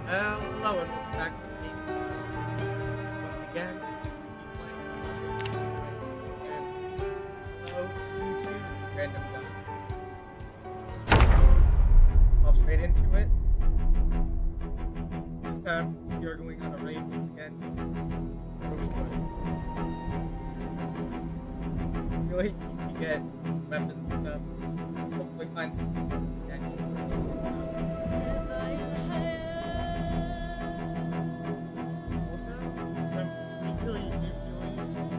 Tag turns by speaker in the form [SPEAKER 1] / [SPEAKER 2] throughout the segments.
[SPEAKER 1] Hello and welcome back to the case. Once again, we playing and hello YouTube random guy. Let's hop straight into it. This time we are going on a raid once again. Rosewood. Really need to get some weapons and stuff. Hopefully find some gangs and stuff.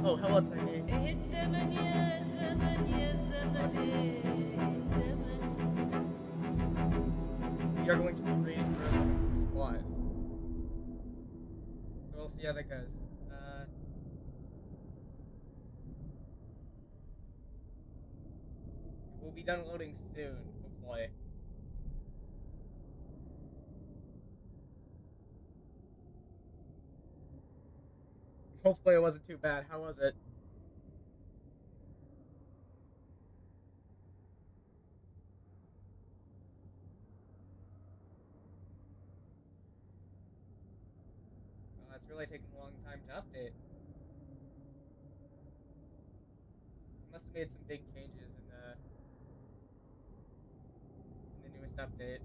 [SPEAKER 1] Oh, hello, Tiny. We are going to be raiding Rosewood for supplies. So we'll see how that goes. We'll be done loading soon, hopefully. Hopefully it wasn't too bad. How was it? It's really taking a long time to update. Must have made some big changes in the newest update.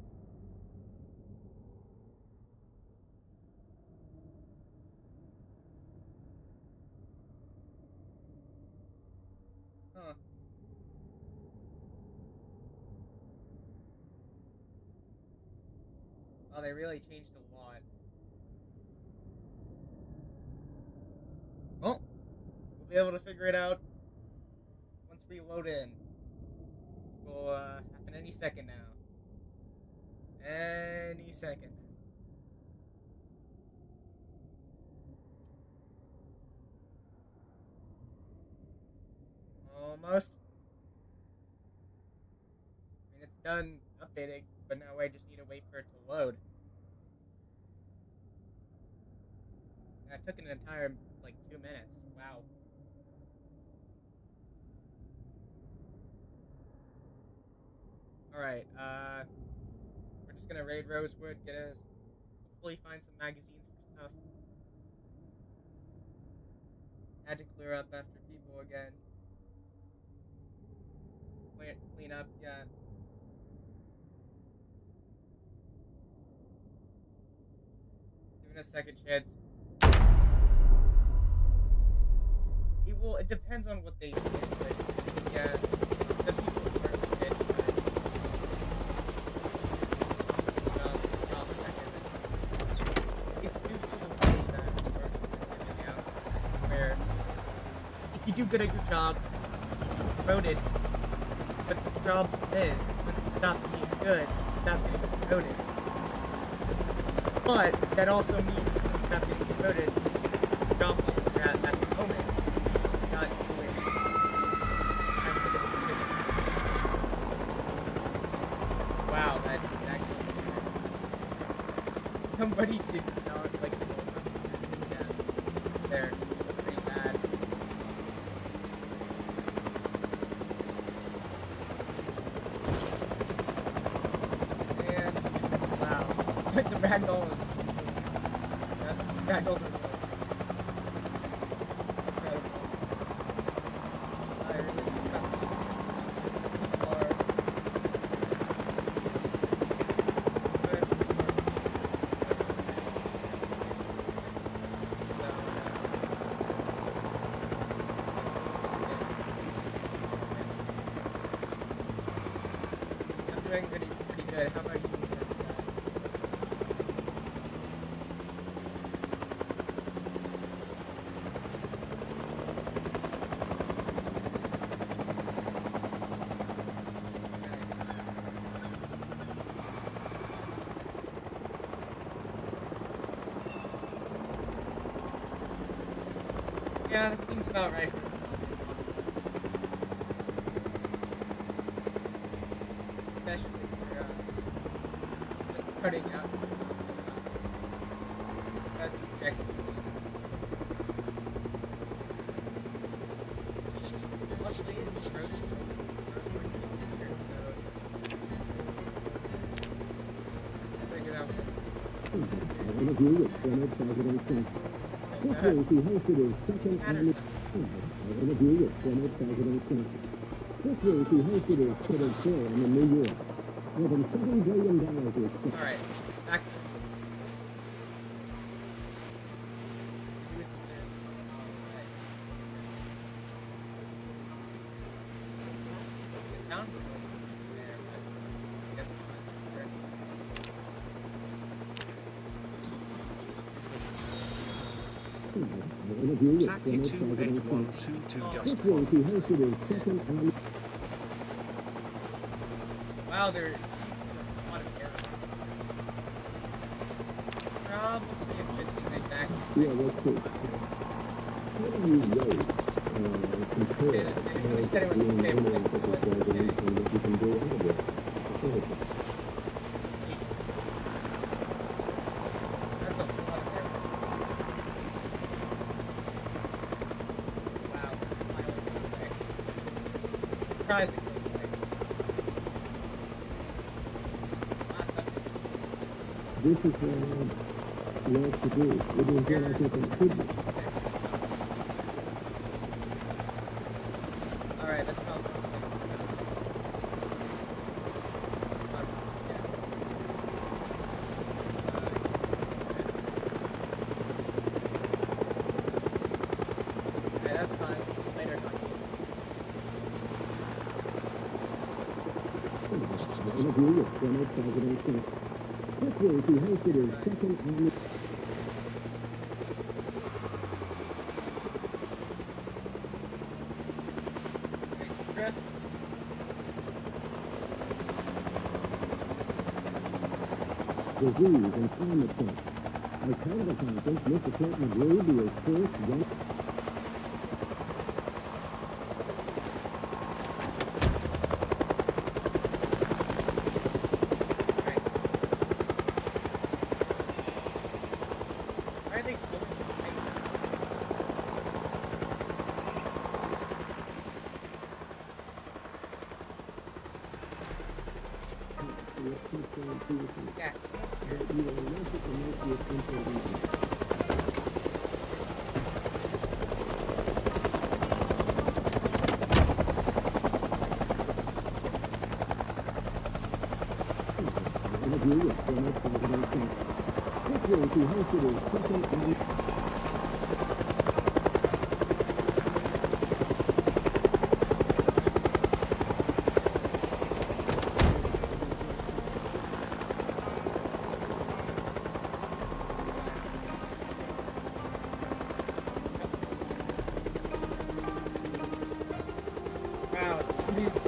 [SPEAKER 1] Huh. Oh, they really changed a lot. Well, we'll be able to figure it out once we load in. It will happen any second now. Any second. Almost. I mean, it's done updating, but now I just need to wait for it to load. That took an entire, like, 2 minutes. Wow. Alright, we're just gonna raid Rosewood, hopefully find some magazines for stuff. Had to clear up after people again. Clean up, yeah. Give it a second chance. It depends on what they did, but yeah, the people first did it's usually the way that works out, where if you do good at your job, you're promoted, but the problem is, once you stop being good, you stop getting promoted. But that also means if you stop getting promoted, the job level you're at the moment is not doing as good as you could. Wow, that somebody did not like the whole time. Yeah, they're pretty bad. And wow, the ragdoll. Ragdolls are incredible. I really use them. People are good. I'm doing pretty good. How about you? Yeah, that seems about right for myself. Especially for just starting out. Luckily, it's Rosewood here, so figured out.
[SPEAKER 2] interview with former President Trump. This week he hosted his second annual interview with former President Trump. This week he hosted his public forum in New York. More than $7 billion was spent.
[SPEAKER 1] All right, back. Sound there, but I guess not.
[SPEAKER 3] Tacky 28122 just
[SPEAKER 2] This week he hosted his second annual.
[SPEAKER 1] Wow, there's a lot of errors. Probably a good thing they back.
[SPEAKER 2] Yeah, let's see. How do you rate compare
[SPEAKER 1] At least that it was
[SPEAKER 2] being
[SPEAKER 1] a favorite
[SPEAKER 2] running for the president and what you can do out of it?
[SPEAKER 1] That's a lot of errors. Wow, surprisingly.
[SPEAKER 2] This is what I love to do. It is what I think I should do.
[SPEAKER 1] Alright, let's go. Alright, that's fine. See you later, Tommy.
[SPEAKER 2] This is an interview with former President Trump. This week he hosted his second annual. Disease and climate change. As part of the conference, Mr. Clinton agreed to his first young.
[SPEAKER 1] Why are they going yeah.
[SPEAKER 2] But you are not to promote your information. Interview with former President Trump. This week he hosted his second annual.
[SPEAKER 1] Wow, it's whatever.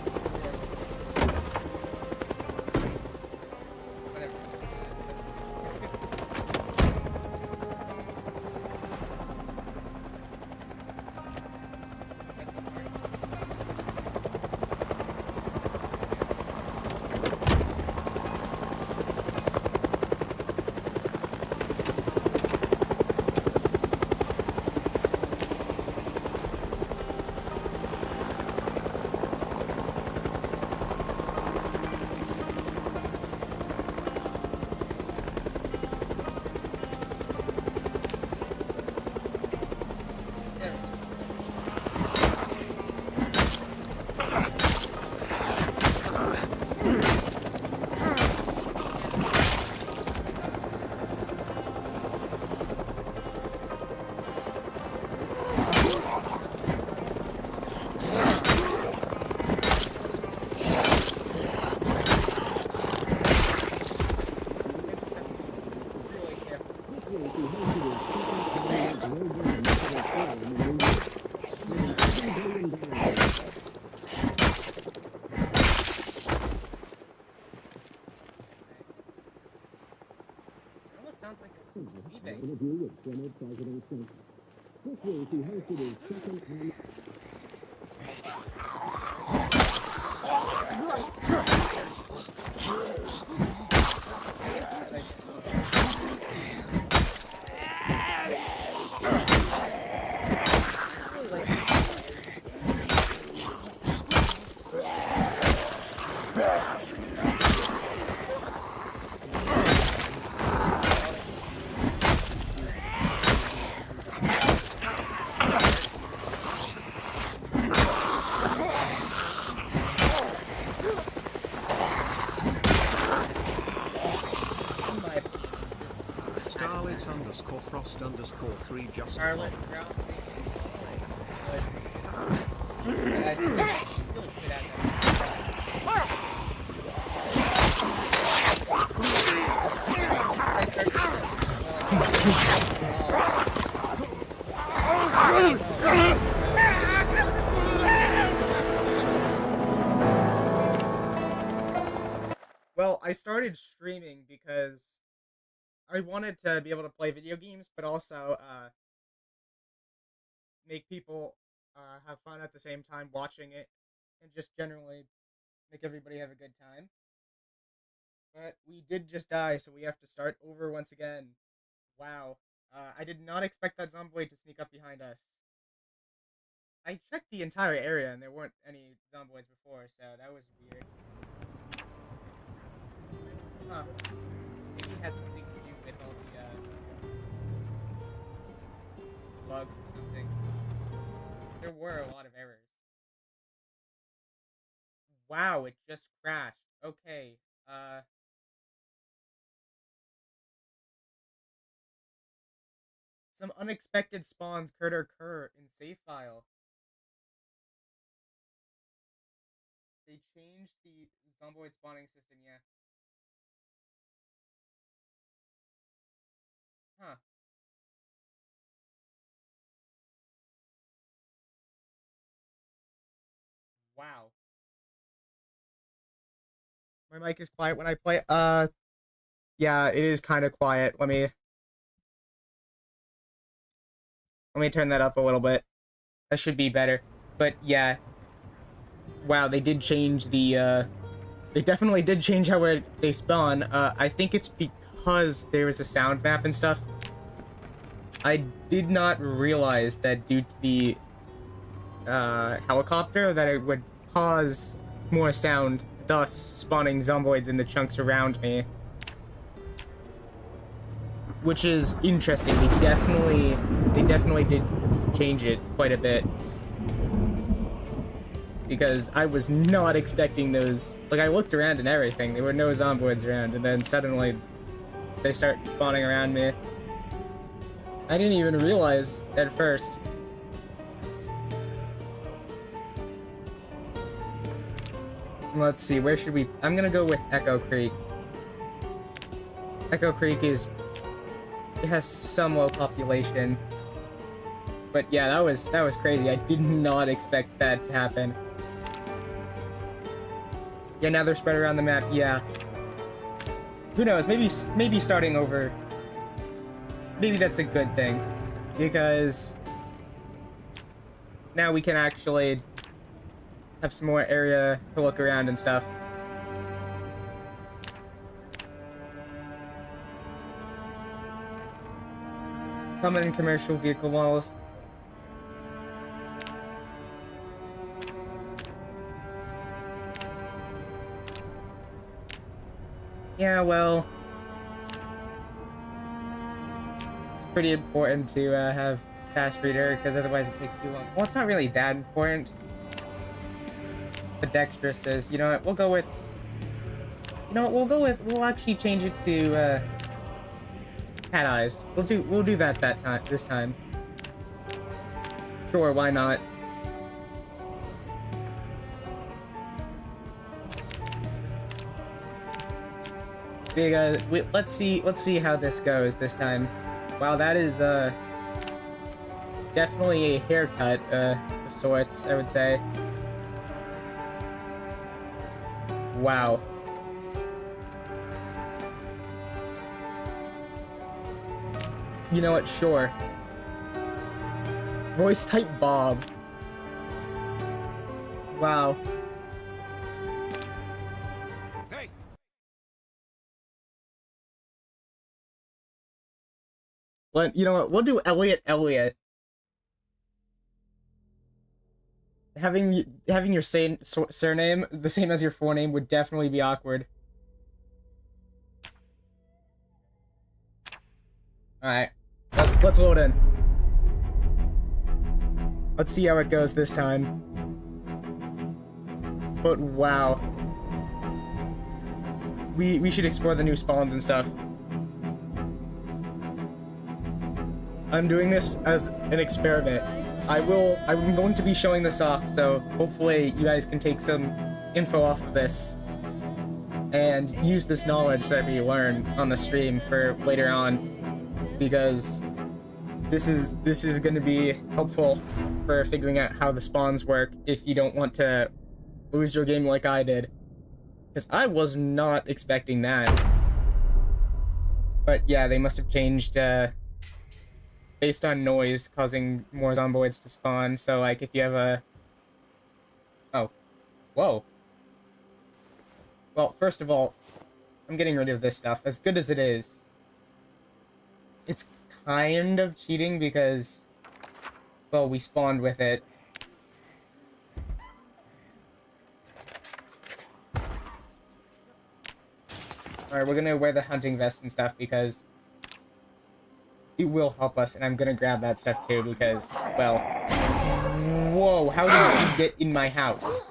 [SPEAKER 1] Sounds like a eBay.
[SPEAKER 2] Interview with former President Trump. This week he hosted his second annual.
[SPEAKER 3] Charlotte_Frost_3 just
[SPEAKER 1] Charlotte
[SPEAKER 3] followed.
[SPEAKER 1] Brown. But I feel like good at Well, I started streaming because I wanted to be able to play video games, but also make people have fun at the same time watching it, and just generally make everybody have a good time. But we did just die, so we have to start over once again. Wow. I did not expect that zomboid to sneak up behind us. I checked the entire area and there weren't any zomboids before, so that was weird. Huh. Maybe it had something to do with all the bugs or something. There were a lot of errors. Wow, it just crashed. Okay. Some unexpected spawns could occur in save file. They changed the zomboid spawning system, yeah. Huh. Wow. My mic is quiet when I play. Yeah, it is kind of quiet. Let me turn that up a little bit. That should be better. But yeah. Wow, they did change the they definitely did change how they spawn. I think it's because there was a sound map and stuff. I did not realize that due to the helicopter that it would cause more sound, thus spawning zomboids in the chunks around me. Which is interesting. They definitely did change it quite a bit. Because I was not expecting those. Like, I looked around and everything. There were no zomboids around, and then suddenly they start spawning around me. I didn't even realize at first. Let's see, where should we... I'm gonna go with Echo Creek. Echo Creek is... It has some low population. But yeah, that was crazy. I did not expect that to happen. Yeah, now they're spread around the map, yeah. Who knows, maybe starting over... Maybe that's a good thing. Because... now we can actually... have some more area to look around and stuff. Common commercial vehicle models. Yeah, well... it's pretty important to have fast reader, because otherwise it takes too long. Well, it's not really that important. The dexterous is, you know what, we'll go with... You know what, we'll actually change it to, cat eyes. We'll do that this time. Sure, why not? Because let's see how this goes this time. Wow, that is definitely a haircut of sorts, I would say. Wow. You know what? Sure. Voice type Bob. Wow.
[SPEAKER 3] Hey!
[SPEAKER 1] But you know what? We'll do Elliot. Having your surname the same as your forename would definitely be awkward. Alright. Let's load in. Let's see how it goes this time. But wow. We should explore the new spawns and stuff. I'm doing this as an experiment. I'm going to be showing this off, so hopefully you guys can take some info off of this and use this knowledge that we learn on the stream for later on, because this is going to be helpful for figuring out how the spawns work if you don't want to lose your game like I did, because I was not expecting that. But yeah, they must have changed based on noise causing more zomboids to spawn. So like if you have a... Oh. Whoa. Well, first of all, I'm getting rid of this stuff. As good as it is, it's kind of cheating because, well, we spawned with it. Alright, we're gonna wear the hunting vest and stuff because it will help us, and I'm gonna grab that stuff too because, well... Whoa, how did you get in my house?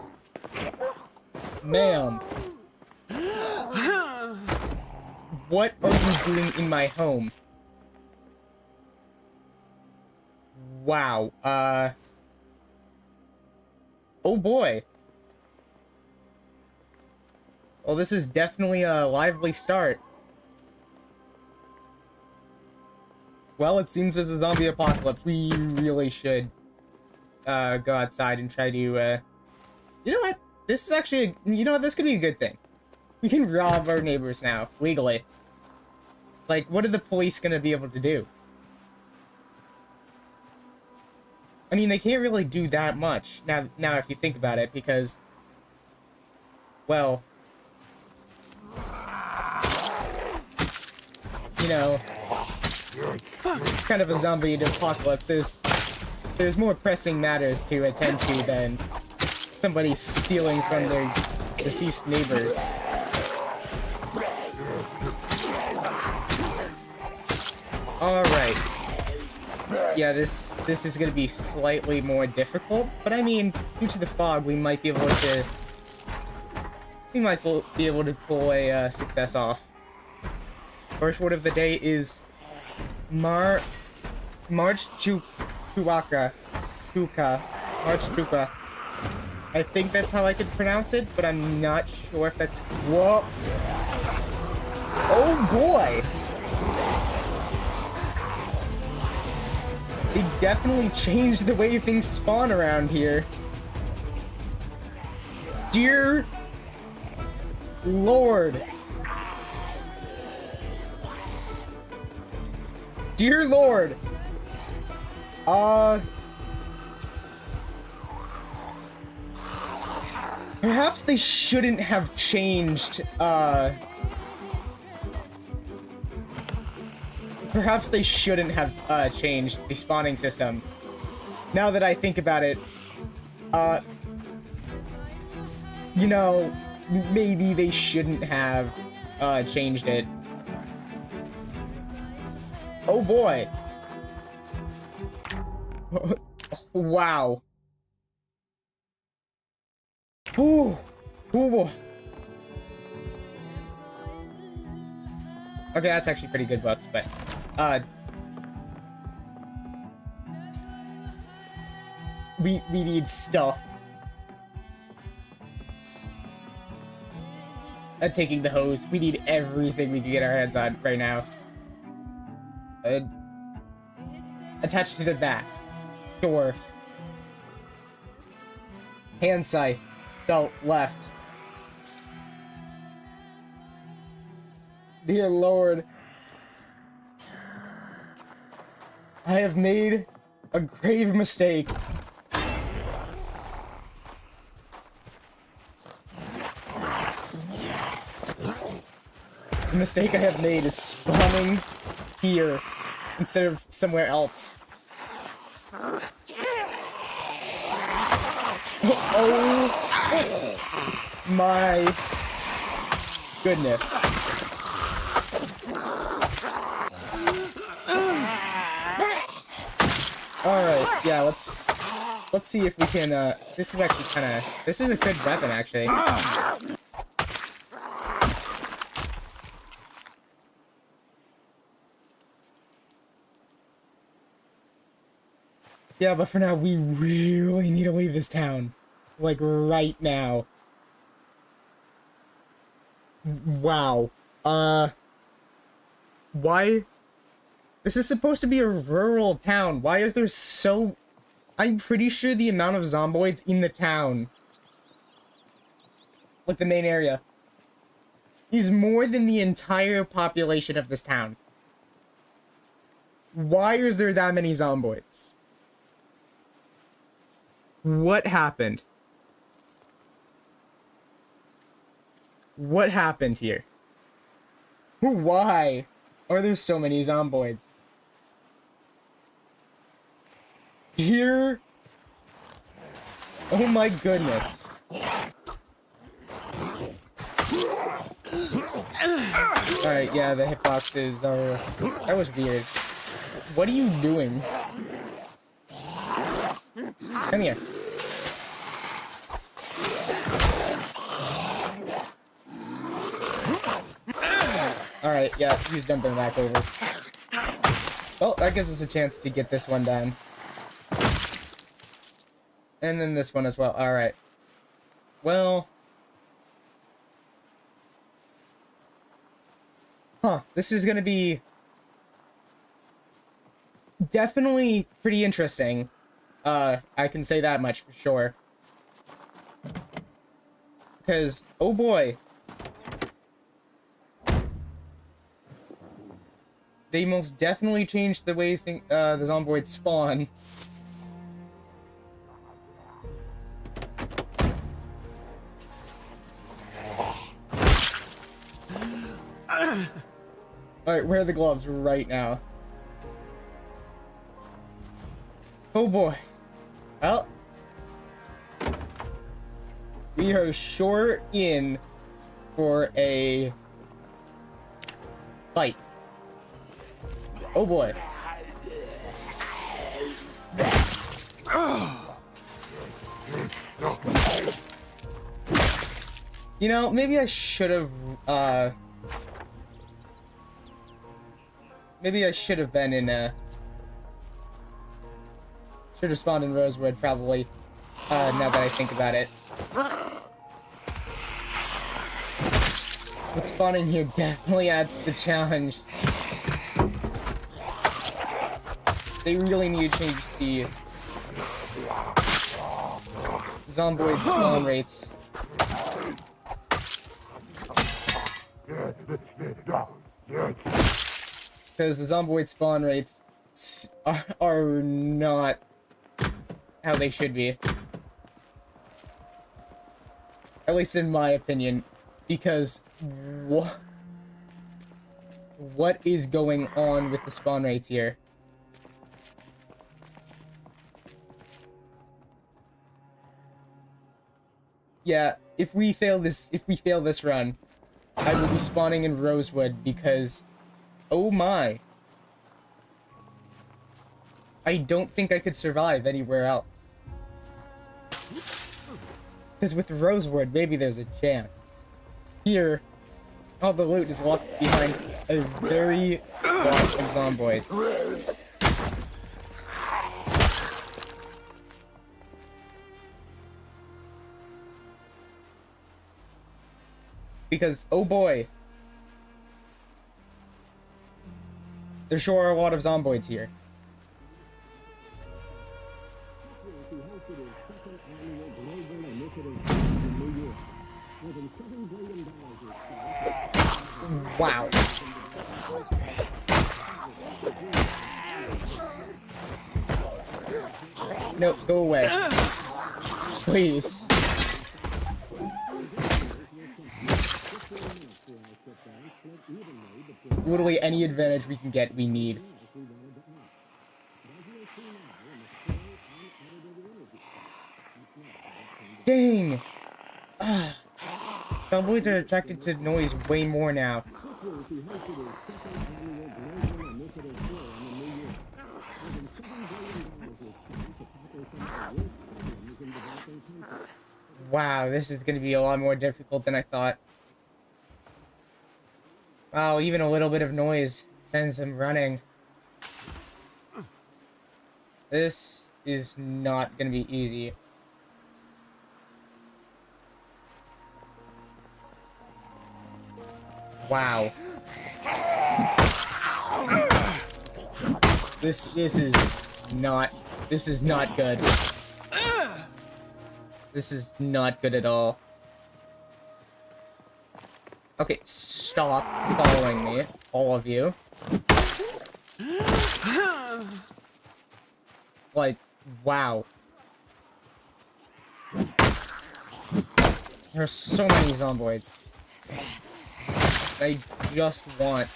[SPEAKER 1] Ma'am. What are you doing in my home? Wow, oh boy. Well, this is definitely a lively start. Well, it seems there's a zombie apocalypse. We really should go outside and try to, you know what? This is actually, you know what? This could be a good thing. We can rob our neighbors now, legally. Like, what are the police gonna be able to do? I mean, they can't really do that much, now if you think about it, because, well, you know, it's kind of a zombie apocalypse. There's more pressing matters to attend to than somebody stealing from their deceased neighbors. Alright. Yeah, this is gonna be slightly more difficult, but I mean, due to the fog, we might be able to pull a success off. First word of the day is March Chuka. I think that's how I could pronounce it, but I'm not sure if that's... Whoa! Oh boy! They definitely changed the way things spawn around here. Dear Lord. Dear Lord. Perhaps they shouldn't have changed, Perhaps they shouldn't have, changed the spawning system. Now that I think about it, you know, maybe they shouldn't have, changed it. Oh boy! Wow. Ooh. Ooh. Okay, that's actually pretty good books, but, we need stuff. Taking the hose. We need everything we can get our hands on right now. Attached to the back. Sure. Hand scythe. Belt left. Dear Lord. I have made a grave mistake. The mistake I have made is spawning here instead of somewhere else. Oh my goodness. Alright, yeah, let's see if we can, this is actually kinda, this is a good weapon, actually. Yeah, but for now, we really need to leave this town. Like, right now. Wow. Why? This is supposed to be a rural town. Why is there so... I'm pretty sure the amount of zomboids in the town, like the main area, is more than the entire population of this town. Why is there that many zomboids? What happened? What happened here? Why are there so many zomboids? Here? Oh my goodness. Alright, yeah, the hitboxes are... That was weird. What are you doing? Come here. Alright, yeah, he's jumping back over. Well, that gives us a chance to get this one done. And then this one as well. Alright. Well... Huh, this is gonna be... definitely pretty interesting. I can say that much for sure. Because, oh boy. They most definitely changed the way the zomboids spawn. Alright, where are the gloves right now? Oh boy. Well. We are sure in for a fight. Oh boy. You know, maybe I should have, maybe I should have been in, should have spawned in Rosewood, probably, now that I think about it. But spawning here definitely adds to the challenge. They really need to change the zomboid spawn rates. Because the zomboid spawn rates are not how they should be. At least in my opinion. Because what is going on with the spawn rates here? Yeah, if we fail this run, I will be spawning in Rosewood because, oh my. I don't think I could survive anywhere else. Because with Rosewood, maybe there's a chance. Here, all the loot is locked behind a very lot of zomboids. Because, oh boy, there sure are a lot of zomboids here. Wow. No, go away. Please. Literally any advantage we can get, we need. Dang! Zomboids are attracted to noise way more now. Wow, this is gonna be a lot more difficult than I thought. Wow, even a little bit of noise sends them running. This is not gonna be easy. Wow. This is not good. This is not good at all. Okay, stop following me, all of you. Like, wow. There's so many zomboids. I just want...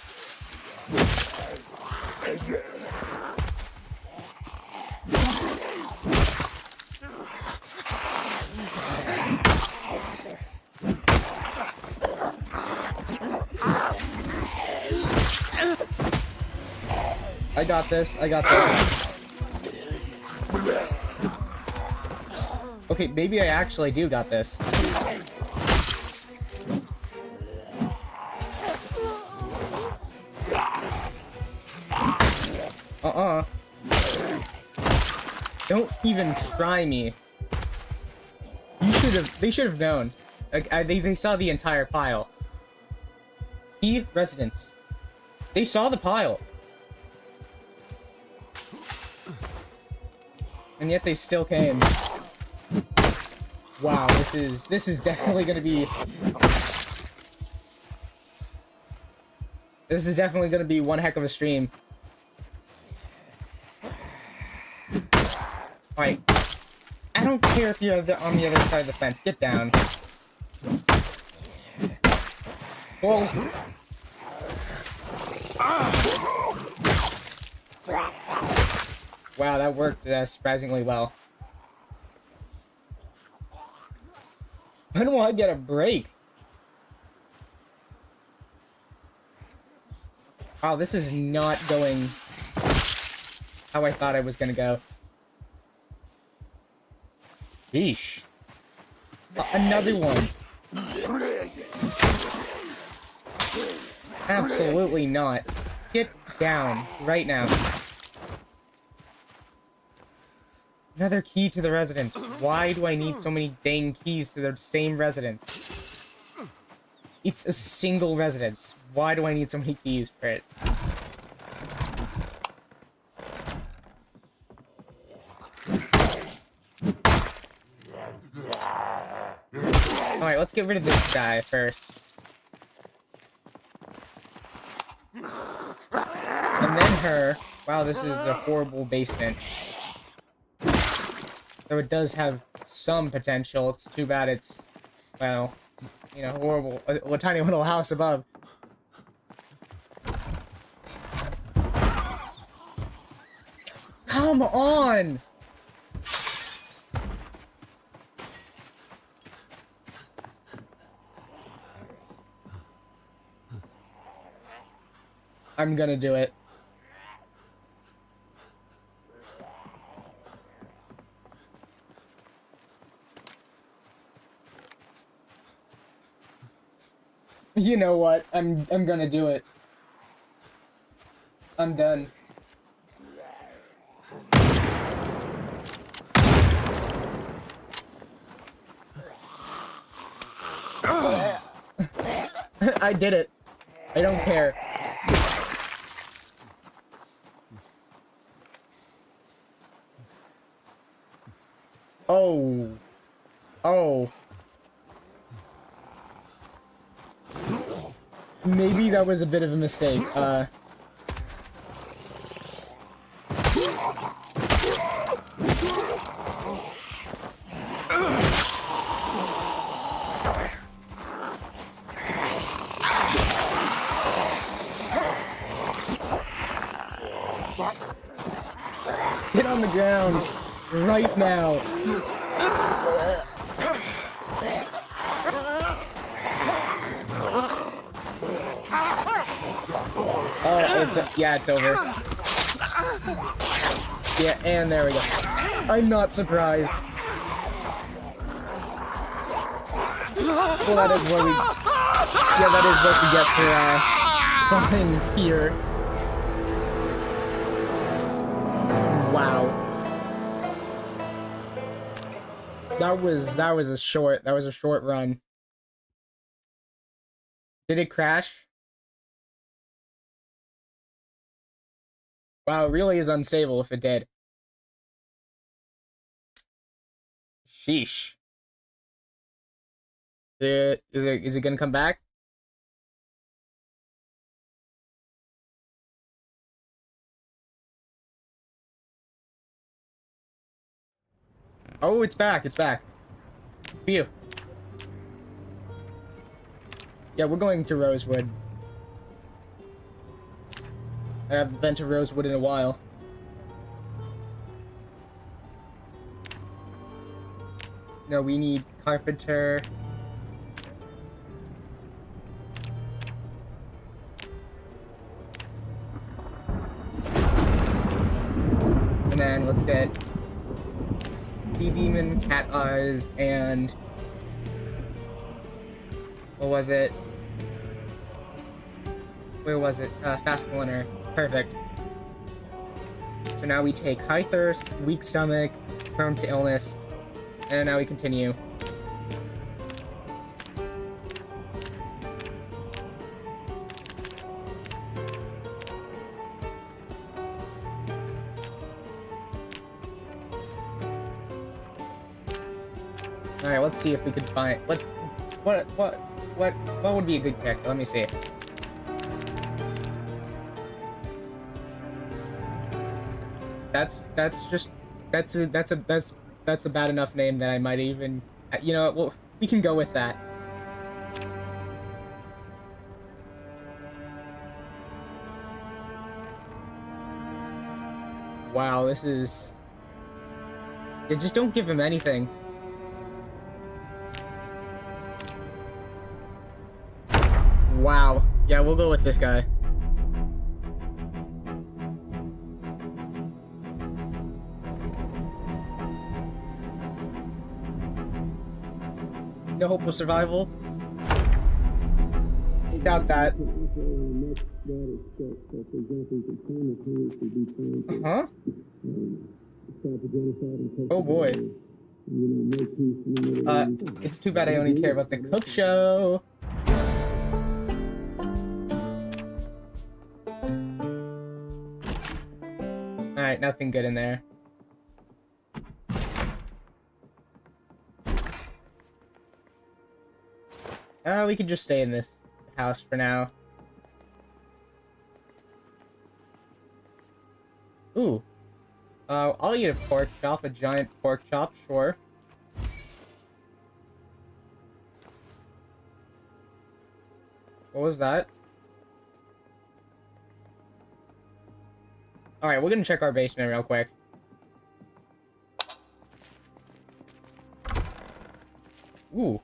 [SPEAKER 1] I got this, I got this. Okay, maybe I actually do got this. Don't even try me. They should have known. Like, they saw the entire pile. Key residence. They saw the pile. And yet they still came. Wow, this is definitely gonna be... This is definitely gonna be one heck of a stream. Alright. I don't care if you're on the other side of the fence. Get down. Whoa. Wow, that worked surprisingly well. When will I get a break? Wow, this is not going how I thought I was gonna go. Yeesh. Another one. Absolutely not. Get down right now. Another key to the residence. Why do I need so many dang keys to the same residence? It's a single residence. Why do I need so many keys for it? Alright, let's get rid of this guy first. And then her. Wow, this is a horrible basement. So it does have some potential. It's too bad it's, well, you know, horrible. A tiny little house above. Come on! I'm gonna do it. You know what? I'm gonna do it. I'm done. I did it. I don't care. Oh. Oh. Maybe that was a bit of a mistake. Get on the ground right now. Oh, yeah, it's over. Yeah, and there we go. I'm not surprised. Well, that is what we... Yeah, that is what we get for, spawning here. Wow. That was a short run. Did it crash? Wow, it really is unstable if it did. Sheesh. Is it gonna come back? Oh, it's back. It's back. Phew. Yeah, we're going to Rosewood. I haven't been to Rosewood in a while. No, we need carpenter. And then let's get demon, cat eyes, and what was it? Where was it? Fast Splinter. Perfect. So now we take high thirst, weak stomach, prone to illness, and now we continue. Alright, let's see if we can find what would be a good character? Let me see. That's a bad enough name that I might even, you know, well, we can go with that. Wow, this is... Yeah, just don't give him anything. Wow. Yeah, we'll go with this guy. No hope of survival? Doubt that. Uh-huh. Oh boy. It's too bad I only care about the cook show. Alright, nothing good in there. We could just stay in this house for now. Ooh. I'll eat a pork chop, a giant pork chop, sure. What was that? Alright, we're gonna check our basement real quick. Ooh.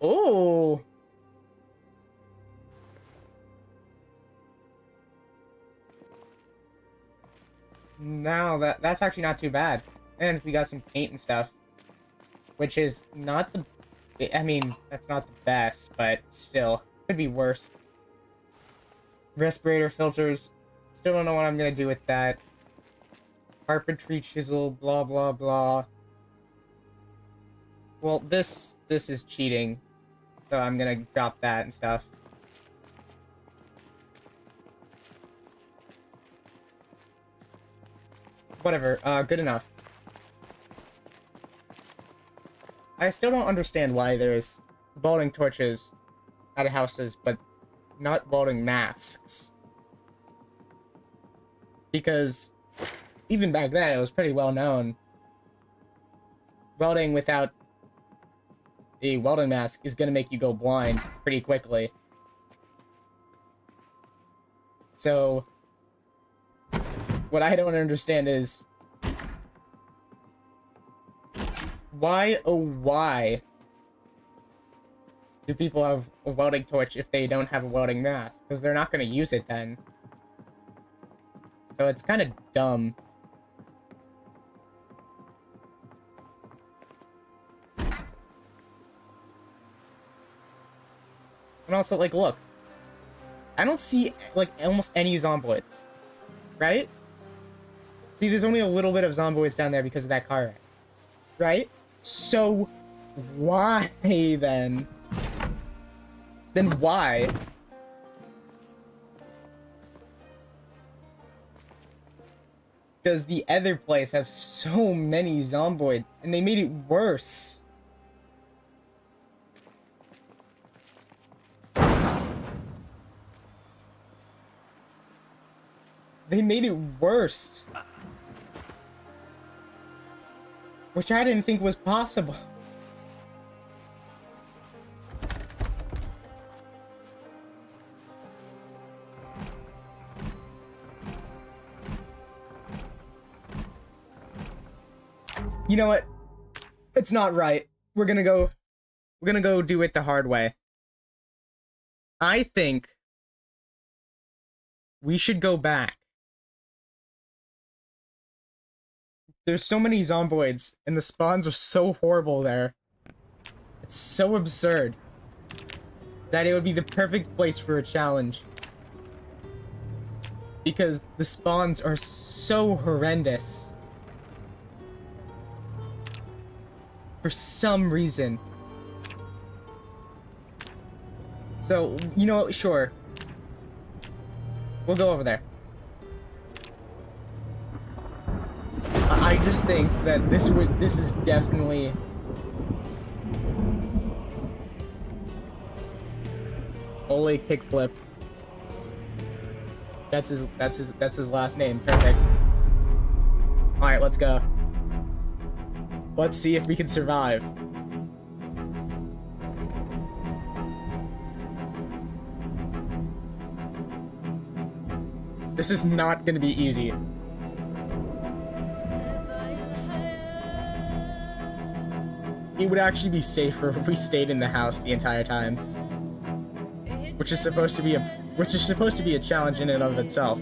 [SPEAKER 1] Oh. No, that's actually not too bad. And we got some paint and stuff. Which is not the... I mean, that's not the best, but still. Could be worse. Respirator filters. Still don't know what I'm gonna do with that. Carpentry chisel, blah blah blah. Well, this is cheating. So I'm gonna drop that and stuff. Whatever, good enough. I still don't understand why there's welding torches out of houses, but not welding masks. Because even back then, it was pretty well known. Welding without a welding mask is gonna make you go blind pretty quickly. So, what I don't understand is why, oh why, do people have a welding torch if they don't have a welding mask? Because they're not gonna use it then. So it's kind of dumb. And also, like, look. I don't see, like, almost any zomboids. Right? See, there's only a little bit of zomboids down there because of that car wreck. Right? So, why then? Then why? Does the other place have so many zomboids, and they made it worse? They made it worse. Which I didn't think was possible. You know what? It's not right. We're gonna go do it the hard way. I think we should go back. There's so many zomboids, and the spawns are so horrible there. It's so absurd that it would be the perfect place for a challenge. Because the spawns are so horrendous. For some reason. So, you know what? Sure. We'll go over there. I just think that this is definitely... Ole kickflip. That's his last name. Perfect. Alright, let's go. Let's see if we can survive. This is not gonna be easy. It would actually be safer if we stayed in the house the entire time. Which is supposed to be a challenge in and of itself.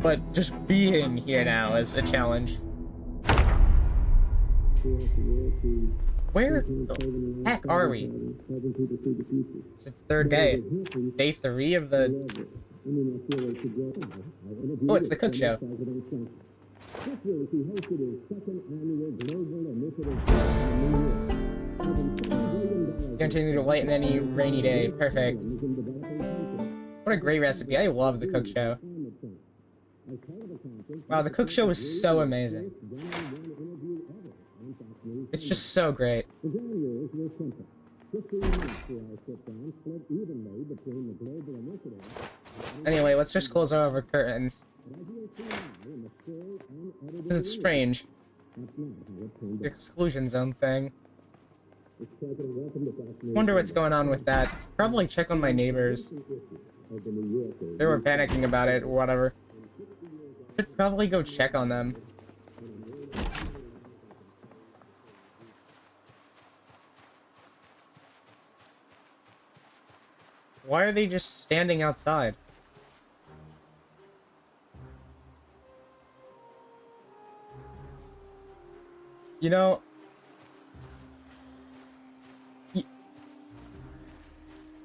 [SPEAKER 1] But just being here now is a challenge. Where the heck are we? It's third day. Day 3 of the... Oh, it's the cook show. Continue to lighten any rainy day. Perfect. What a great recipe. I love the cook show. Wow, the cook show is so amazing. It's just so great. Anyway, let's just close our curtains. Because it's strange. The exclusion zone thing. Wonder what's going on with that. Probably check on my neighbors. They were panicking about it or whatever. Should probably go check on them. Why are they just standing outside? You know...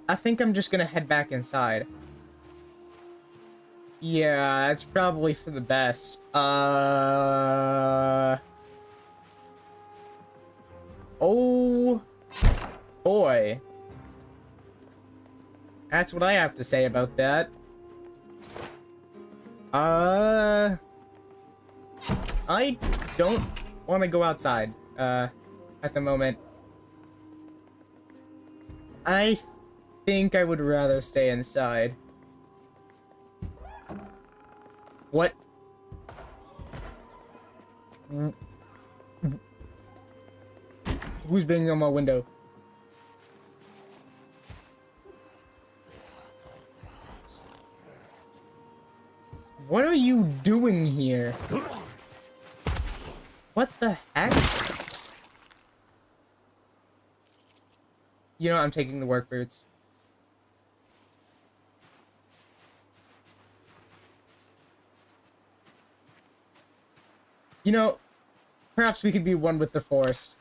[SPEAKER 1] I think I'm just gonna head back inside. Yeah, it's probably for the best. Oh... boy. That's what I have to say about that. I don't want to go outside, at the moment. I think I would rather stay inside. What? Who's banging on my window? What are you doing here? What the heck? You know, I'm taking the work boots. You know, perhaps we could be one with the forest.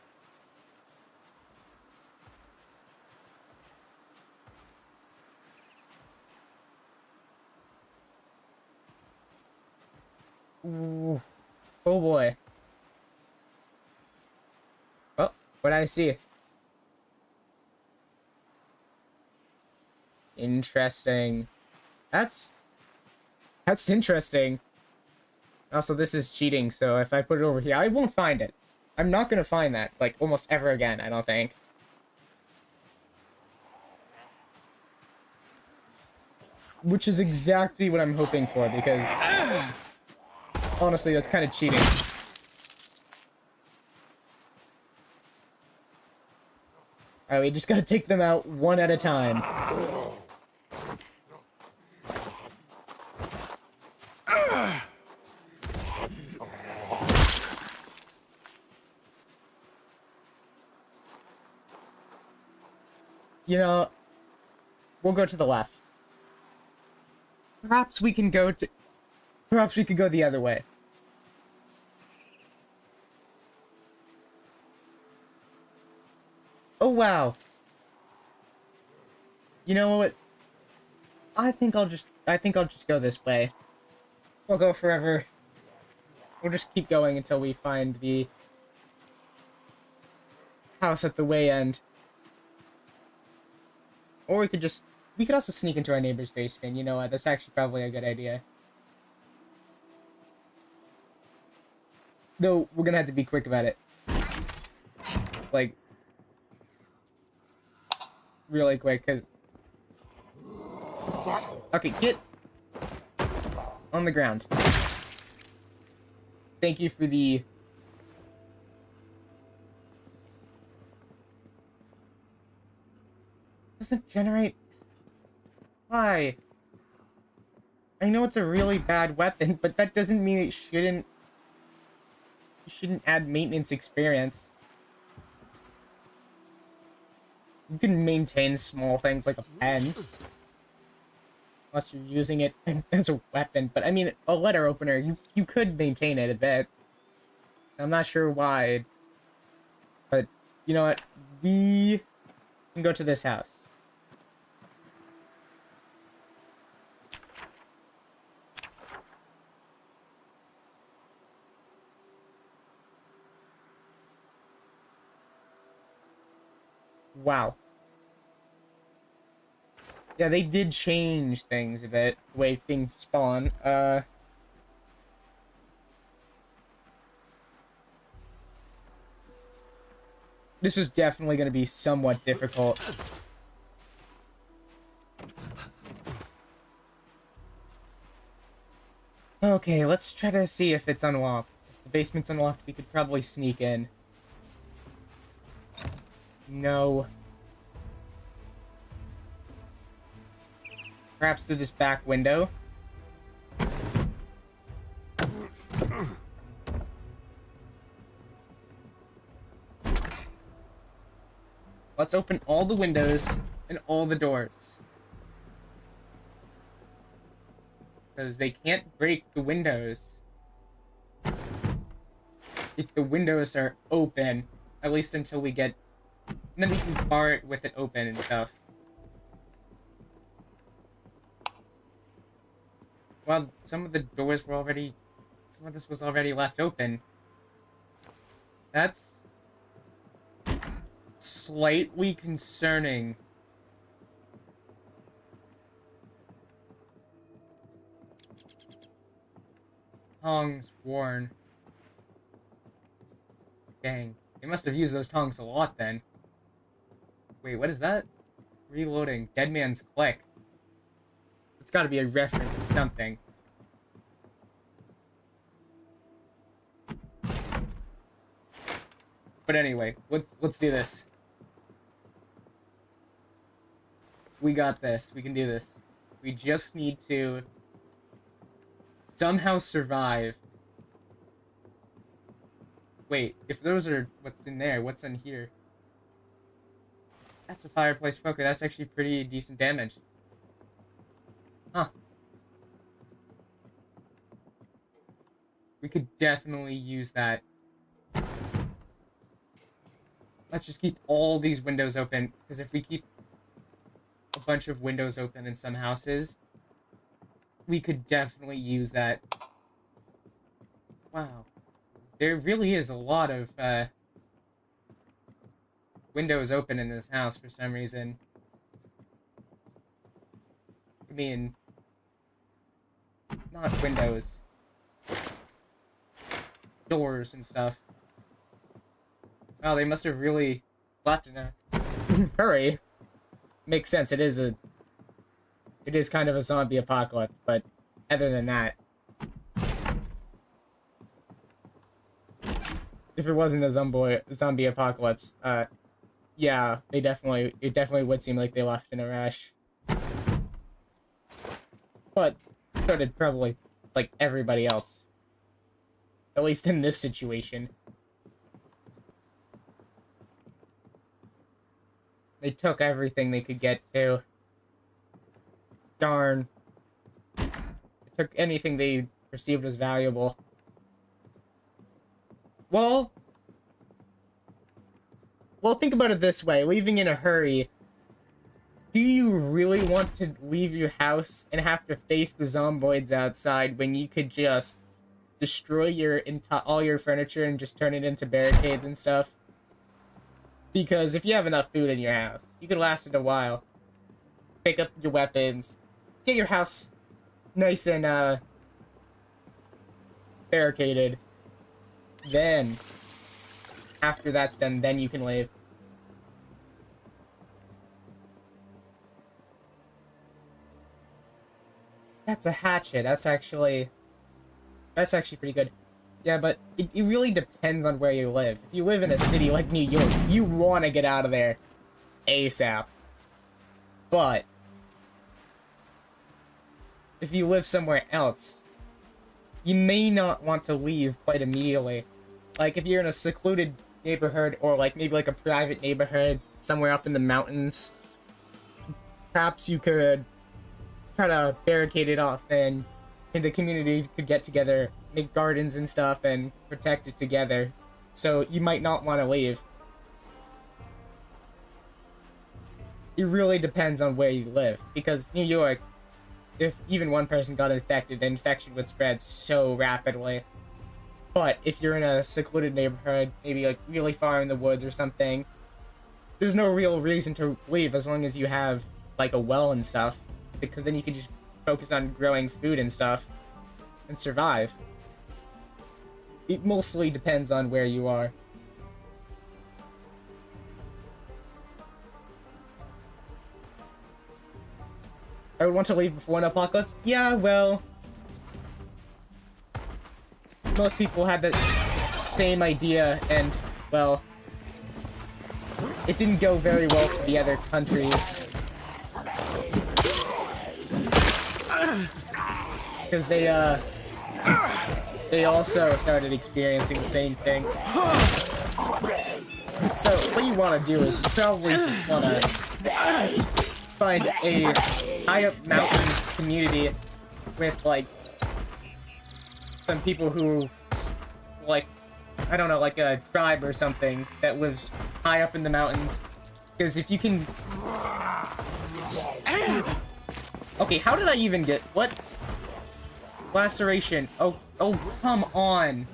[SPEAKER 1] Ooh. Oh boy. what I see. Interesting. That's interesting. Also, this is cheating, so if I put it over here, I won't find it. I'm not gonna find that, like, almost ever again, I don't think. Which is exactly what I'm hoping for, because... honestly, that's kind of cheating. Alright, we just gotta take them out one at a time. You know, we'll go to the left. Perhaps we can go to... perhaps we could go the other way. Oh, wow. You know what? I think I'll just go this way. We'll go forever. We'll just keep going until we find the house at the way end. Or we could also sneak into our neighbor's basement. You know what? That's actually probably a good idea. Though, we're gonna have to be quick about it. Like, really quick, because... okay, get on the ground. Thank you for the... doesn't generate... why? I know it's a really bad weapon, but that doesn't mean it shouldn't... you shouldn't add maintenance experience. You can maintain small things like a pen. Unless you're using it as a weapon. But I mean, a letter opener, you could maintain it a bit. So I'm not sure why. But, you know what? We can go to this house. Wow. Yeah, they did change things a bit, the way things spawn. This is definitely going to be somewhat difficult. Okay, let's try to see if it's unlocked. If the basement's unlocked, we could probably sneak in. No. Perhaps through this back window. Let's open all the windows and all the doors. Because they can't break the windows if the windows are open. At least until we get... and then we can bar it with it open and stuff. Well, some of the doors were already... some of this was already left open. That's... slightly concerning. Tongs worn. Dang. They must have used those tongs a lot then. Wait, what is that? Reloading. Dead Man's Click. It's gotta be a reference to something. But anyway, let's do this. We got this. We can do this. We just need to somehow survive. Wait, if those are what's in there, what's in here? That's a fireplace poker. That's actually pretty decent damage. Huh. We could definitely use that. Let's just keep all these windows open, because if we keep a bunch of windows open in some houses, we could definitely use that. Wow. There really is a lot of, windows open in this house for some reason. I mean, not windows. Doors and stuff. Oh, they must have really left in a hurry. Makes sense. It is kind of a zombie apocalypse, but other than that, if it wasn't a zombie apocalypse, yeah, it definitely would seem like they left in a rush. But so did probably like everybody else. At least in this situation. They took everything they could get to. Darn. They took anything they perceived as valuable. Well, think about it this way. Leaving in a hurry. Do you really want to leave your house and have to face the zomboids outside when you could just destroy all your furniture and just turn it into barricades and stuff? Because if you have enough food in your house, you could last it a while. Pick up your weapons, get your house nice and barricaded. Then, after that's done, then you can leave. That's a hatchet. That's actually pretty good. Yeah, but it really depends on where you live. If you live in a city like New York, you want to get out of there ASAP. But if you live somewhere else, you may not want to leave quite immediately. Like, if you're in a secluded neighborhood, or like maybe like a private neighborhood somewhere up in the mountains, perhaps you could try to barricade it off, and the community could get together, make gardens and stuff, and protect it together. So you might not want to leave. It really depends on where you live, because New York, if even one person got infected, the infection would spread so rapidly. But if you're in a secluded neighborhood, maybe like really far in the woods or something, there's no real reason to leave as long as you have like a well and stuff, because then you can just focus on growing food and stuff and survive. It mostly depends on where you are. I would want to leave before an apocalypse? Yeah, well, most people had the same idea, and, well, it didn't go very well for the other countries. Because they also started experiencing the same thing. So, what you want to do is you probably want to find a high-up mountain community with, like, some people who, like, I don't know, like a tribe or something that lives high up in the mountains. Because if you can... Okay, how did I even get... What? Laceration. Oh, come on.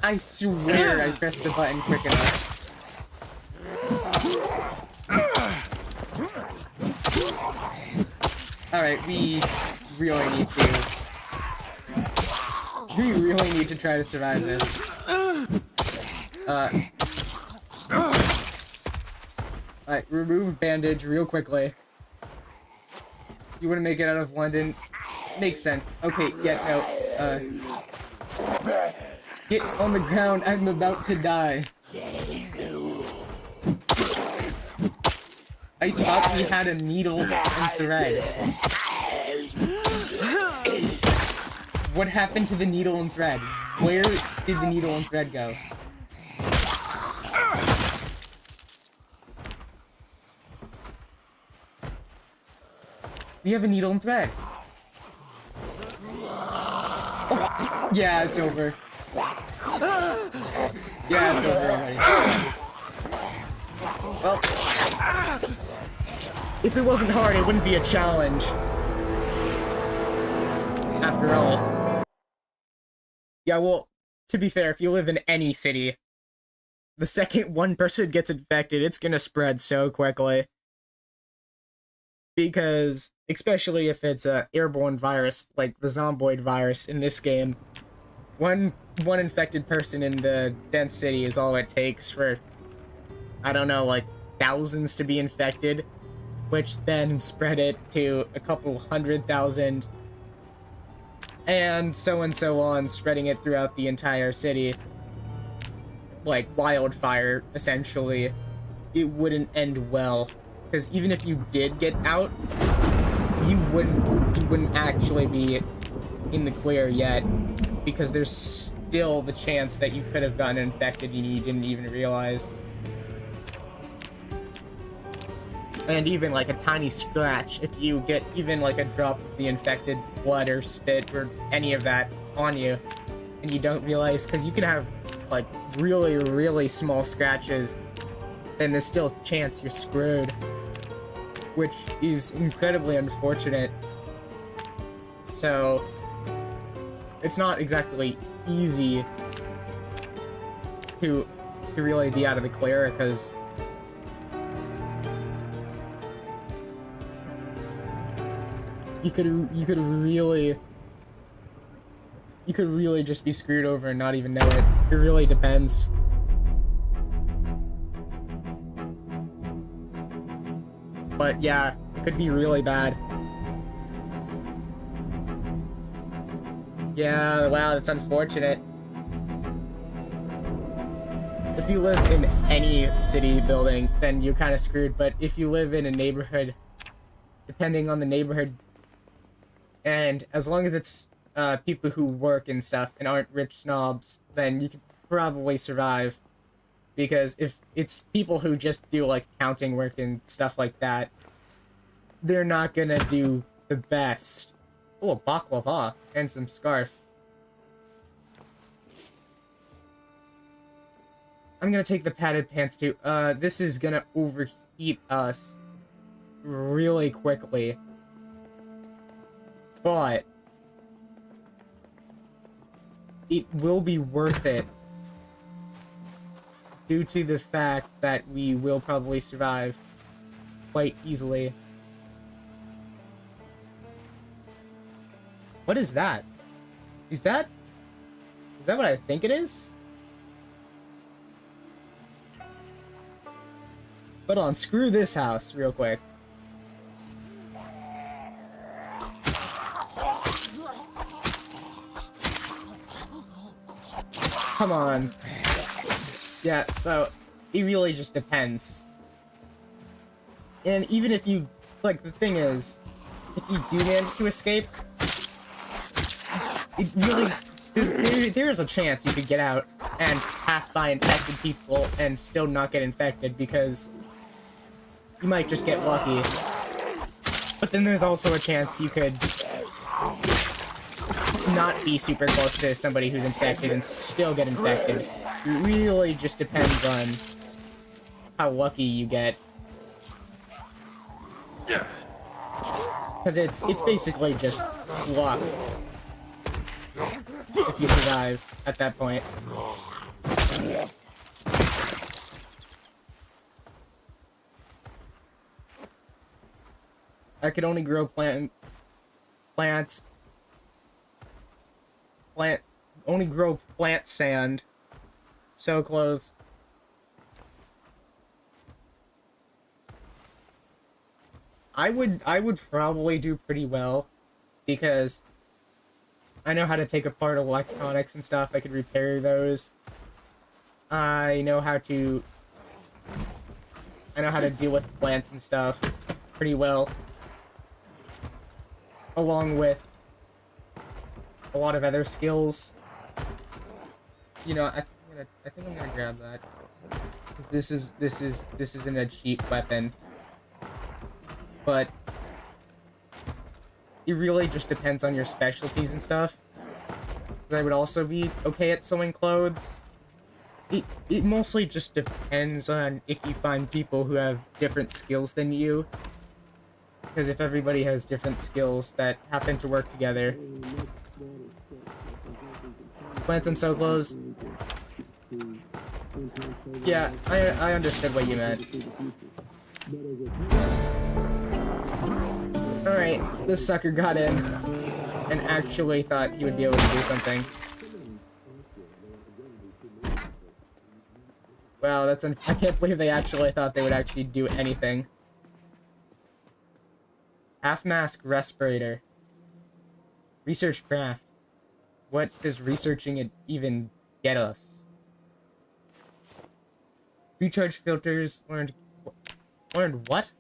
[SPEAKER 1] I swear I pressed the button quick enough. Alright, we really need to try to survive this. Alright, remove bandage real quickly. You want to make it out of London? Makes sense. Okay, yeah, no, get on the ground, I'm about to die. I thought we had a needle and thread. What happened to the needle and thread? Where did the needle and thread go? We have a needle and thread. Oh, yeah, it's over. Yeah, it's over already. Well, if it wasn't hard, it wouldn't be a challenge. After all. Yeah, well, to be fair, if you live in any city, the second one person gets infected, it's gonna spread so quickly. Because, especially if it's a airborne virus, like the zomboid virus in this game, one infected person in the dense city is all it takes for, I don't know, like thousands to be infected, which then spread it to a couple 100,000, and so on, spreading it throughout the entire city. Like wildfire, essentially. It wouldn't end well. Because even if you did get out, you wouldn't actually be in the clear yet, because there's still the chance that you could have gotten infected and you didn't even realize. And even like a tiny scratch, if you get even like a drop of the infected blood or spit or any of that on you, and you don't realize, because you can have like really, really small scratches, then there's still a chance you're screwed, which is incredibly unfortunate. So it's not exactly easy to really be out of the clear, because you could really just be screwed over and not even know it. It really depends. But yeah, it could be really bad. Yeah, wow, that's unfortunate. If you live in any city building, then you're kind of screwed. But if you live in a neighborhood, depending on the neighborhood, and as long as it's people who work and stuff and aren't rich snobs, then you could probably survive. Because if it's people who just do like accounting work and stuff like that, they're not gonna do the best. Oh, a baklava and some scarf. I'm gonna take the padded pants too. This is gonna overheat us really quickly. But it will be worth it due to the fact that we will probably survive quite easily. What is that? Is that what I think it is? Hold on, screw this house real quick. Come on. Yeah, so it really just depends. And even if you, like, the thing is, if you do manage to escape, it really, there is a chance you could get out and pass by infected people and still not get infected, because you might just get lucky. But then there's also a chance you could not be super close to somebody who's infected and still get infected. It really just depends on how lucky you get. Because it's basically just luck if you survive at that point. I could only grow only grow plant sand. So close. I would probably do pretty well, because I know how to take apart electronics and stuff. I could repair those. I know how to deal with plants and stuff pretty well, along with a lot of other skills. You know, I think I'm gonna grab that. This isn't a cheap weapon, but it really just depends on your specialties and stuff. I would also be okay at sewing clothes. It mostly just depends on if you find people who have different skills than you. Because if everybody has different skills that happen to work together, Plants and so close. Yeah, I understood what you meant. Alright, this sucker got in and actually thought he would be able to do something. Wow, I can't believe they actually thought they would actually do anything. Half-mask respirator. Research craft. What does researching it even get us? Recharge filters learned what?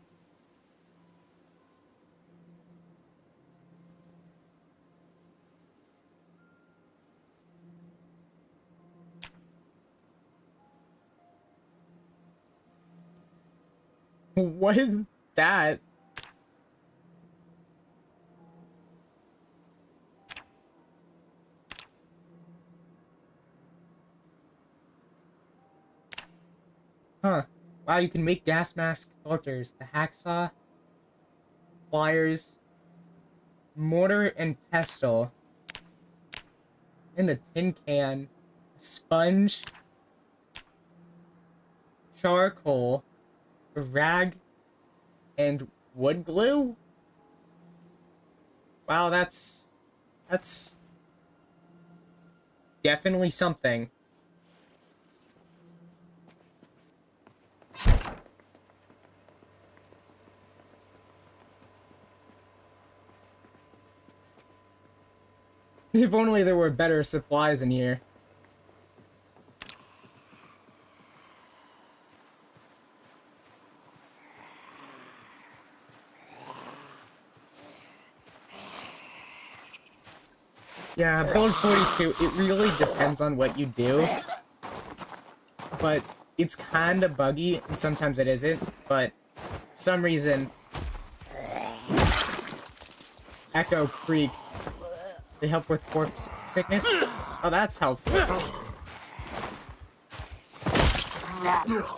[SPEAKER 1] What is that? Huh. Wow, you can make gas mask filters. The hacksaw, pliers, mortar and pestle, and a tin can, sponge, charcoal, a rag, and wood glue? Wow, that's definitely something. If only there were better supplies in here. Yeah, build 42, it really depends on what you do. But it's kinda buggy, and sometimes it isn't, but for some reason, Echo Creek, they help with corpse sickness. Oh, that's helpful.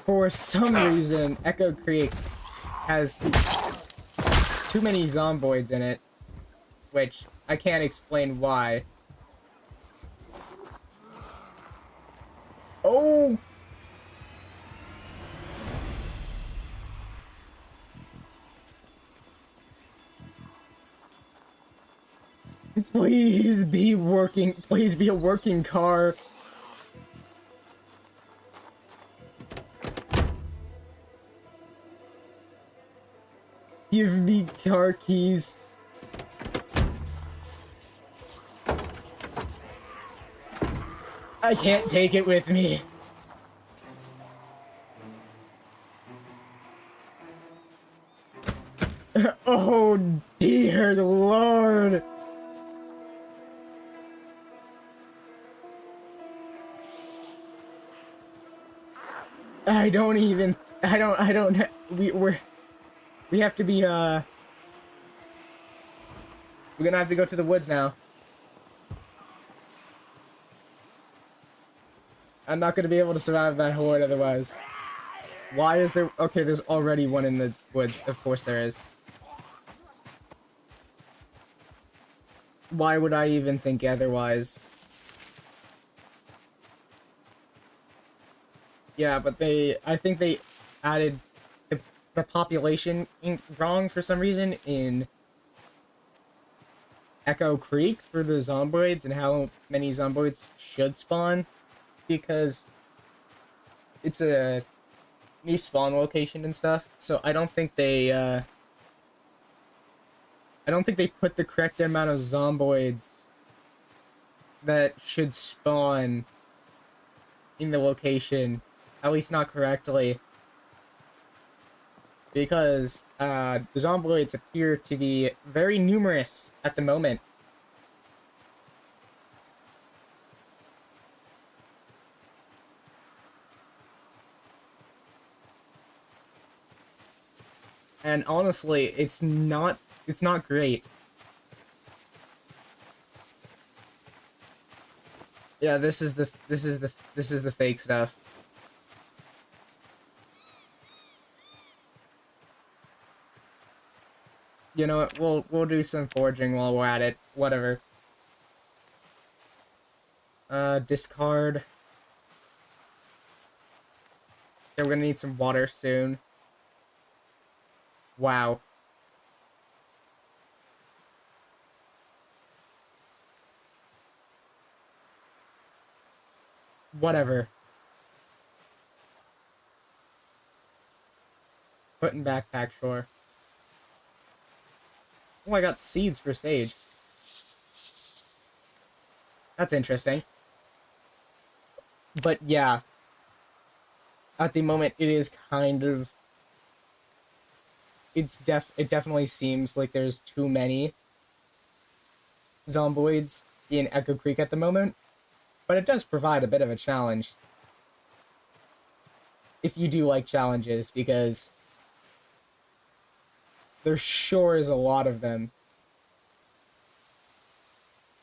[SPEAKER 1] For some reason, Echo Creek has too many zomboids in it, which I can't explain why. Oh! Please be a working car. Give me car keys. I can't take it with me. Oh dear Lord. We have to be, we're gonna have to go to the woods now. I'm not gonna be able to survive that horde otherwise. Why is there, okay, there's already one in the woods. Of course there is. Why would I even think otherwise? Yeah, but I think they added the population wrong for some reason in Echo Creek for the zomboids and how many zomboids should spawn, because it's a new spawn location and stuff. So I don't think they put the correct amount of zomboids that should spawn in the location, at least not correctly. Because the zomboids appear to be very numerous at the moment. And honestly, it's not great. Yeah, this is the fake stuff. You know what? We'll do some forging while we're at it. Whatever. Discard. Okay, we're gonna need some water soon. Wow. Whatever. Put in backpack, sure. Oh, I got seeds for sage. That's interesting. But yeah. At the moment, it is kind of... It definitely seems like there's too many zomboids in Echo Creek at the moment. But it does provide a bit of a challenge. If you do like challenges, because there sure is a lot of them.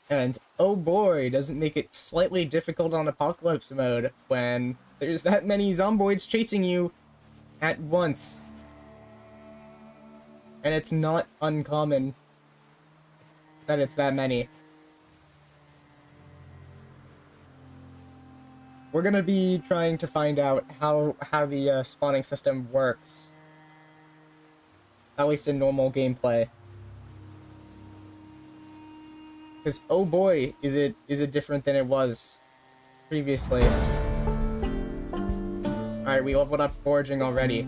[SPEAKER 1] And, oh boy, does it make it slightly difficult on Apocalypse mode when there's that many zomboids chasing you at once. And it's not uncommon that it's that many. We're gonna be trying to find out how the spawning system works. At least in normal gameplay. Because, oh boy, is it different than it was previously. Alright, we leveled up foraging already.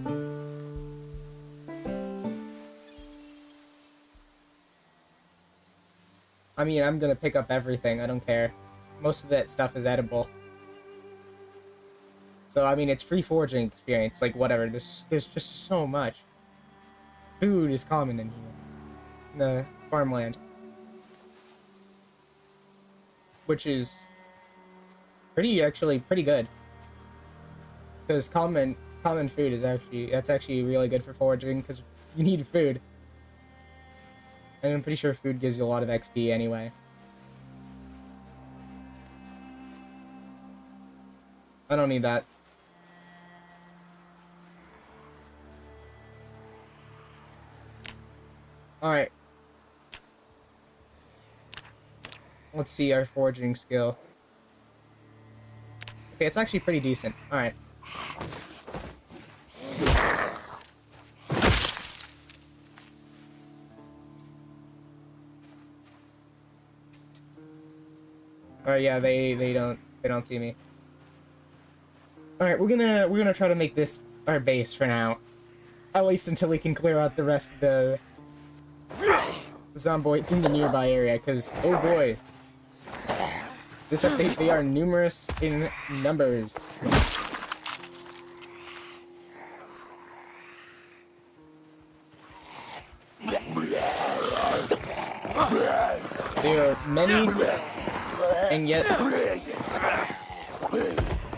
[SPEAKER 1] I mean, I'm gonna pick up everything, I don't care. Most of that stuff is edible. So, I mean, it's free foraging experience, like, whatever. There's just so much. Food is common in here. In the farmland. Which is actually pretty good. Because common food is actually really good for foraging, because you need food. And I'm pretty sure food gives you a lot of XP anyway. I don't need that. Alright. Let's see our foraging skill. Okay, it's actually pretty decent. Alright. Alright, yeah, they don't see me. Alright, we're gonna try to make this our base for now. At least until we can clear out the rest of the zomboids in the nearby area, because, oh boy. This update, they are numerous in numbers. There are many, and yet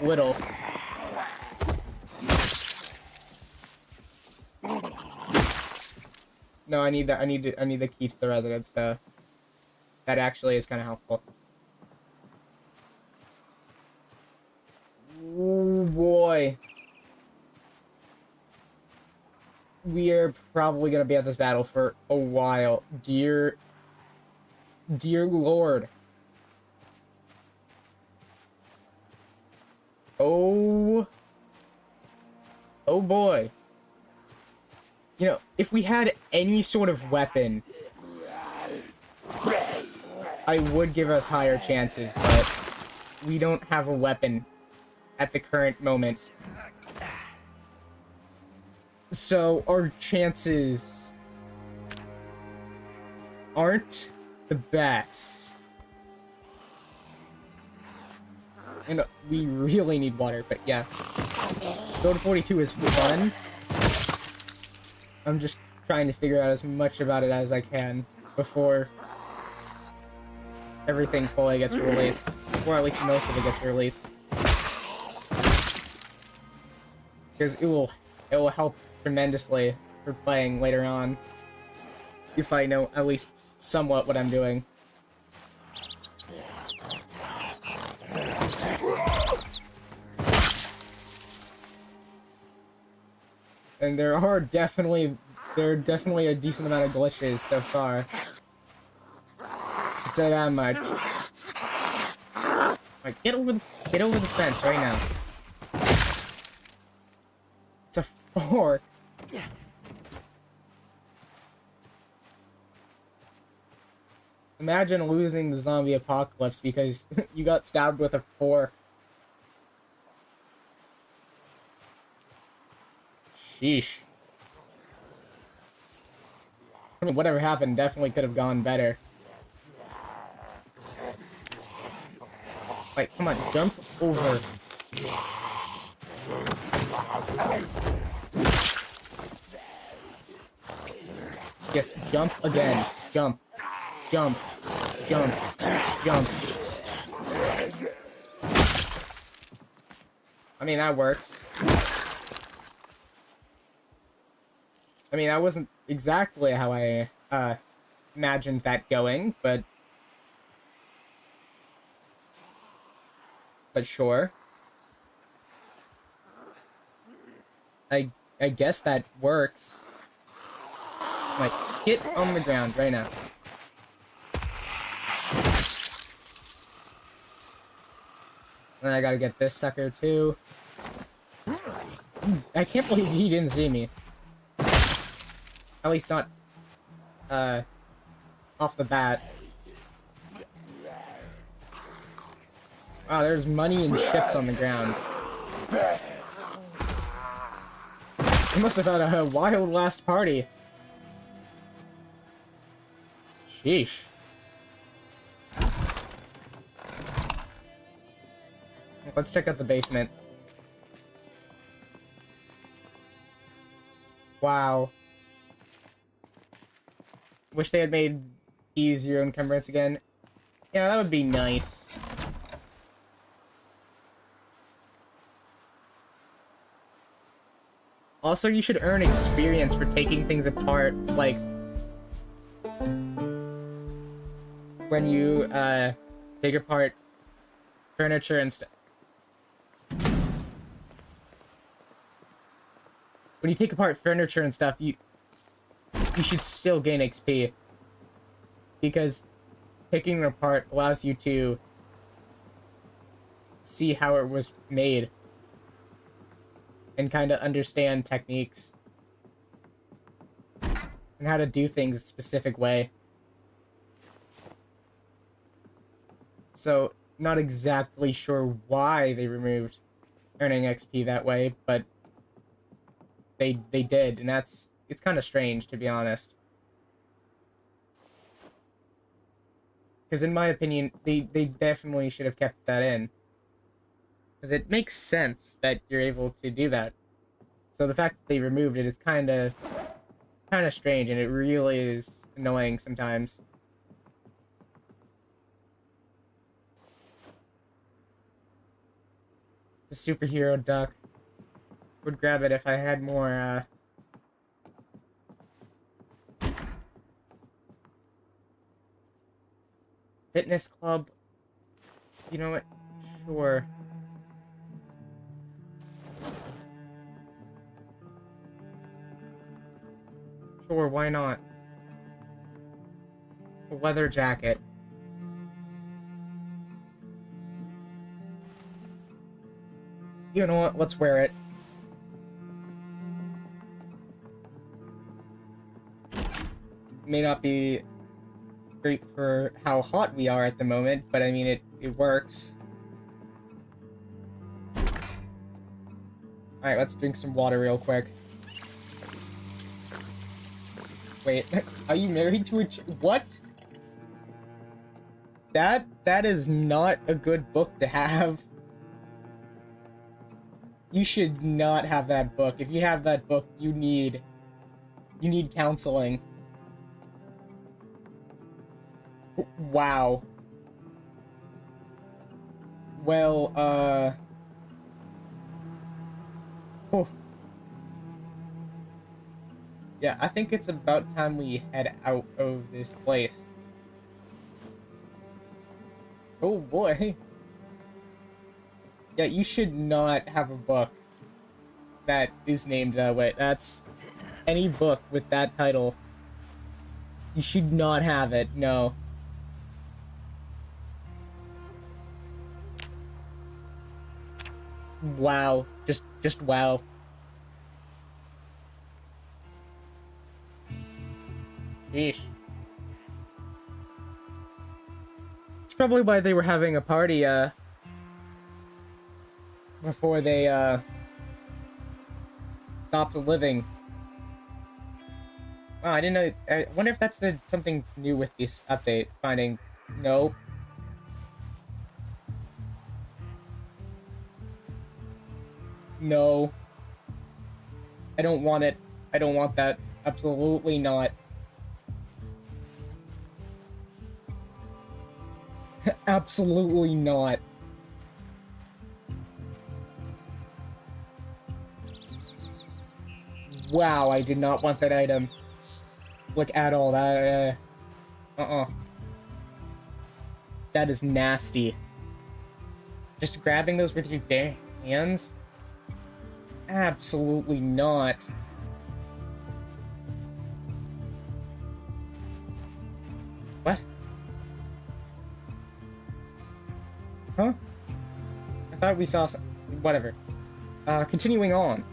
[SPEAKER 1] little. No, I need the key to the residence, though. That actually is kind of helpful. Oh boy. We are probably gonna be at this battle for a while. Dear Lord. Oh boy. You know, if we had any sort of weapon, I would give us higher chances, but we don't have a weapon at the current moment. So our chances aren't the best. And we really need water, but yeah. Go to 42 is fun. I'm just trying to figure out as much about it as I can before everything fully gets released. Or at least most of it gets released. Because it will help tremendously for playing later on. If I know at least somewhat what I'm doing. And there are definitely a decent amount of glitches so far. I'd say that much. Alright, get over the fence right now. It's a fork. Imagine losing the zombie apocalypse because you got stabbed with a fork. Sheesh. I mean, whatever happened definitely could have gone better. Wait, come on, jump over. Yes, jump again. Jump. Jump. Jump. Jump. I mean, that works. I mean, that wasn't exactly how I imagined that going, but sure. I guess that works. Like, get on the ground right now. And then I gotta get this sucker too. I can't believe he didn't see me. At least not, off the bat. Wow, there's money and ships on the ground. You must have had a wild last party. Sheesh. Let's check out the basement. Wow. Wish they had made easier encumbrance again. Yeah, that would be nice. Also, you should earn experience for taking things apart, like when you take apart furniture and stuff. When you take apart furniture and stuff, you should still gain XP. Because taking it apart allows you to see how it was made. And kind of understand techniques. And how to do things a specific way. So, not exactly sure why they removed earning XP that way, but they did, and it's kind of strange, to be honest. Because in my opinion, they definitely should have kept that in. Because it makes sense that you're able to do that. So the fact that they removed it is kind of strange, and it really is annoying sometimes. The superhero duck. Would grab it if I had more, fitness club. You know what? Sure. Sure, why not? A leather jacket. You know what? Let's wear it. May not be great for how hot we are at the moment, but I mean, it works. Alright, let's drink some water real quick. Wait, are you married to a what? That is not a good book to have. You should not have that book. If you have that book, you need counseling. Wow. Well, oh. Yeah, I think it's about time we head out of this place. Oh boy. Yeah, you should not have a book that is named that way. That's any book with that title. You should not have it, no. Wow. Just wow. Yeesh. It's probably why they were having a party, before they, stopped living. Oh, I didn't know. I wonder if that's something new with this update. Finding... No. No. I don't want it. I don't want that. Absolutely not. Absolutely not. Wow, I did not want that item. Look at all that. That is nasty. Just grabbing those with your bare hands? Absolutely not. What? Huh? I thought we saw some... Whatever. Continuing on.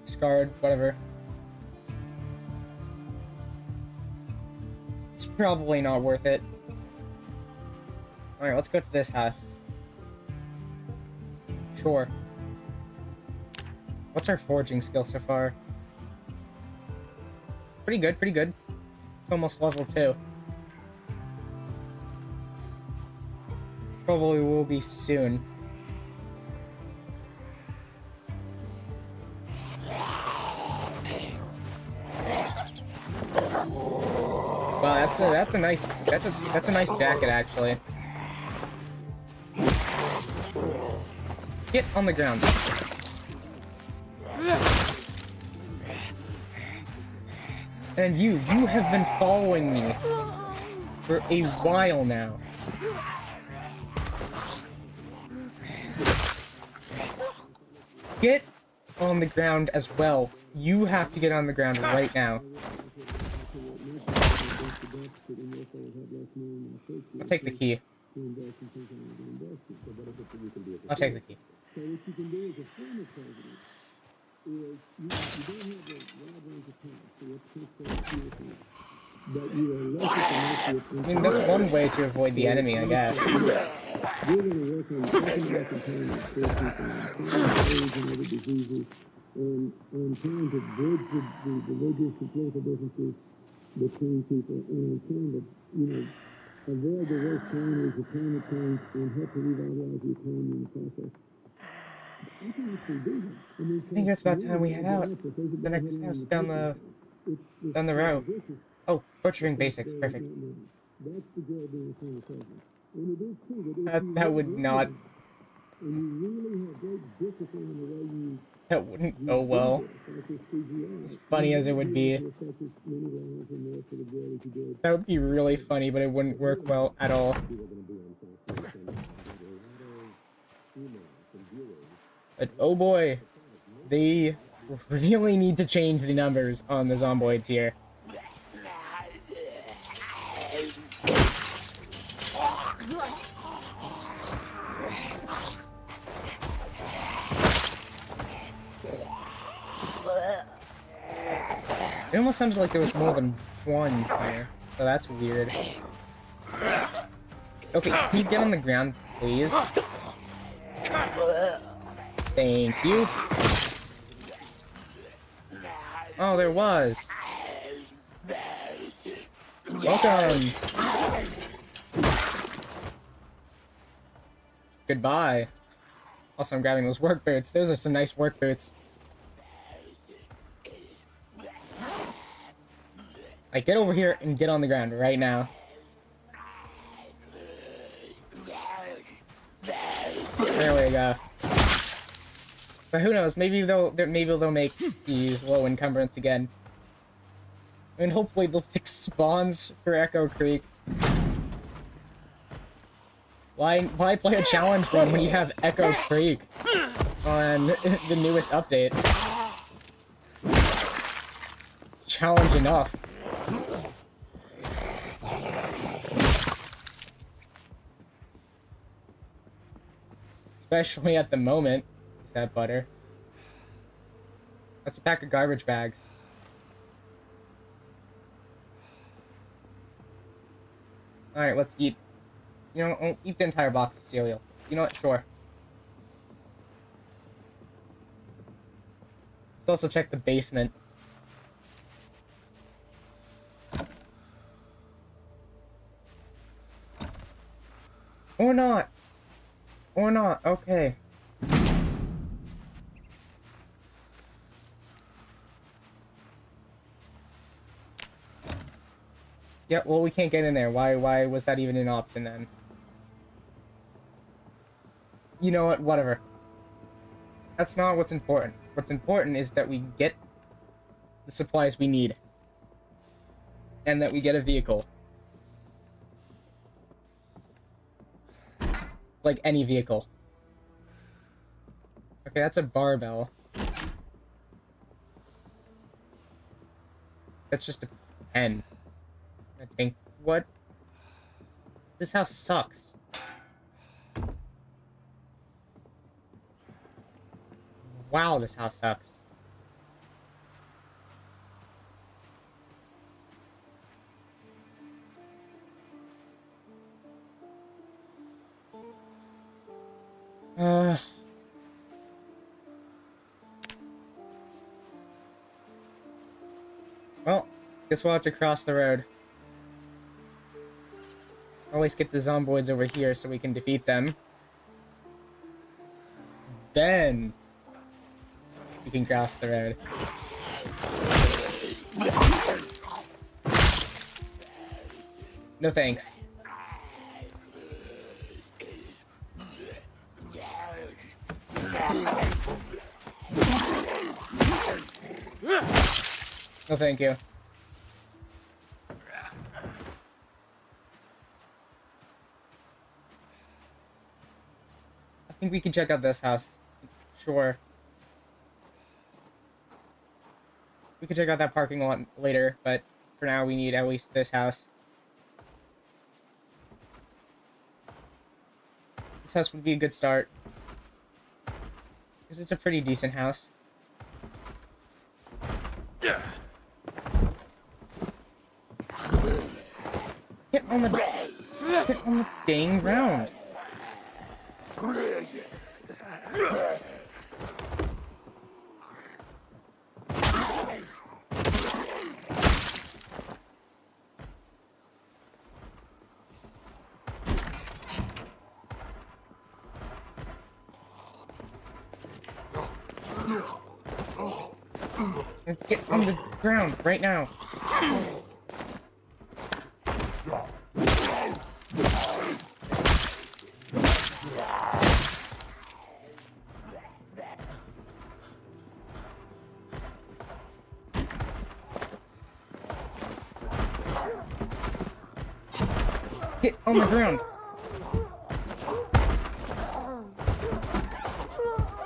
[SPEAKER 1] Scarred, whatever. It's probably not worth it. Alright, let's go to this house. Sure. What's our forging skill so far? Pretty good, pretty good. It's almost level 2. Probably will be soon. Wow, that's a nice jacket actually. Get on the ground. And you have been following me for a while now. Get on the ground as well. You have to get on the ground right now. I'll take the key. I'll take the key.
[SPEAKER 2] So what you can do as a former president is you don't have the wide range of powers, so let's take that seriously. But you are less at the mercy of...
[SPEAKER 1] I mean, that's one way to avoid the enemy, I guess.
[SPEAKER 2] We're going to work on taking back containment for people, AIDS and other diseases, and trying to bridge the religious and political differences between people, and trying to, avoid the worst challenges of climate change and help to revitalize the economy in the process. I can actually do that.
[SPEAKER 1] I think it's about time we head out. The next house down the road. Oh, butchering basics. Perfect. That would not... That wouldn't go well. As funny as it would be. That would be really funny, but it wouldn't work well at all. But oh boy, they really need to change the numbers on the zomboids here. It almost sounded like there was more than one there, so that's weird. Okay, can you get on the ground, please? Thank you. Oh, there was. Welcome. Goodbye. Also, I'm grabbing those work boots. Those are some nice work boots. Like, get over here and get on the ground right now. There we go. But who knows? Maybe they'll make these low encumbrance again, and hopefully they'll fix spawns for Echo Creek. Why play a challenge run when you have Echo Creek on the newest update? challenge enough. Especially at the moment. Is that butter? That's a pack of garbage bags. Alright, let's eat. You know, I'll eat the entire box of cereal. You know what? Sure. Let's also check the basement. Or not. Or not. Okay. Yeah, well, we can't get in there. Why was that even an option then? You know what? Whatever. That's not what's important. What's important is that we get the supplies we need. And that we get a vehicle. Like any vehicle. Okay, that's a barbell. That's just a pen. A tank. What? This house sucks. Wow, this house sucks. Well, guess we'll have to cross the road. Always get the zomboids over here so we can defeat them. Then we can cross the road. No thanks. No thank you. I think we can check out this house. Sure. We can check out that parking lot later, but for now we need at least this house. This house would be a good start. Because it's a pretty decent house. Get on the dang ground. Get on the ground right now. Get on the ground.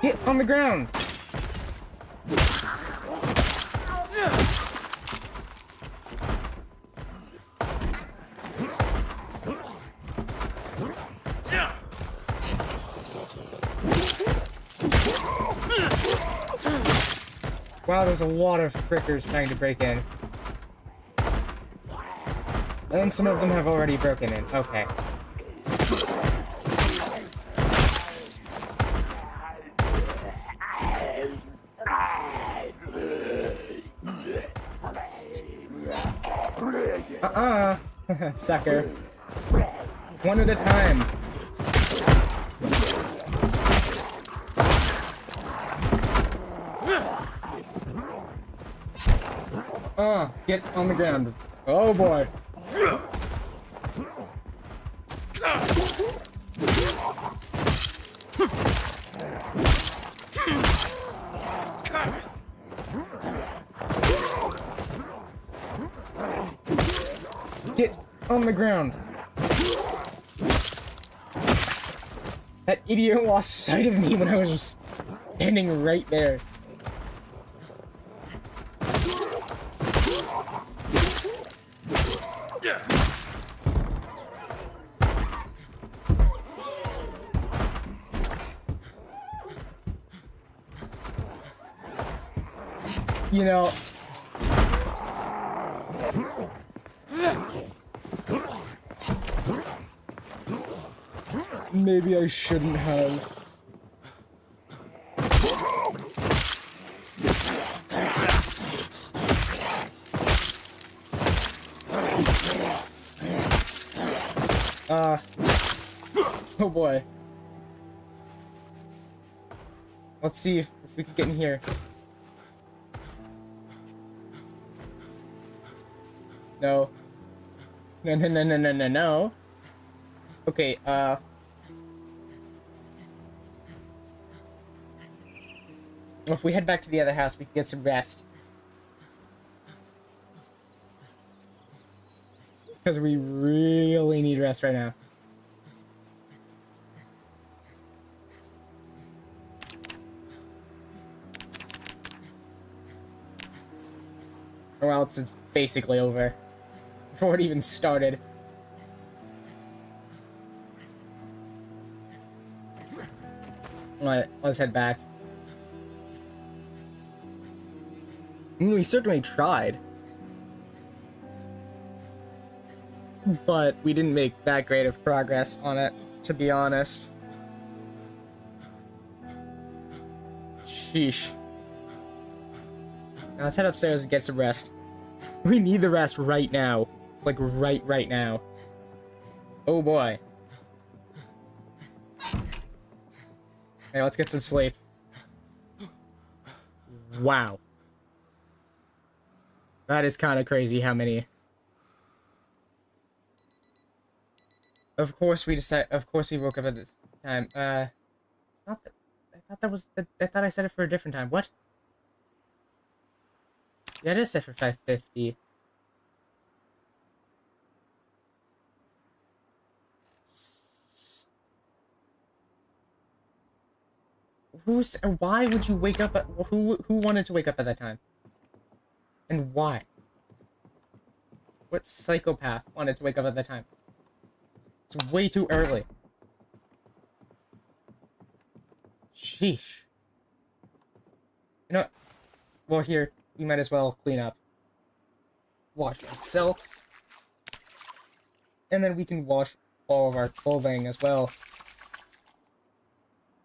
[SPEAKER 1] Get on the ground. Wow, there's a lot of frickers trying to break in. And some of them have already broken in. Okay. Sucker. One at a time. Get on the ground. Oh boy. Get on the ground. That idiot lost sight of me when I was just standing right there. You know... Maybe I shouldn't have. Oh boy. Let's see if we can get in here. No. No, no, no, no, no, no, no. Okay, if we head back to the other house, we can get some rest. Because we really need rest right now. Or else it's basically over. Before it even started. Alright, let's head back. I mean, we certainly tried. But we didn't make that great of progress on it, to be honest. Sheesh. Now let's head upstairs and get some rest. We need the rest right now. Like, right now. Oh boy. Okay, let's get some sleep. Wow. That is kind of crazy how many... Of course we woke up at this time. It's not that... I thought I set it for a different time. What? Yeah, it is set for 5:50. Why would you wake up at... Who wanted to wake up at that time? And why? What psychopath wanted to wake up at that time? It's way too early. Sheesh. You know what? Well, here, we might as well clean up. Wash ourselves. And then we can wash all of our clothing as well.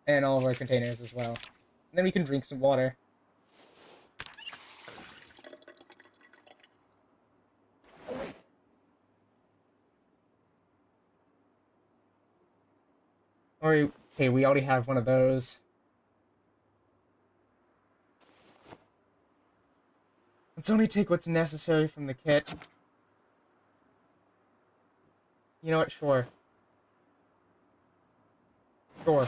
[SPEAKER 1] And all of our containers as well. And then we can drink some water. Or, okay, we already have one of those. Let's only take what's necessary from the kit. You know what? Sure. Sure.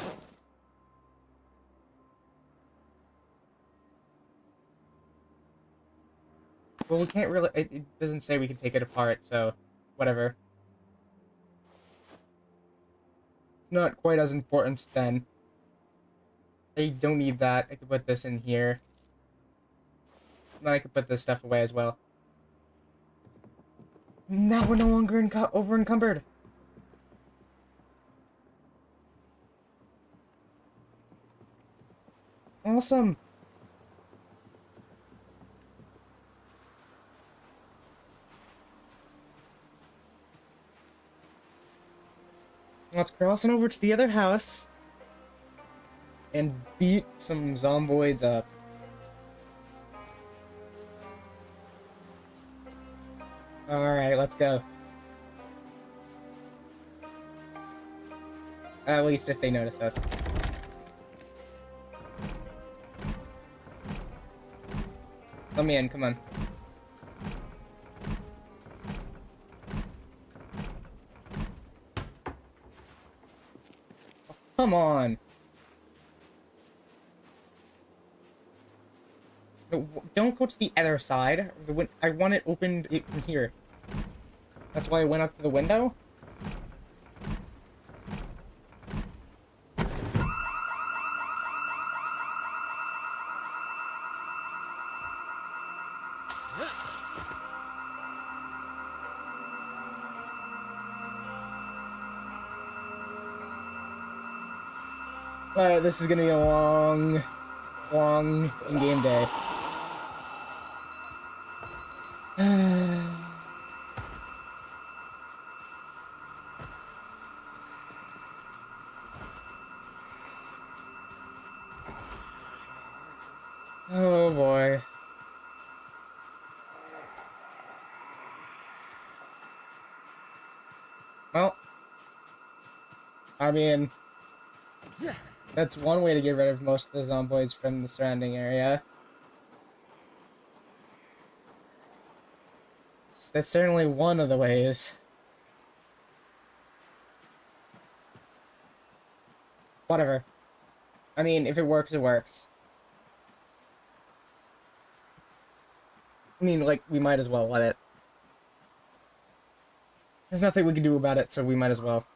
[SPEAKER 1] Well, we can't really... It doesn't say we can take it apart, so... Whatever. It's not quite as important, then. I don't need that. I could put this in here. Then I could put this stuff away as well. Now we're no longer over-encumbered. Awesome. Let's cross on over to the other house and beat some zomboids up. Alright, let's go. At least if they notice us. Let me in, come on. Come on! No, don't go to the other side. I want it opened from here. That's why I went up to the window? Alright, this is gonna be a long in-game day. Oh boy. Well, I mean, that's one way to get rid of most of the zomboids from the surrounding area. That's certainly one of the ways. Whatever. I mean, if it works, it works. I mean, like, we might as well let it. There's nothing we can do about it, so we might as well.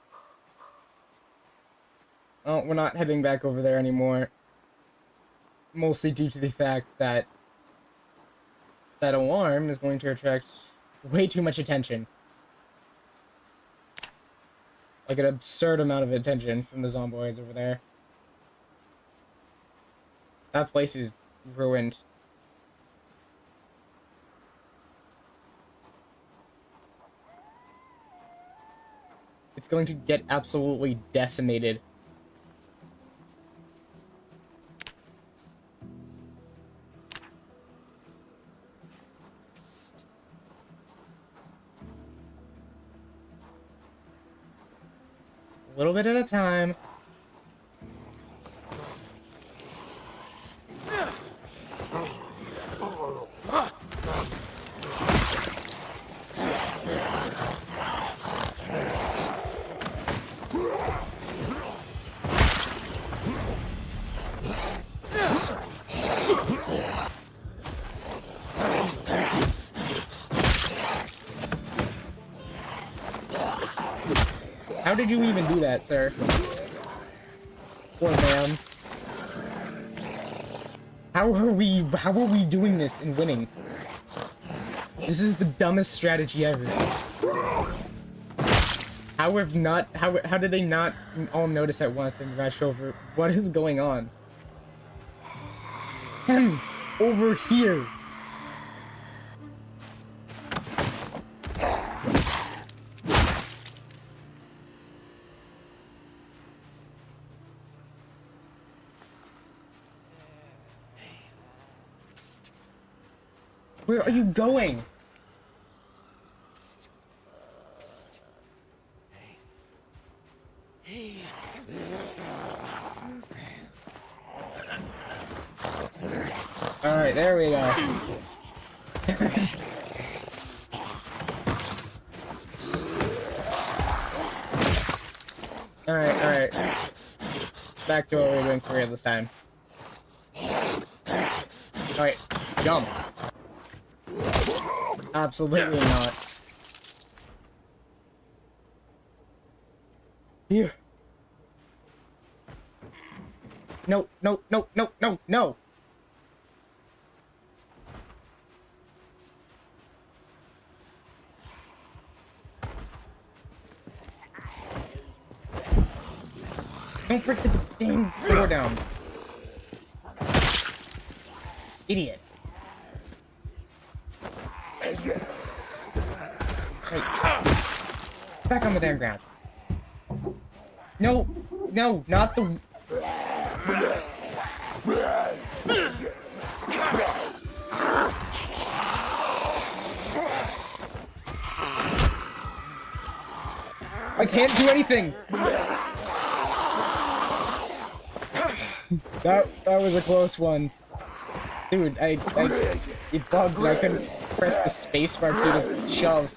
[SPEAKER 1] Oh, we're not heading back over there anymore. Mostly due to the fact that that alarm is going to attract way too much attention. Like an absurd amount of attention from the zomboids over there. That place is ruined. It's going to get absolutely decimated. A little bit at a time. How did you even do that, sir? Poor man. How are we doing this and winning? This is the dumbest strategy ever. How did they not all notice at once and rush over? What is going on? Him over here. Where are you going? All right, there we go. All right. Back to what we were doing for real this time. All right, jump. Absolutely not. Here. No. Don't break the damn door down. Idiot. Wait. Back on the damn ground. No, not the... I can't do anything! That was a close one. Dude, it bugged and I couldn't press the spacebar key to shove.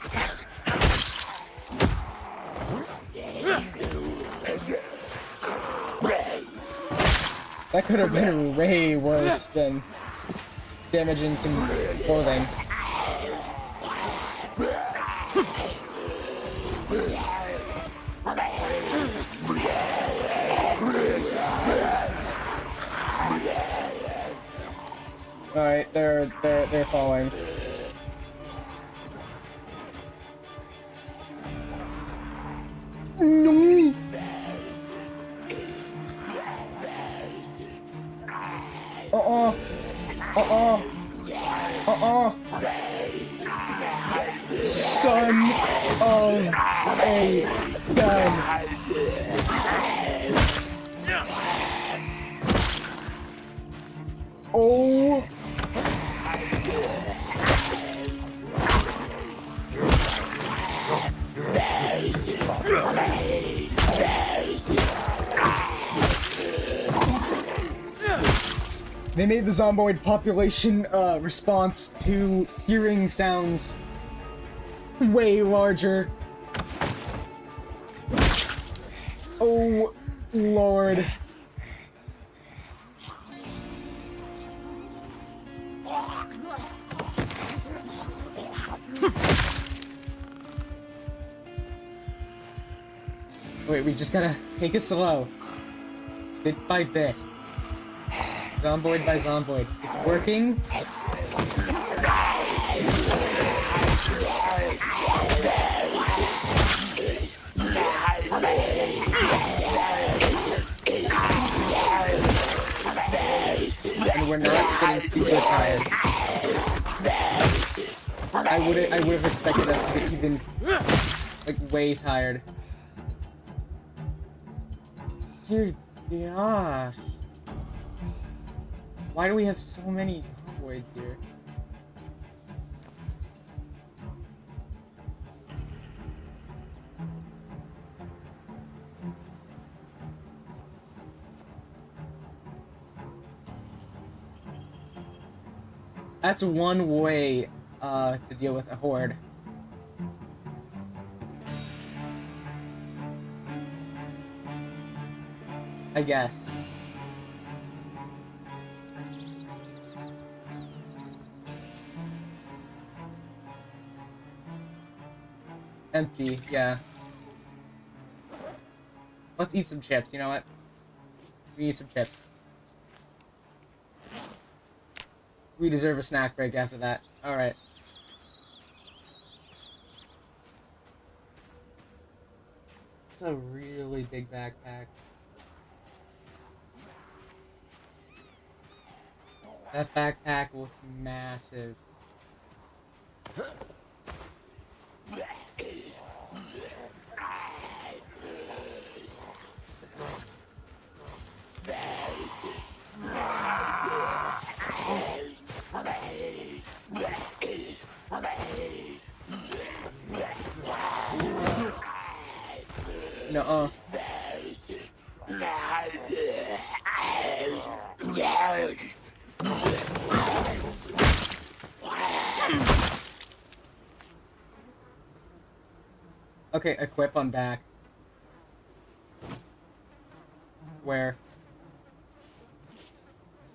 [SPEAKER 1] That could have been way worse than damaging some clothing. Alright, they're falling. No! Son of a gun. Oh. They made the zomboid population response to hearing sounds way larger. Oh, Lord. Wait, we just gotta take it slow. Bit by bit. Zomboid by zomboid. It's working. And we're not getting super tired. I would have expected us to get even like way tired. Dear gosh. Why do we have so many zomboids here? That's one way to deal with a horde. I guess. Empty, yeah. Let's eat some chips, you know what? We need some chips. We deserve a snack break after that. Alright. It's a really big backpack. That backpack looks massive. Nuh-uh. Okay, equip on back. Where?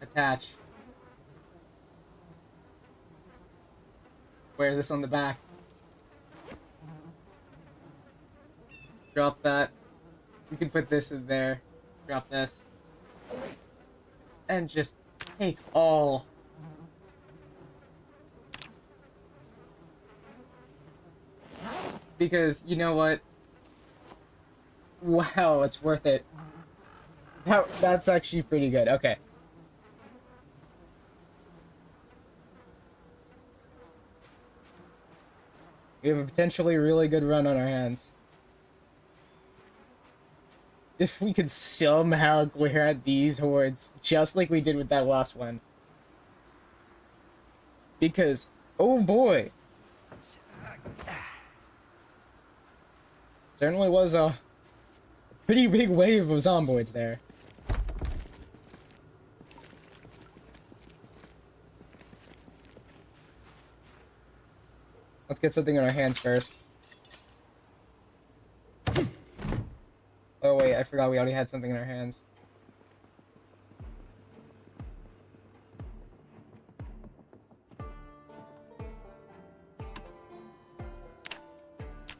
[SPEAKER 1] Attach. Where is this on the back? Drop that. We can put this in there. Drop this. And just take all. Because, you know what? Wow, it's worth it. That's actually pretty good. Okay. We have a potentially really good run on our hands. If we could somehow glare at these hordes, just like we did with that last one. Because, oh boy! Certainly was a pretty big wave of zomboids there. Let's get something in our hands first. Oh wait, I forgot we already had something in our hands.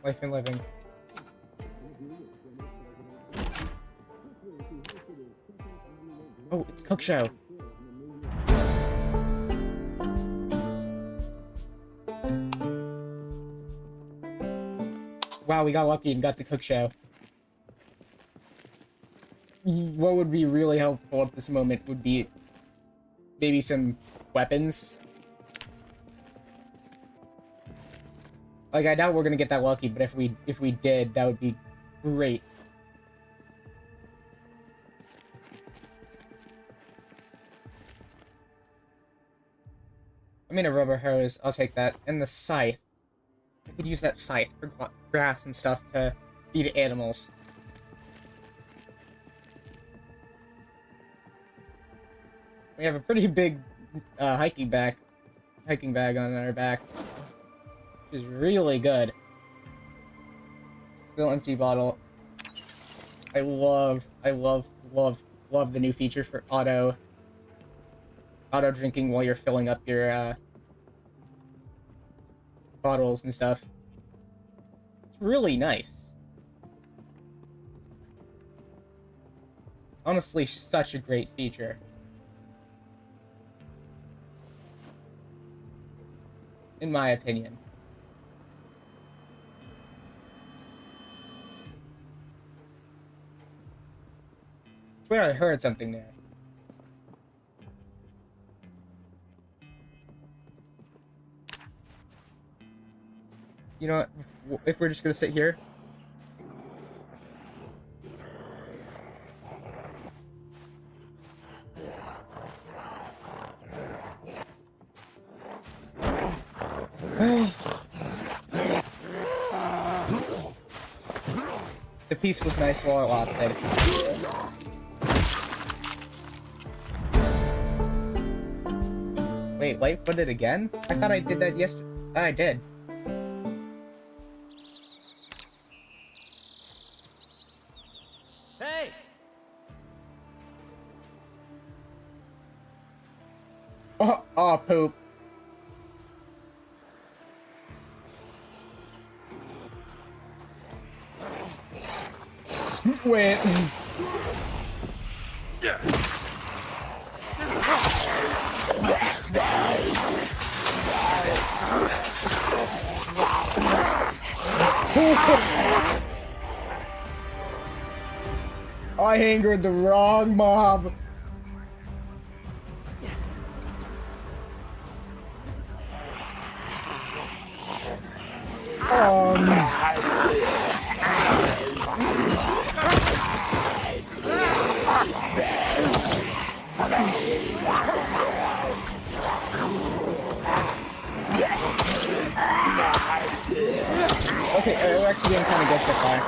[SPEAKER 1] Life and living. Oh, it's Cook Show. Wow, we got lucky and got the Cook Show. What would be really helpful at this moment would be maybe some weapons. Like, I doubt we're gonna get that lucky, but if we did, that would be great. I mean, a rubber hose, I'll take that. And the scythe. I could use that scythe for grass and stuff to feed animals. We have a pretty big hiking bag on our back, which is really good. Still empty bottle. I love the new feature for auto drinking while you're filling up your bottles and stuff. It's really nice. Honestly, such a great feature. In my opinion. I swear I heard something there. You know what? If we're just gonna sit here. The peace was nice while it lasted. Wait, light-footed again? I thought I did that yesterday. I did.
[SPEAKER 4] Hey!
[SPEAKER 1] Oh, poop. Wait. I angered the wrong mob. Okay, we're actually doing kind of good so far.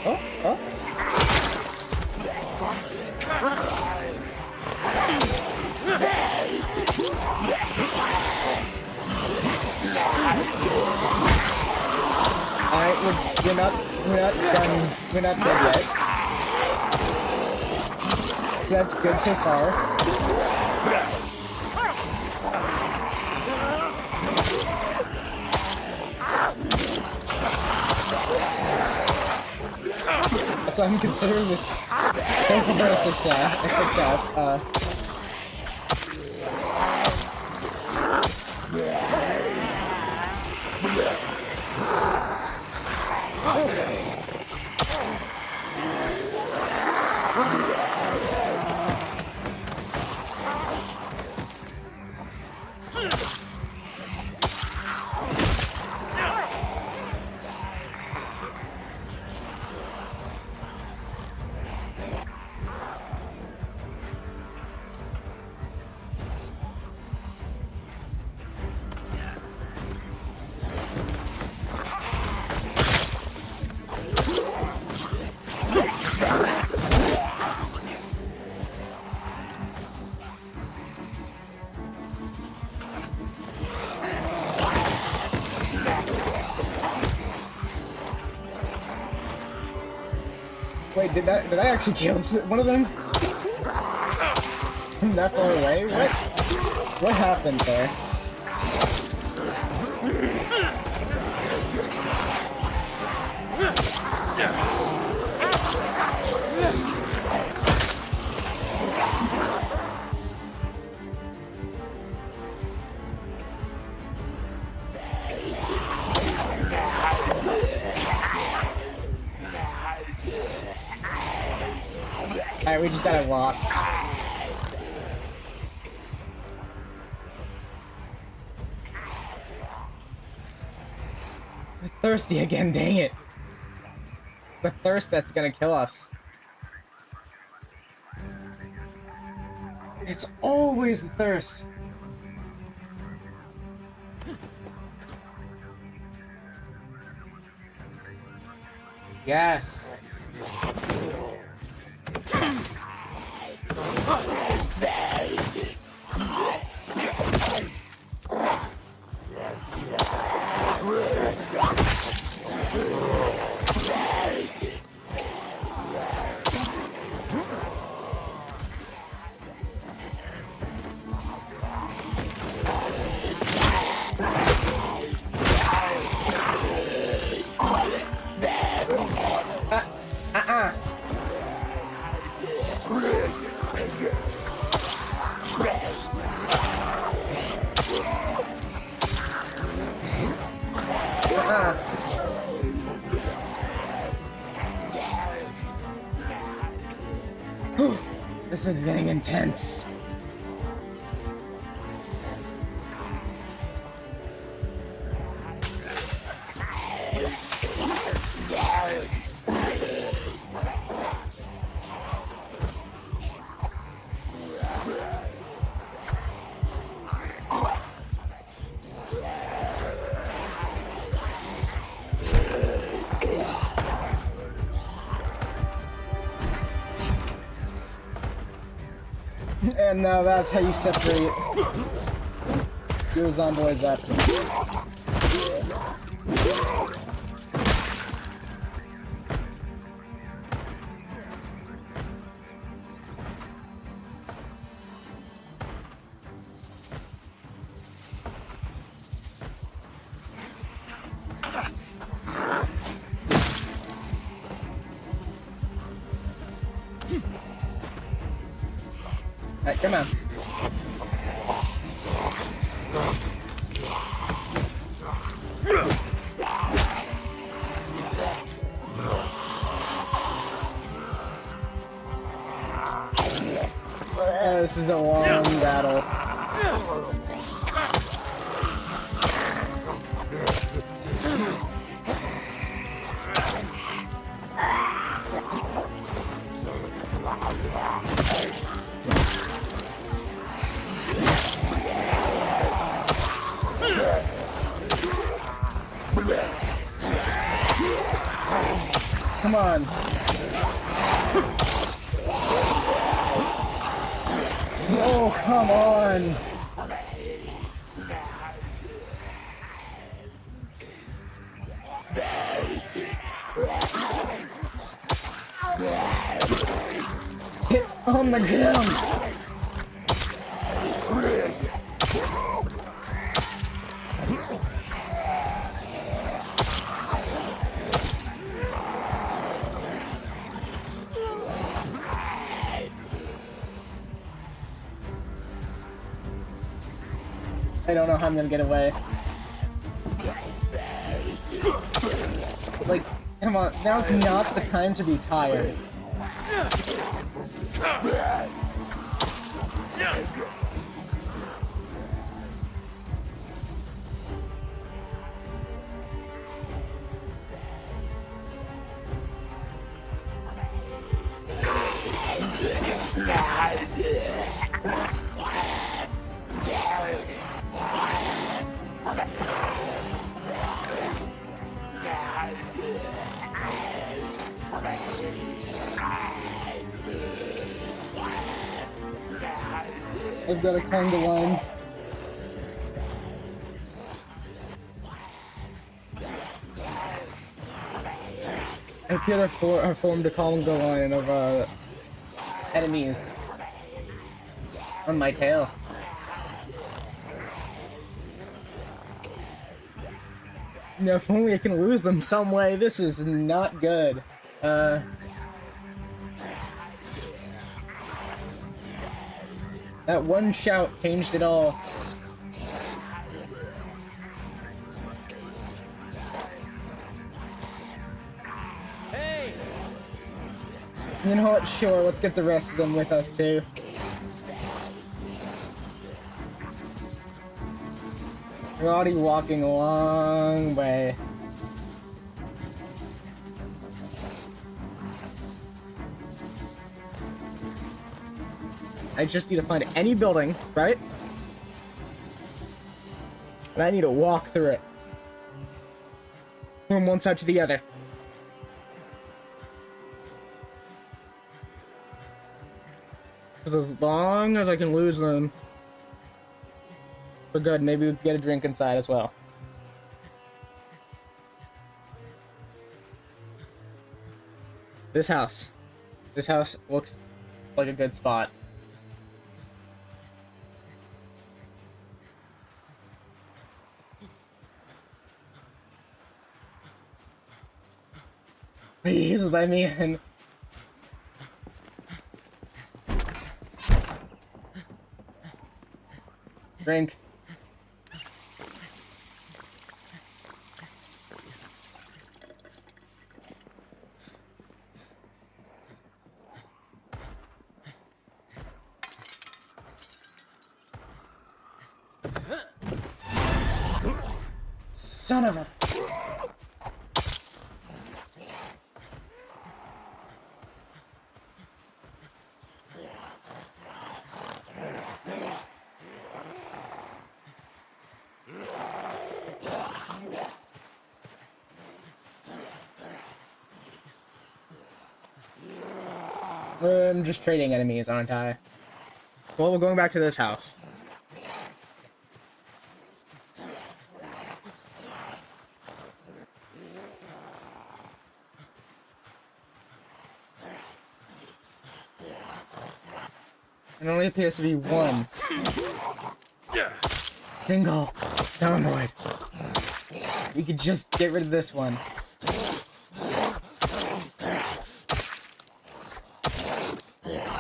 [SPEAKER 1] Oh. Alright, we're not done yet. So that's good so far. So I'm considering this a success. Wait, did I actually kill one of them? From that far away? What happened there? Alright, we just gotta walk. We're thirsty again, dang it. The thirst that's gonna kill us. It's always the thirst. Yes. This is getting intense. And now that's how you separate your zomboids up. Alright, come on. This is the long battle. Come on. Oh, come on. Hit on the ground. I don't know how I'm gonna get away. Like, come on, now's not the time to be tired. I've got to climb the line. I appear to formed a conga line of enemies on my tail. Now, if only I can lose them some way. This is not good. That one shout changed it all.
[SPEAKER 4] Hey!
[SPEAKER 1] You know what? Sure, let's get the rest of them with us too. We're already walking a long way. I just need to find any building, right? And I need to walk through it. From one side to the other. Because as long as I can lose them, we're good. Maybe we can get a drink inside as well. This house. This house looks like a good spot. Please let me in. Drink. Son of a... I'm just trading enemies, aren't I? Well, we're going back to this house. It only appears to be one. Single zomboid. We could just get rid of this one.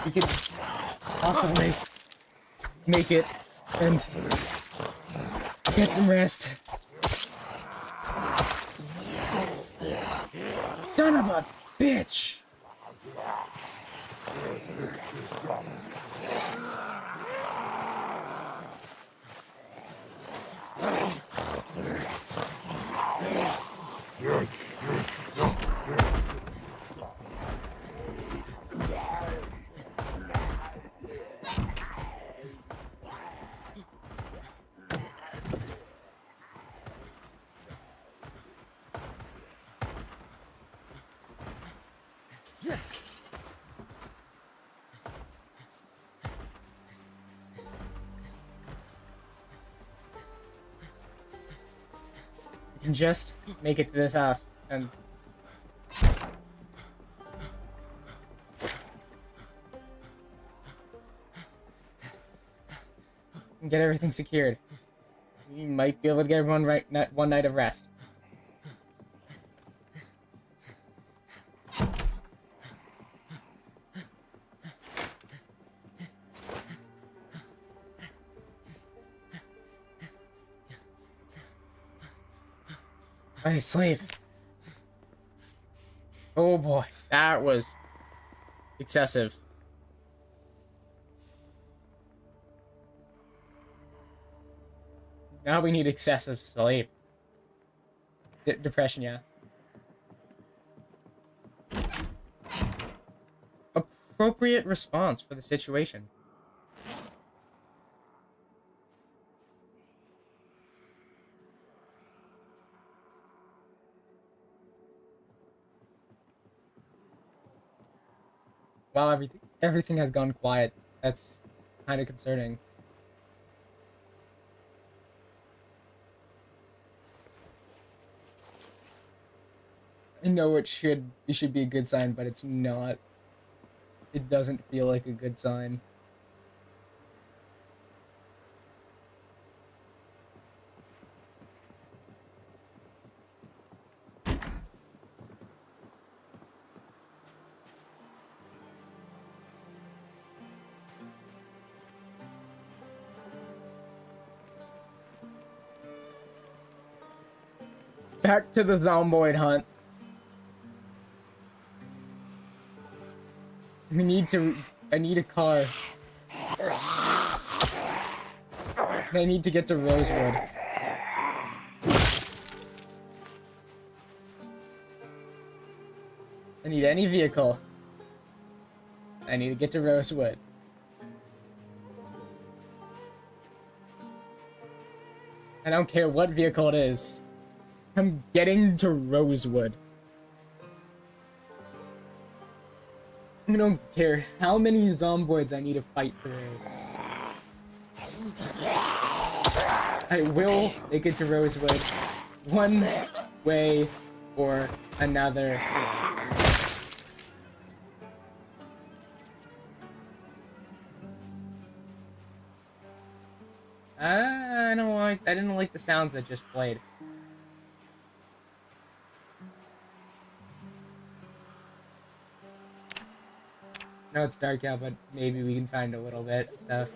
[SPEAKER 1] We could possibly make it and get some rest. Son of a bitch! We can just make it to this house and get everything secured. We might be able to get everyone one night of rest. I sleep. Oh boy, that was excessive. Now we need excessive sleep. Depression, yeah. Appropriate response for the situation. Wow, everything has gone quiet. That's kind of concerning. I know it should be a good sign, but it's not. It doesn't feel like a good sign. Back to the zomboid hunt. We need to... I need a car. I need to get to Rosewood. I need any vehicle. I need to get to Rosewood. I don't care what vehicle it is. I'm getting to Rosewood. I don't care how many zomboids I need to fight today. I will make it to Rosewood one way or another. I didn't like the sound that just played. No, it's dark out, but maybe we can find a little bit of stuff.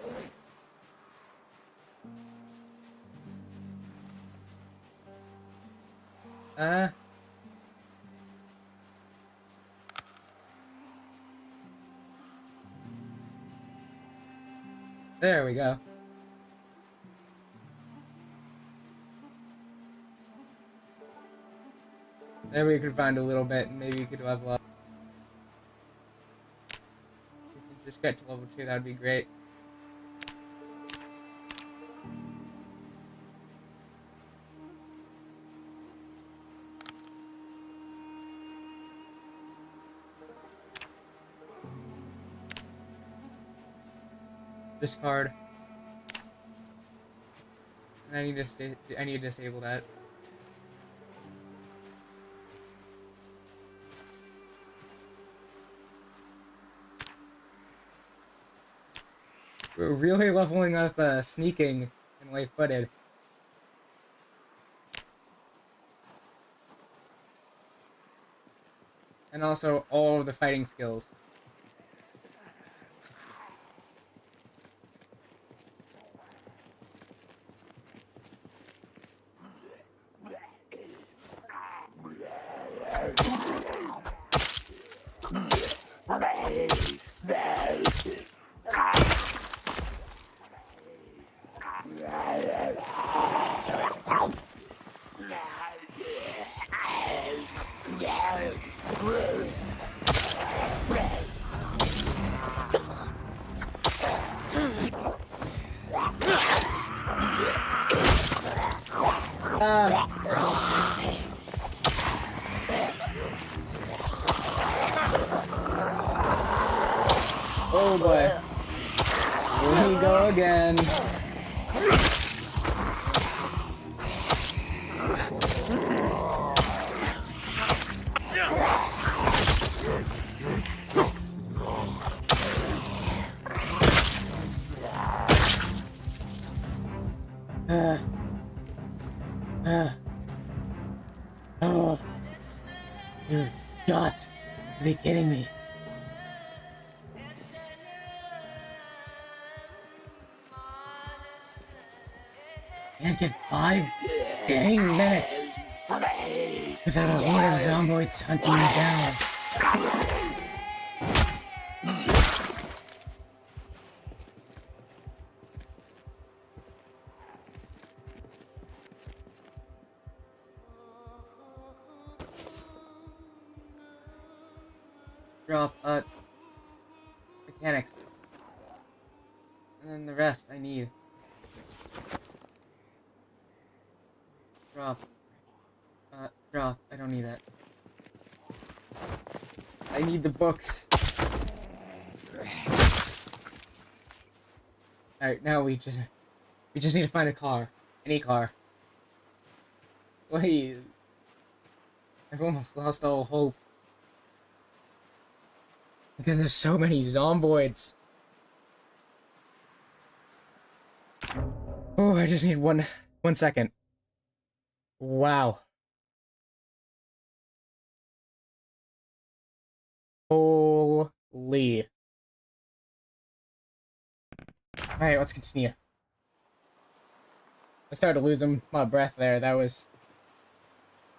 [SPEAKER 1] There we go. There we could find a little bit, and maybe we could level up. If we could just get to level 2, that would be great. Discard. And I need to disable that. We're really leveling up sneaking and light-footed. And also all of the fighting skills. Oh boy. Here we go again. Oh, you've got to be kidding me. Can't get 5 dang minutes without a horde of zomboids hunting me down. Drop mechanics. And then the rest I need. Drop. Drop. I don't need that. I need the books. Alright, now we just need to find a car. Any car. Wait. I've almost lost all hope. Because there's so many zomboids. Oh, I just need one second. Wow. Holy. Alright, let's continue. I started losing my breath there. That was...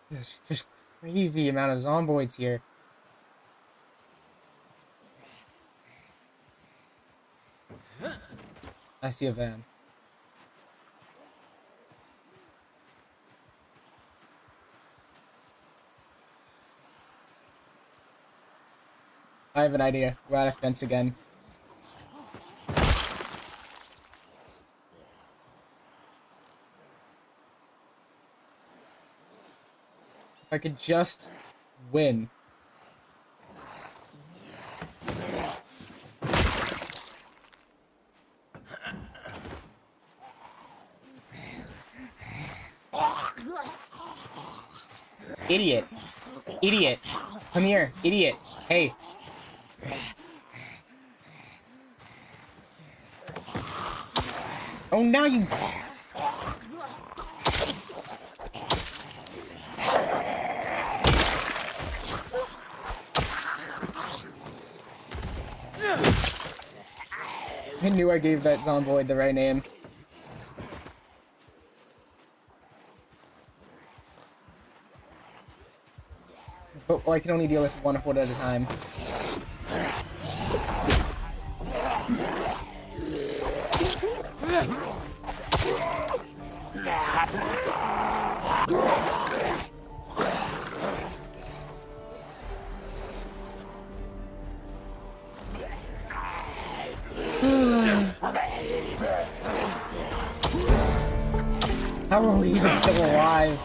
[SPEAKER 1] There's just crazy amount of zomboids here. I see a van. I have an idea. We're at a fence again. If I could just win. Idiot. Idiot. Come here, idiot. Hey. Oh, now you... I knew I gave that zomboid the right name. But I can only deal with one horde at a time. How are we even still alive?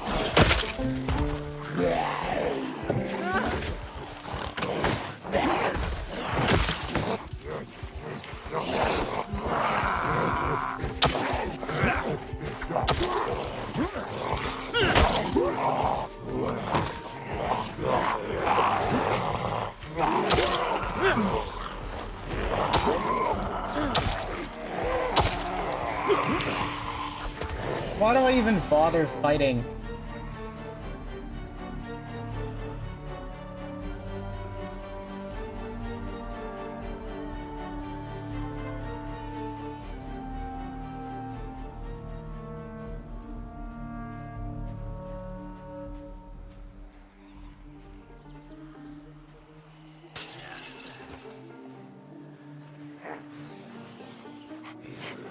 [SPEAKER 1] Why do I even bother fighting?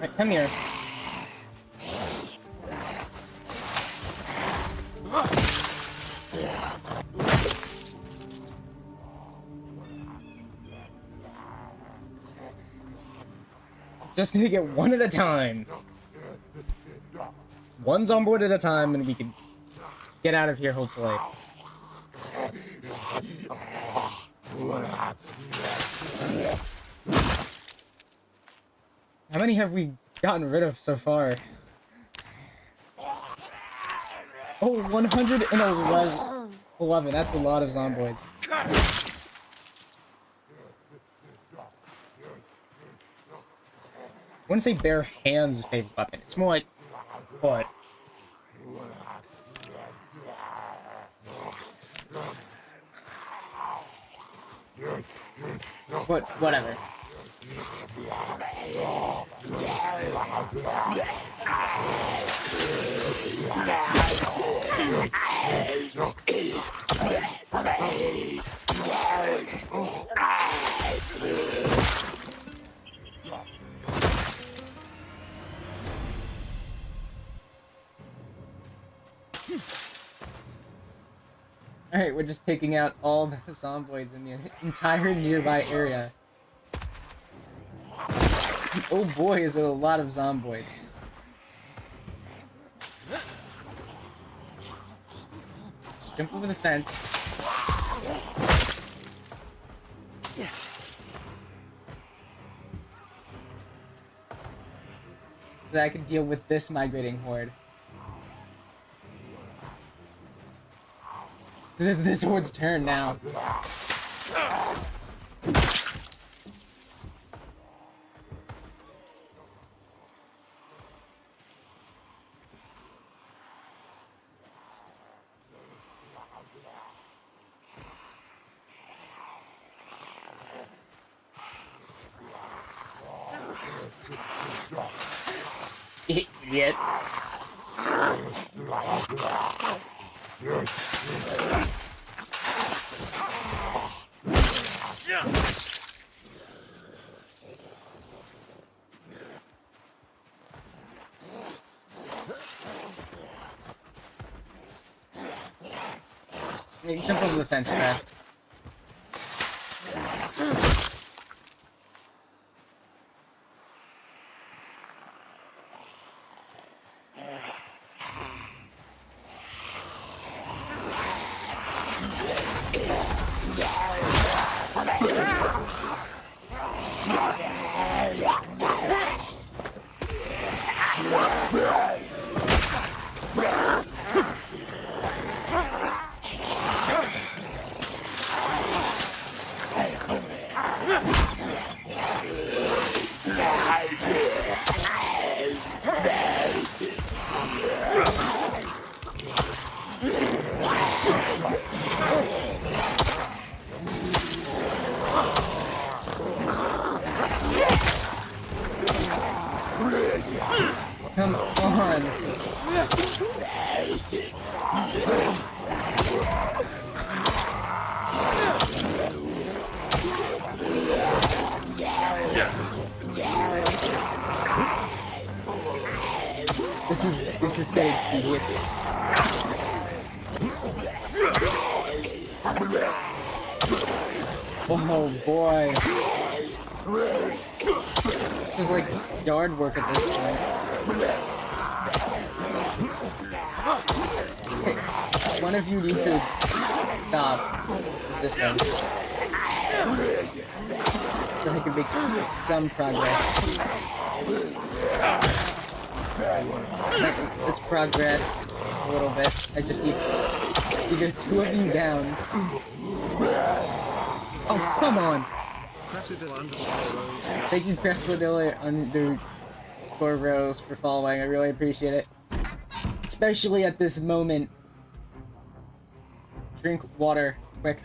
[SPEAKER 1] Right, come here. Just need to get one at a time. One zomboid at a time, and we can get out of here, hopefully. How many have we gotten rid of so far? Oh, 111. That's a lot of zomboids. I wouldn't say bare hands is favorite weapon. It's more like foot. But whatever. Alright, we're just taking out all the zomboids in the entire nearby area. Oh boy, is it a lot of zomboids. Jump over the fence. So that I can deal with this migrating horde. This is this horde's turn now. Idiot. Yeah, jump over the fence, Brad. Come on. This is getting tedious. Oh boy. This is like yard work at this point. Okay, one of you need to stop this thing. So I can make some progress. Let's progress a little bit. I just need either two of you down. Oh, come on! Thank you, Cressadilla underscore Rose, for following. I really appreciate it. Especially at this moment. Drink water, quick.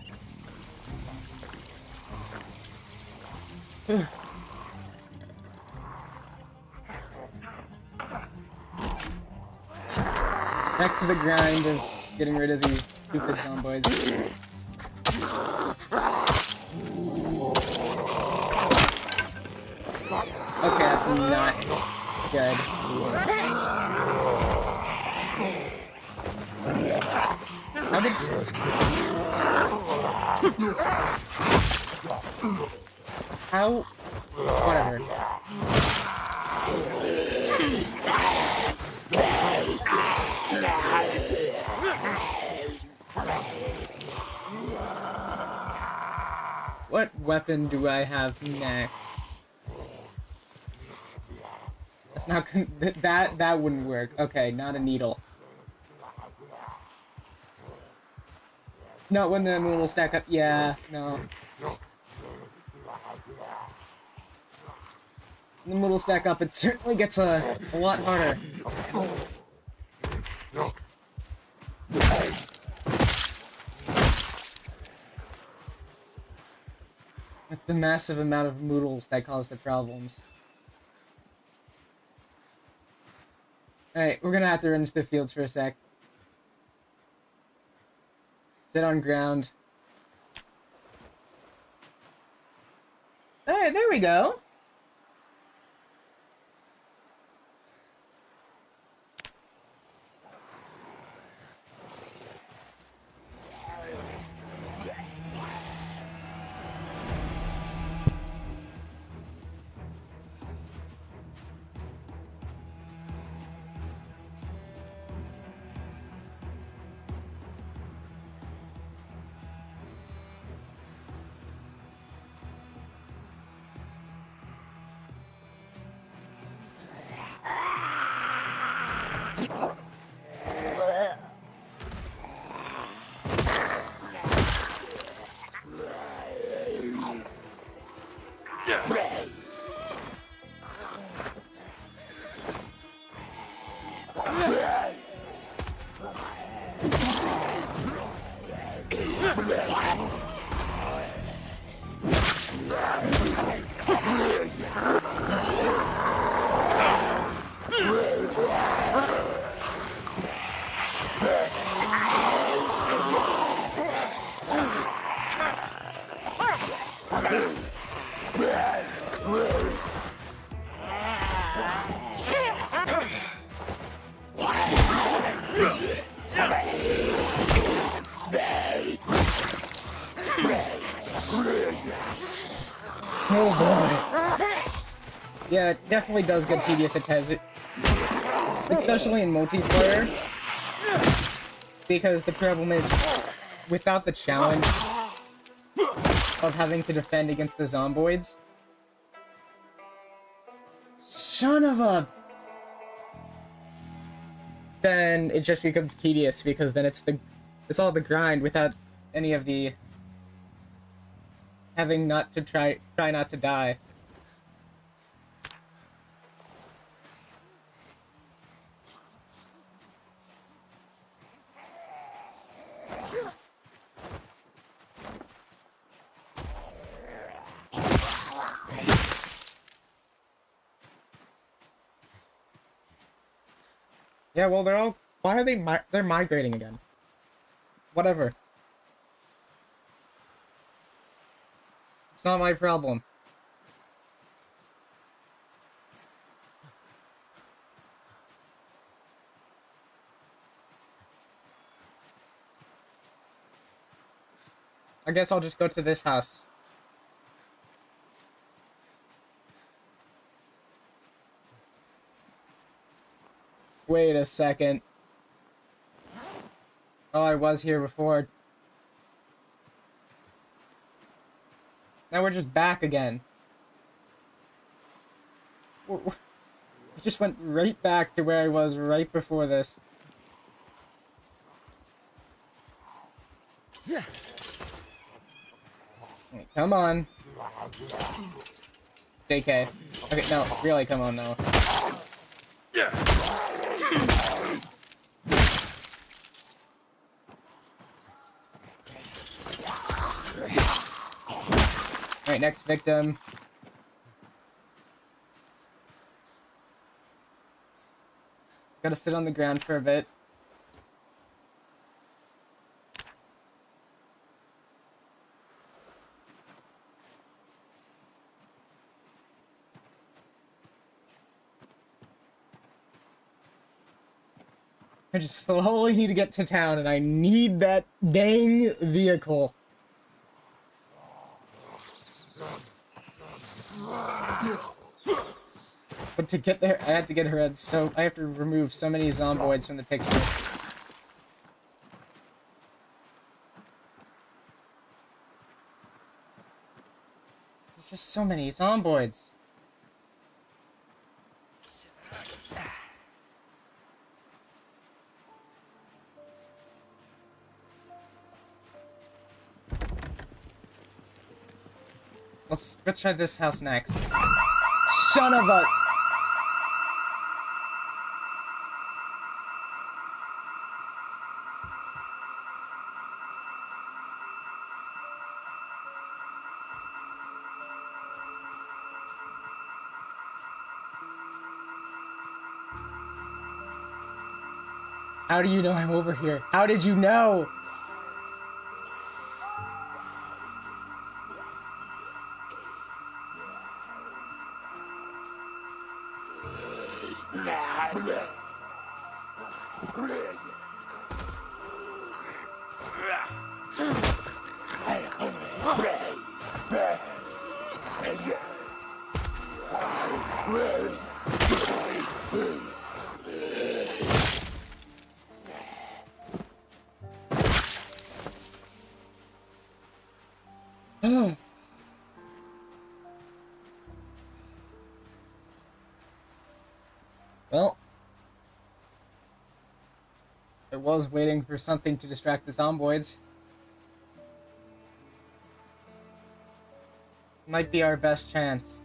[SPEAKER 1] Back to the grind of getting rid of these stupid zomboids. Okay, that's not good. How did... How... Whatever. What weapon do I have next? That's not that wouldn't work. Okay, not a needle. Not when the moon will stack up. Yeah, no. When the moon will stack up, it certainly gets a lot harder. It's the massive amount of moodles that cause the problems. Alright, we're gonna have to run into the fields for a sec. Sit on ground. Alright, there we go. Yeah, it definitely does get tedious at times, especially in multiplayer, because the problem is, without the challenge of having to defend against the zomboids, son of a... then it just becomes tedious, because then it's all the grind without any of the having not to try not to die. Yeah, well, they're all... Why are they're migrating again? Whatever. It's not my problem. I guess I'll just go to this house. Wait a second. Oh, I was here before. Now we're just back again. I just went right back to where I was right before this. Wait, come on. JK. Okay, no, really, come on now. Alright, next victim. Gotta sit on the ground for a bit. I just slowly need to get to town, and I need that dang vehicle. But to get there, I have to get her head, so I have to remove so many zomboids from the picture. There's just so many zomboids. Let's try this house next. Son of a... How do you know I'm over here? How did you know? Well, I was waiting for something to distract the zomboids. Might be our best chance.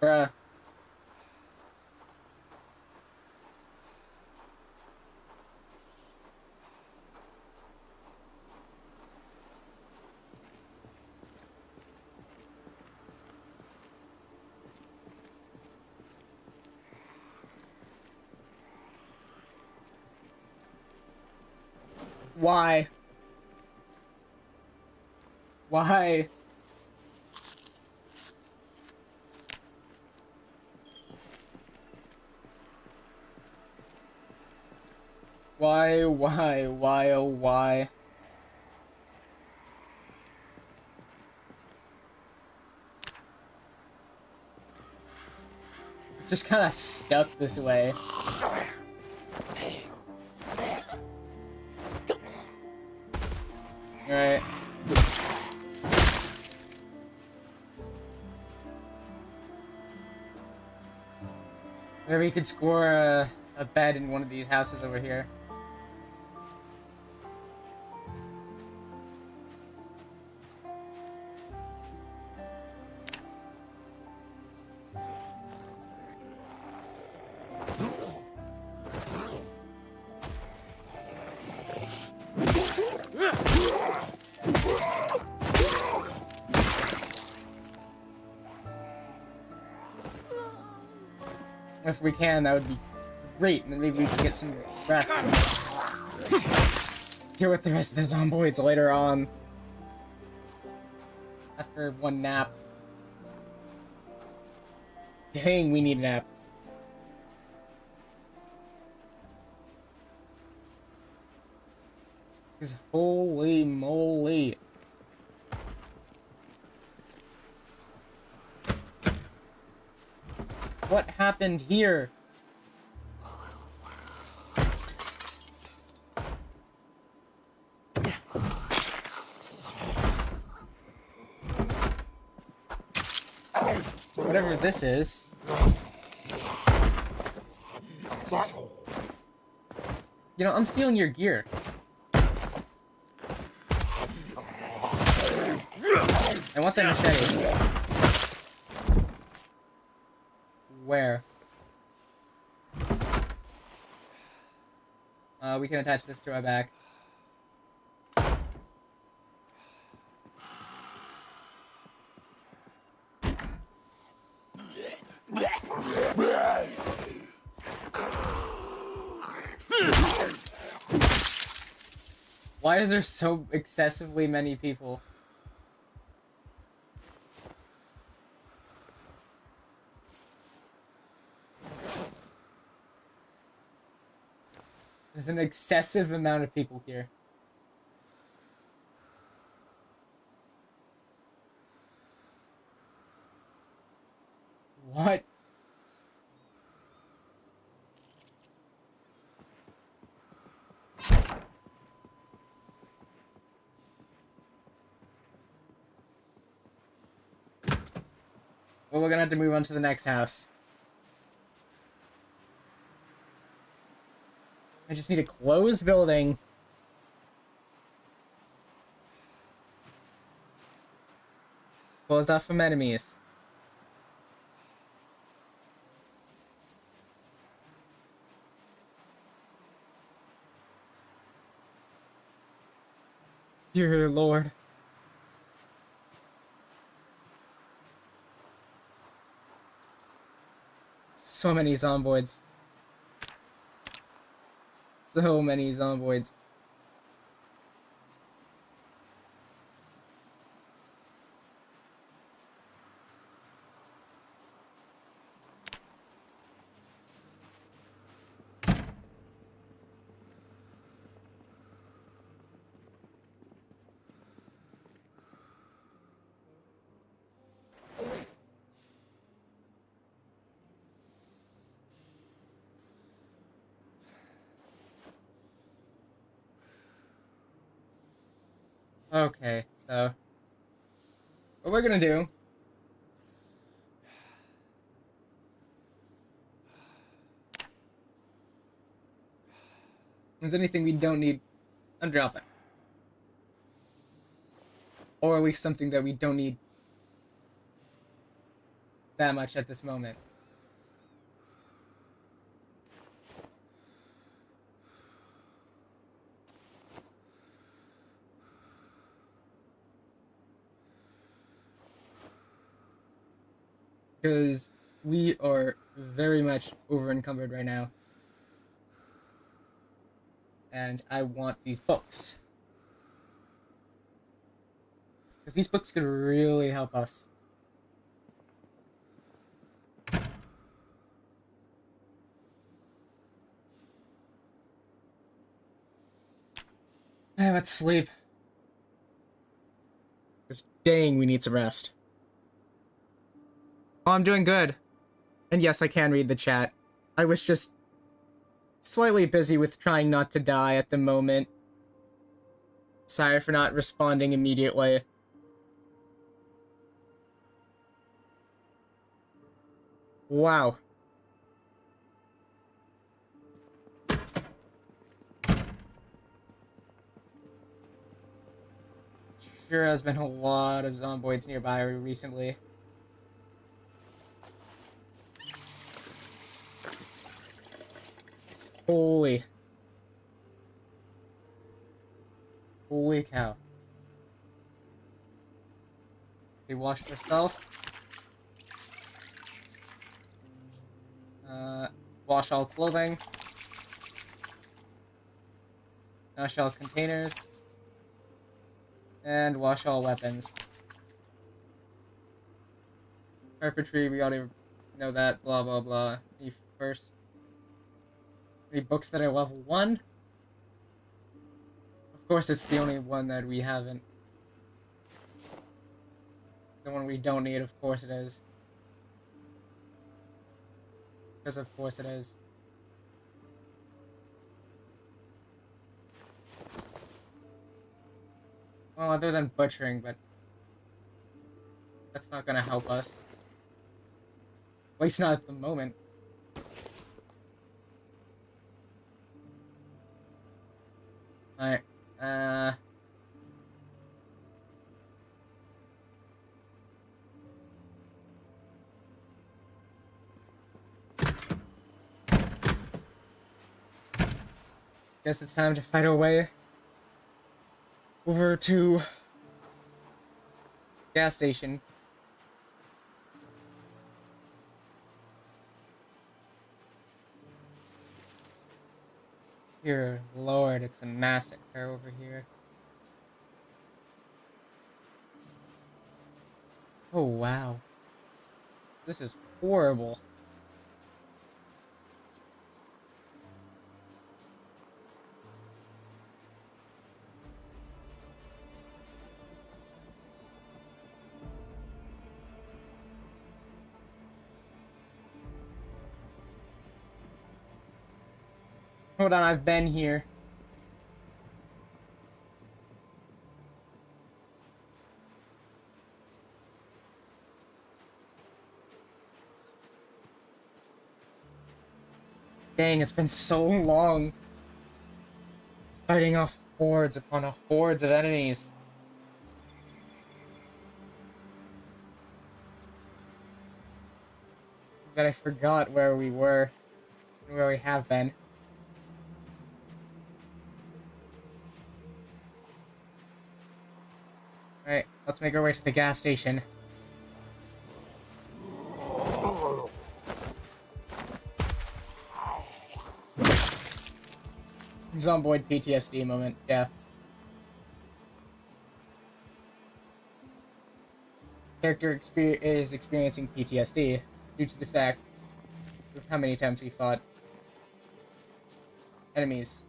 [SPEAKER 1] Bruh. Why? Why? Why, oh why? Just kind of stuck this way. Alright. Maybe we could score a bed in one of these houses over here. If we can, that would be great, and then maybe we can get some rest and deal with the rest of the zomboids later on. After one nap. Dang, we need a nap. Because holy moly. What happened here? Whatever this is. You know, I'm stealing your gear. I want that machete. Where? We can attach this to our back. Why is there so excessively many people? There's an excessive amount of people here. What? Well, we're gonna have to move on to the next house. I just need a closed building. Closed off from enemies. Dear Lord. So many zomboids. So many zomboids. Okay, so what we're gonna do is anything we don't need, undrop it. Or at least something that we don't need that much at this moment. Because we are very much over encumbered right now. and I want these books. Because these books could really help us. Let's sleep. Because dang, we need some rest. Oh, I'm doing good. And yes, I can read the chat. I was just slightly busy with trying not to die at the moment. Sorry for not responding immediately. Wow. Sure has been a lot of zomboids nearby recently. Holy cow. We washed ourselves. Wash all clothing. Wash all containers. And wash all weapons. Carpentry, we already know that, blah blah blah. The books that are level 1? Of course it's the only one that we haven't. The one we don't need, of course it is. Because of course it is. Well, other than butchering, but that's not gonna help us. At least not at the moment. Alright, guess it's time to fight our way over to gas station. Dear Lord, it's a massacre over here. Oh wow. This is horrible. Hold on, I've been here. Dang, it's been so long. Fighting off hordes upon hordes of enemies. That I forgot where we were and where we have been. Alright, let's make our way to the gas station. Zomboid PTSD moment, yeah. Character is experiencing PTSD due to the fact of how many times we fought enemies.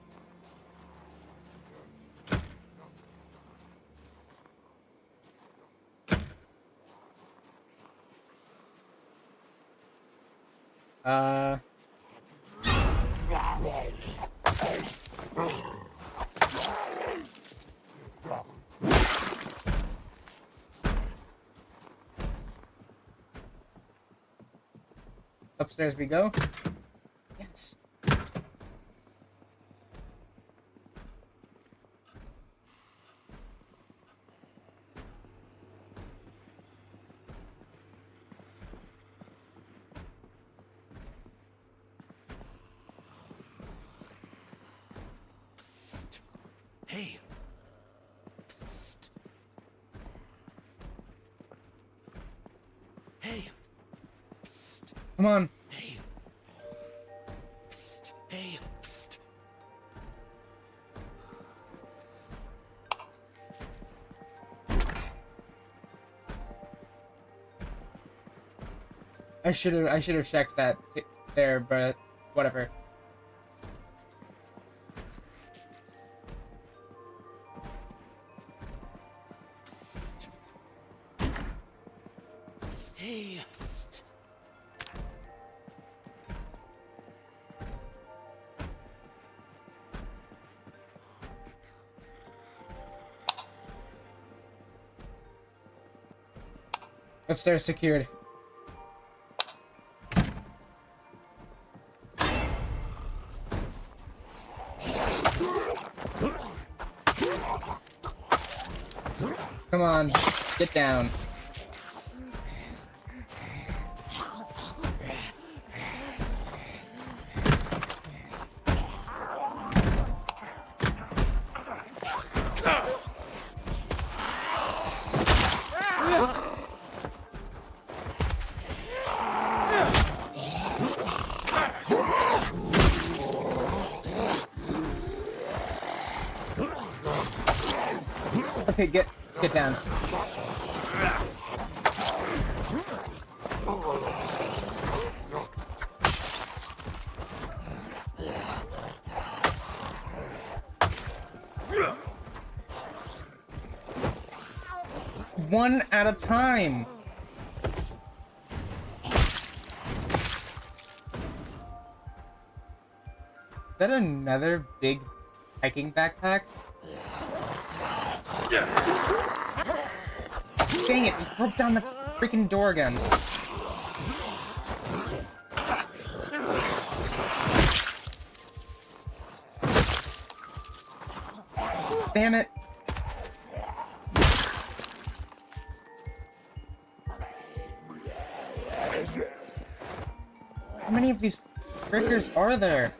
[SPEAKER 1] Upstairs we go. Yes.
[SPEAKER 3] Psst. Hey. Psst. Hey. Psst.
[SPEAKER 1] Come on.
[SPEAKER 3] Hey. Psst. Hey. Psst.
[SPEAKER 1] I should have checked that there, but whatever.
[SPEAKER 3] Psst. Stay. Psst.
[SPEAKER 1] Upstairs secured. Come on, get down. Okay, get down. One at a time. Is that another big hiking backpack? Dang it, he broke down the freaking door again. Damn it. How many of these frickers are there?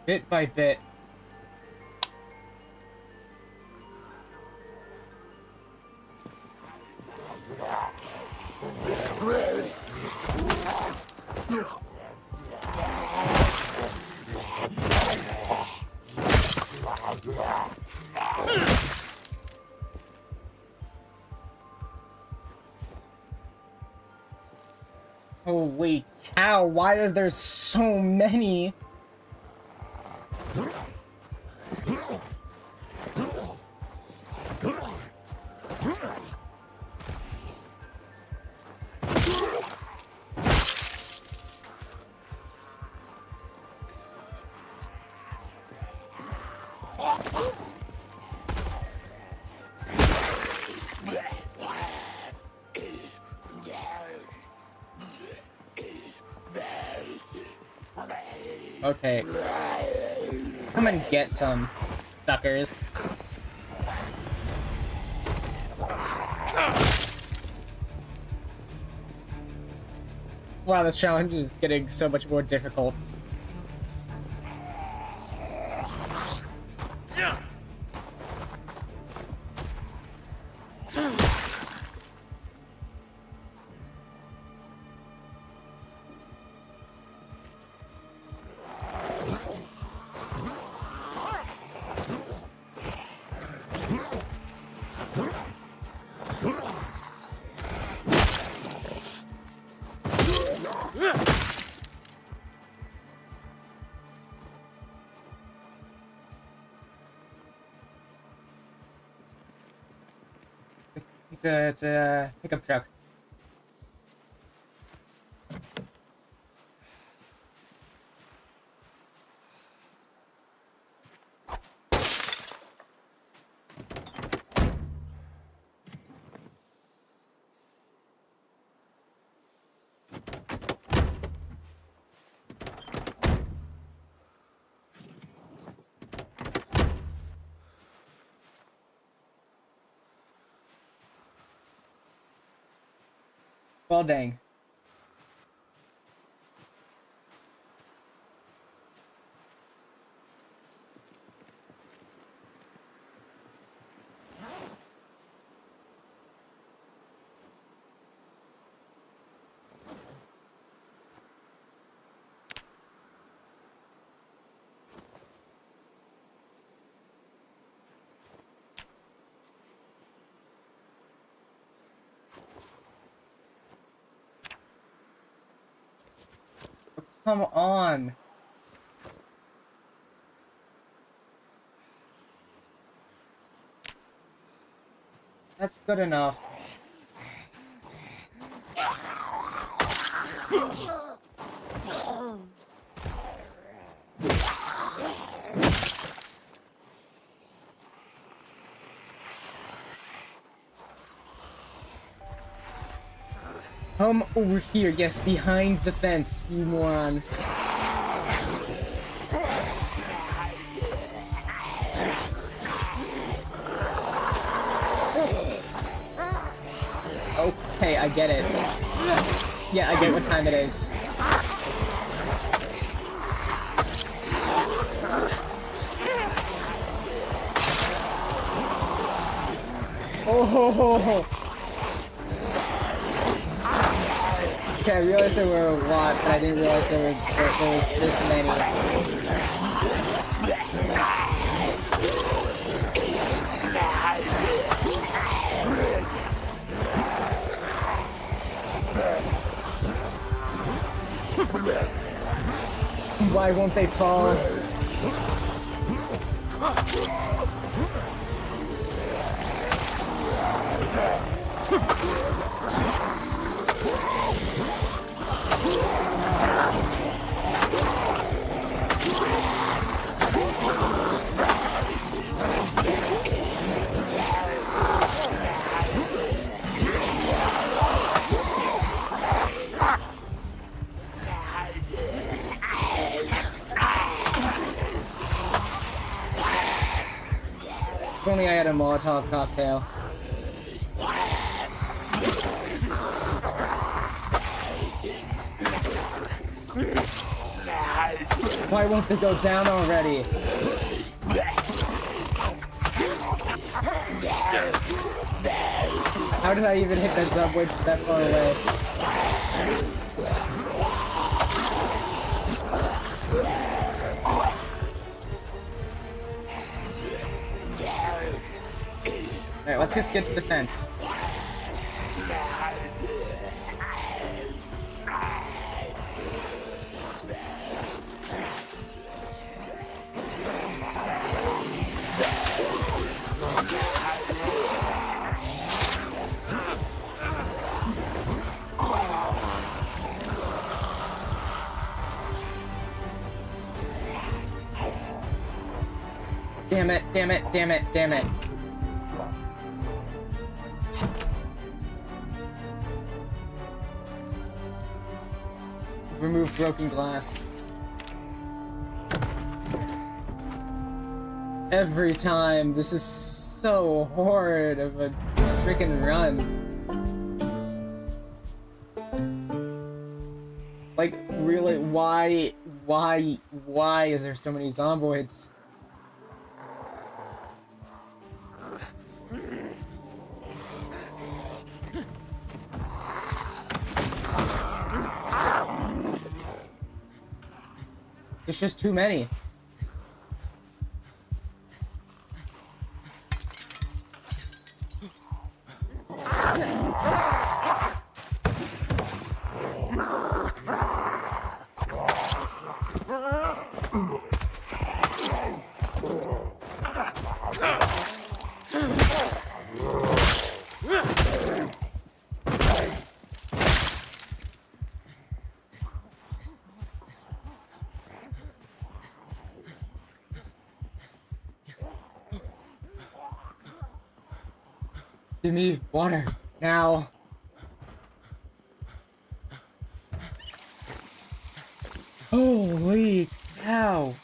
[SPEAKER 1] Bit by bit. Holy cow, why are there so many? Okay. Come and get some, suckers. Wow, this challenge is getting so much more difficult. It's a pickup truck. Well, dang. come on. That's good enough. Come over here, yes, behind the fence, you moron. Okay, I get it. Yeah, I get what time it is. Oh ho ho ho! Okay, I realized there were a lot, but I didn't realize there was this many. Why won't they fall? If only I had a Molotov cocktail. Why won't they go down already? How did I even hit that subway that far away? Alright, let's just get to the fence. Damn it, damn it, damn it, damn it. Remove broken glass. Every time. This is so horrid of a freaking run. Like, really, why is there so many zomboids? There's just too many. Give me water, now. Holy cow.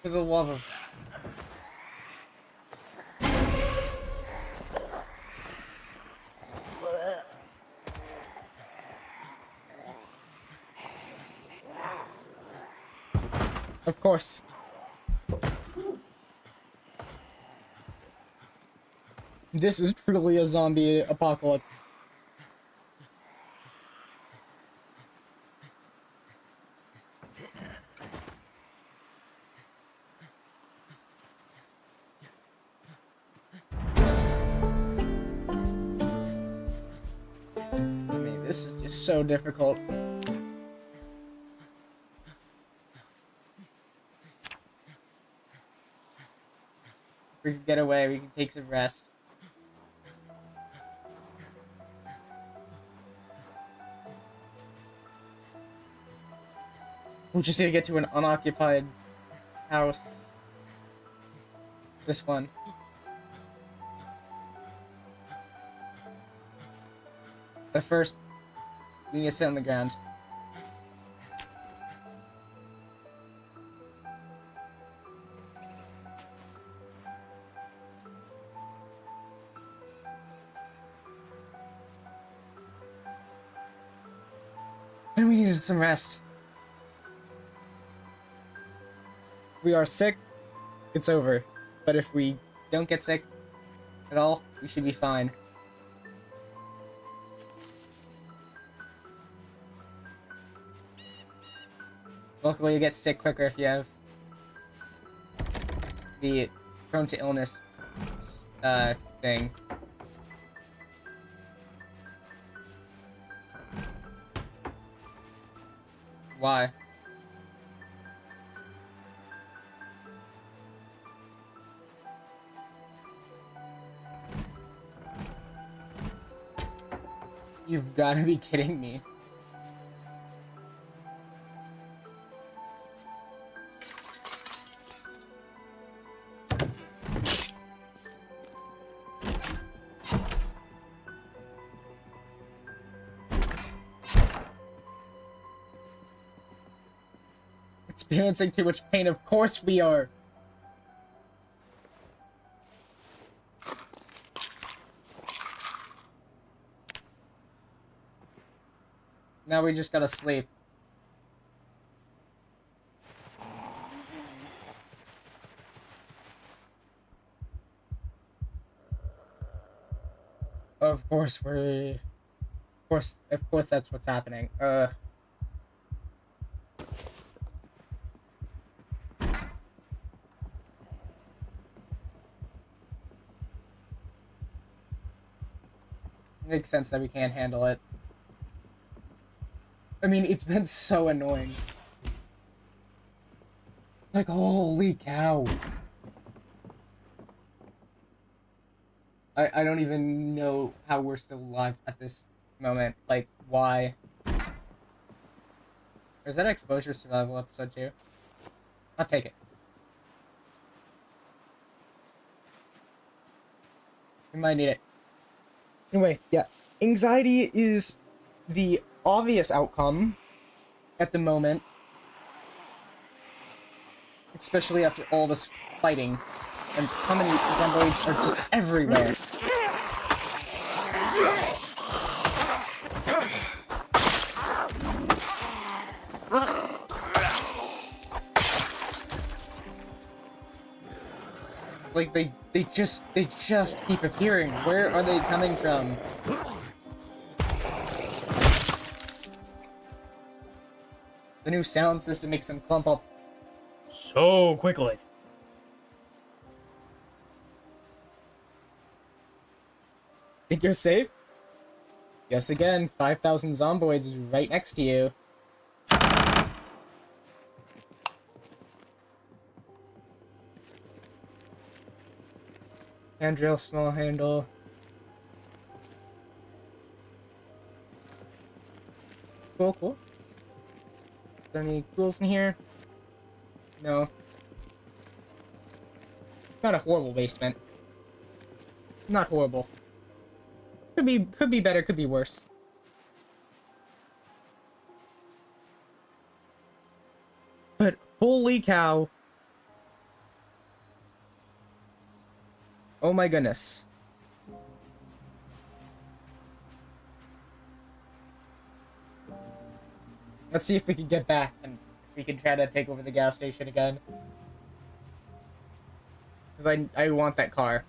[SPEAKER 1] For the love of... Of course. This is truly a zombie apocalypse. This is just so difficult. If we can get away, we can take some rest. We just need to get to an unoccupied house. This one. But first, we need to sit on the ground. And we needed some rest. If we are sick, it's over. But if we don't get sick at all, we should be fine. Luckily, you get sick quicker if you have the prone to illness thing. Why? You've gotta be kidding me. Experiencing too much pain, of course we are. Now we just gotta sleep. Of course of course that's what's happening. Makes sense that we can't handle it. I mean, it's been so annoying. Like, holy cow. I don't even know how we're still alive at this moment. Like, why? Or is that exposure survival episode 2? I'll take it. We might need it. Anyway, yeah. Anxiety is the obvious outcome at the moment. Especially after all this fighting. And how many zomboids are just everywhere. Like, they just keep appearing. Where are they coming from? The new sound system makes them clump up so quickly. Think you're safe? Yes, again, 5,000 zomboids right next to you. Handrail, small handle. Cool, cool. Is there any tools in here? No. It's not a horrible basement. Not horrible. Could be better, could be worse. But holy cow. Oh my goodness. Let's see if we can get back and we can try to take over the gas station again. Because I want that car.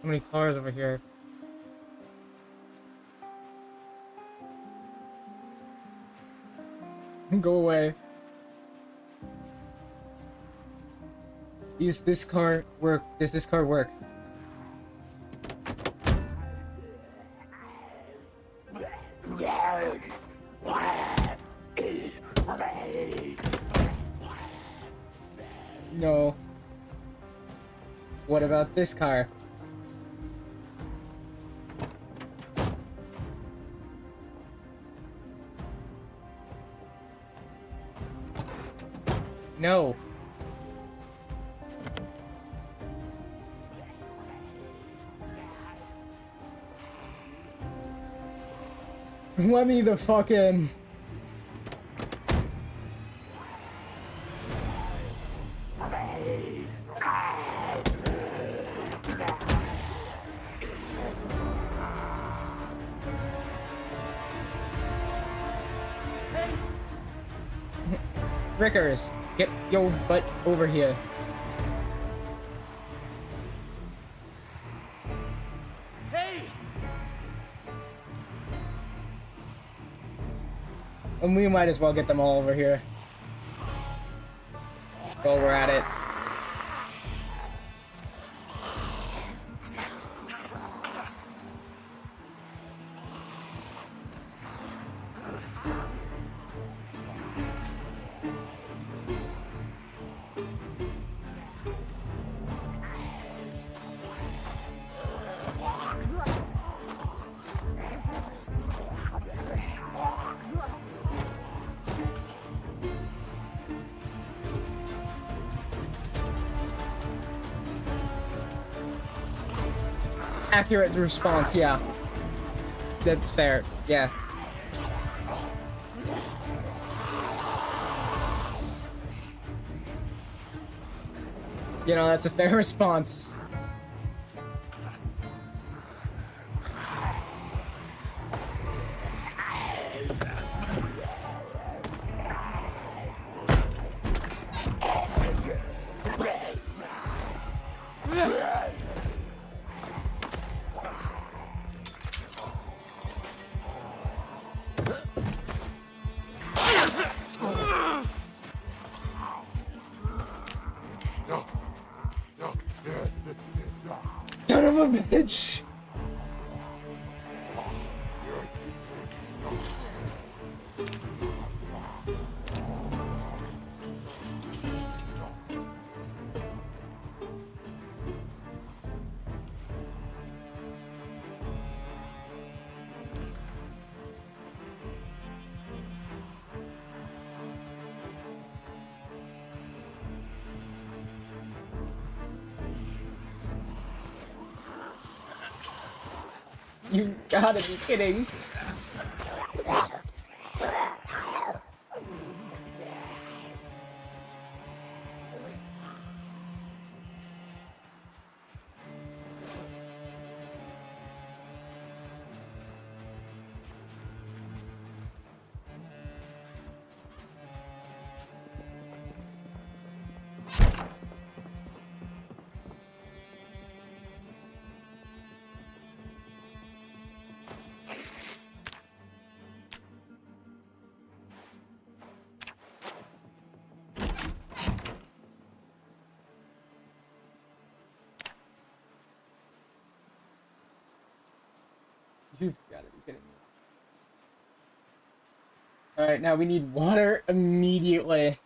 [SPEAKER 1] So many cars over here. Go away. Does this car work? Does this car work? No. What about this car? No. Let me the fucking... Rickers, get your butt over here.
[SPEAKER 3] Hey!
[SPEAKER 1] And we might as well get them all over here. While we're at it. Accurate response, yeah. That's fair, yeah. You know, that's a fair response. Son of a bitch! You gotta be kidding. You've gotta be kidding me. Alright, now we need water immediately.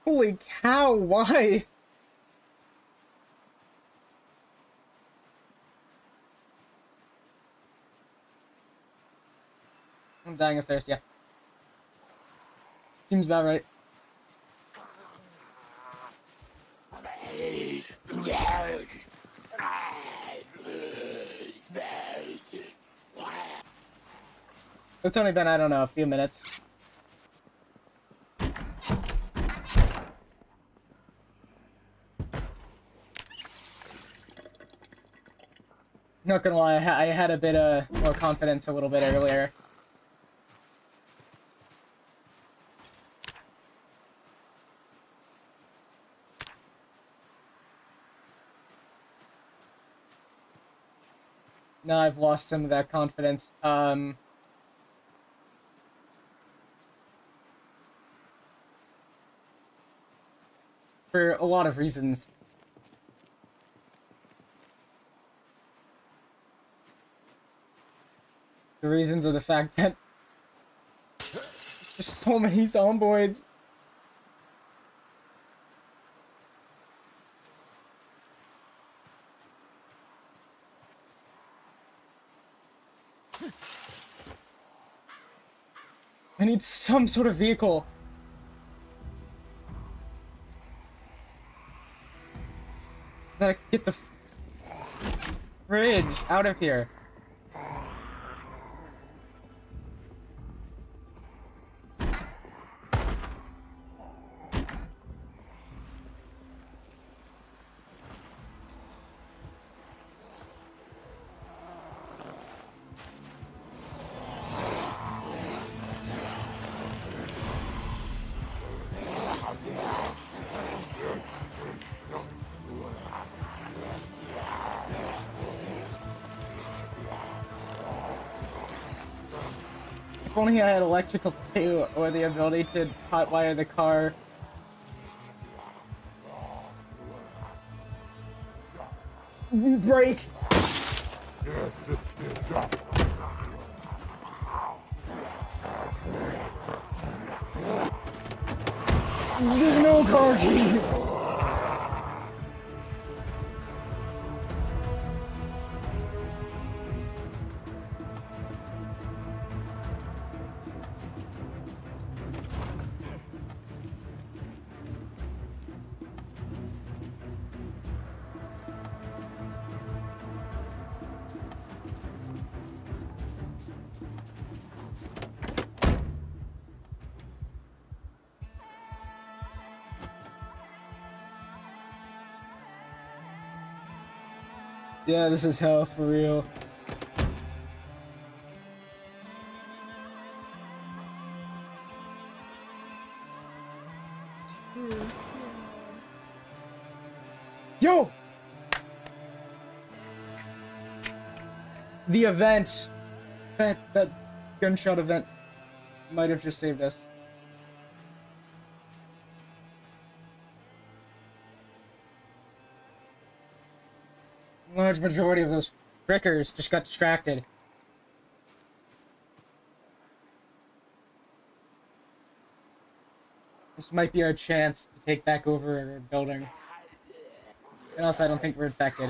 [SPEAKER 1] Holy cow, why? I'm dying of thirst, yeah. Seems about right. It's only been, I don't know, a few minutes. Not gonna lie, I had a bit more confidence a little bit earlier. Now I've lost some of that confidence. For a lot of reasons. The reasons are the fact that there's so many zomboids. I need some sort of vehicle. So that I can get the fridge out of here. If only I had electrical too, or the ability to hotwire the car. Break! There's no car key! Yeah, this is hell for real. Yo! The event! That gunshot event might have just saved us. Large majority of those frickers just got distracted. This might be our chance to take back over our building. And also, I don't think we're infected.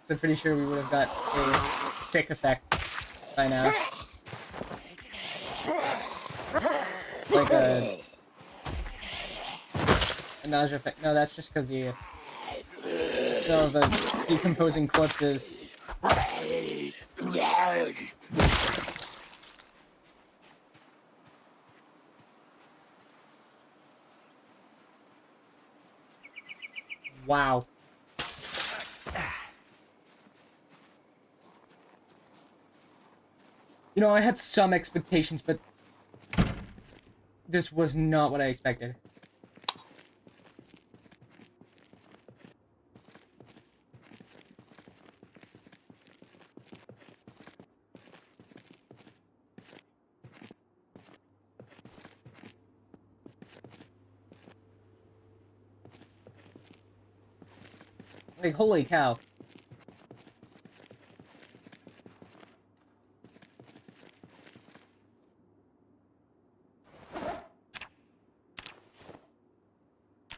[SPEAKER 1] So I'm pretty sure we would have got a sick effect by now. Like a nausea effect. No, that's just because the decomposing corpses. Wow. You know, I had some expectations, but this was not what I expected. Like, holy cow.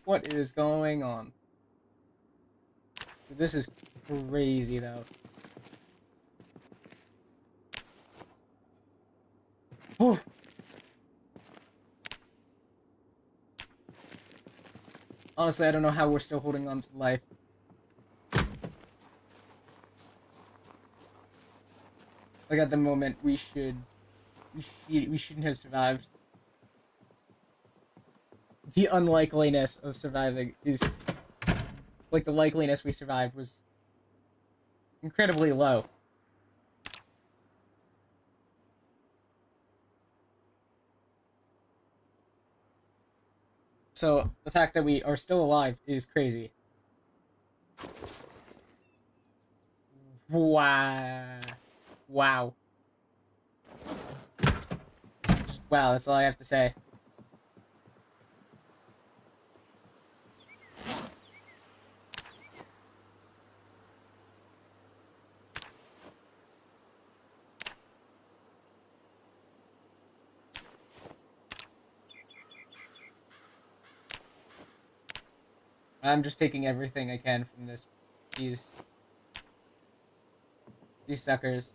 [SPEAKER 1] What is going on? This is crazy, though. Oh. Honestly, I don't know how we're still holding on to life. Like, at the moment, we shouldn't have survived. The unlikeliness of surviving is, like, the likeliness we survived was incredibly low. So the fact that we are still alive is crazy. Wow. Wow. Just wow, that's all I have to say. I'm just taking everything I can from these suckers.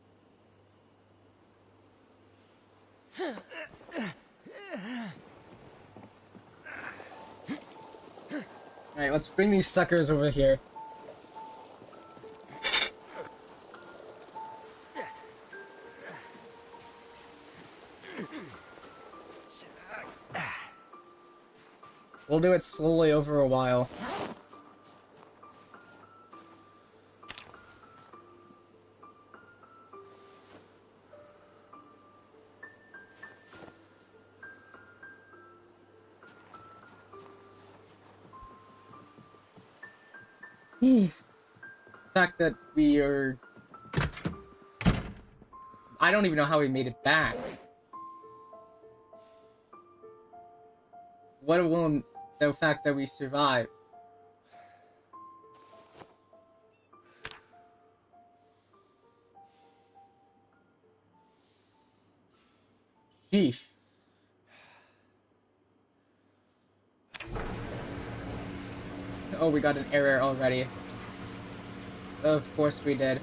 [SPEAKER 1] Alright, let's bring these suckers over here. We'll do it slowly over a while. The fact that we are... I don't even know how we made it back. Let alone the fact that we survived. Sheesh. Oh, we got an error already. Of course we did.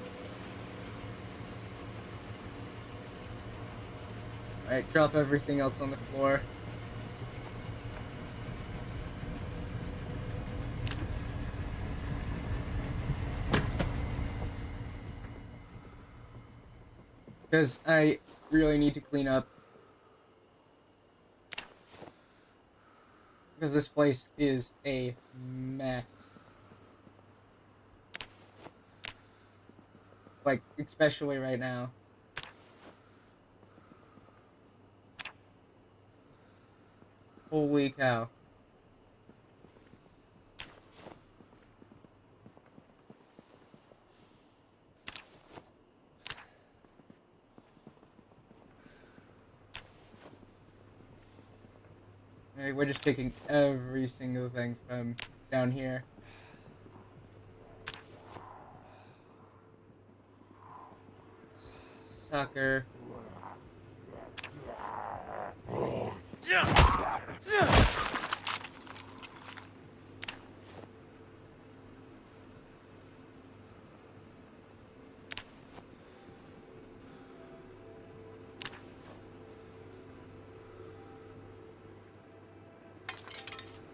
[SPEAKER 1] Alright, drop everything else on the floor. Because I really need to clean up. Because this place is a mess. Like, especially right now. Holy cow. Alright, we're just taking every single thing from down here. Sucker.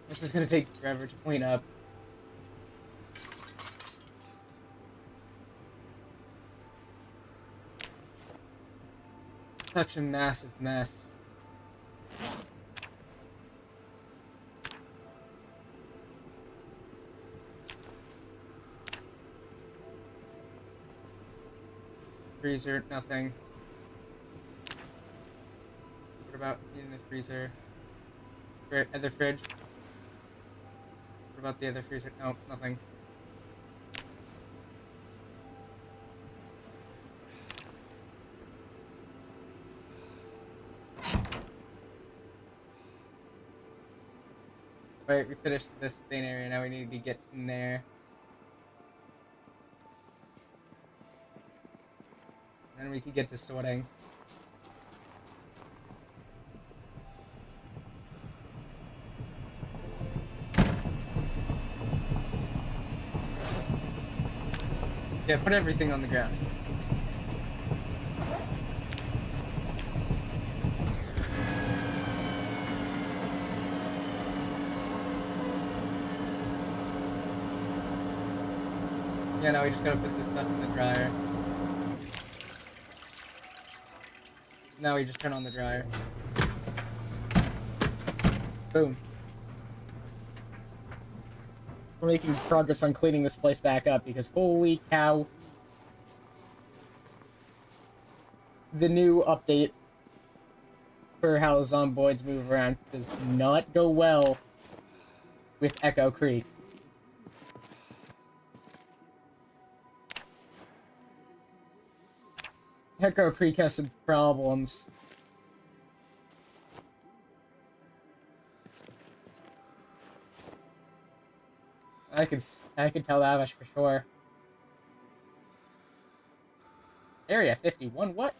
[SPEAKER 1] This is gonna take forever to clean up. Such a massive mess. Freezer, nothing. What about in the freezer? Other fridge? What about the other freezer? No, nothing. Right, we finished this main area, now we need to get in there. Then we can get to sorting. Yeah, put everything on the ground. Yeah, now we just gotta put this stuff in the dryer. Now we just turn on the dryer. Boom. We're making progress on cleaning this place back up because holy cow. The new update for how zomboids move around does not go well with Echo Creek. Echo Creek has some problems. I can tell that much for sure. Area 51, what?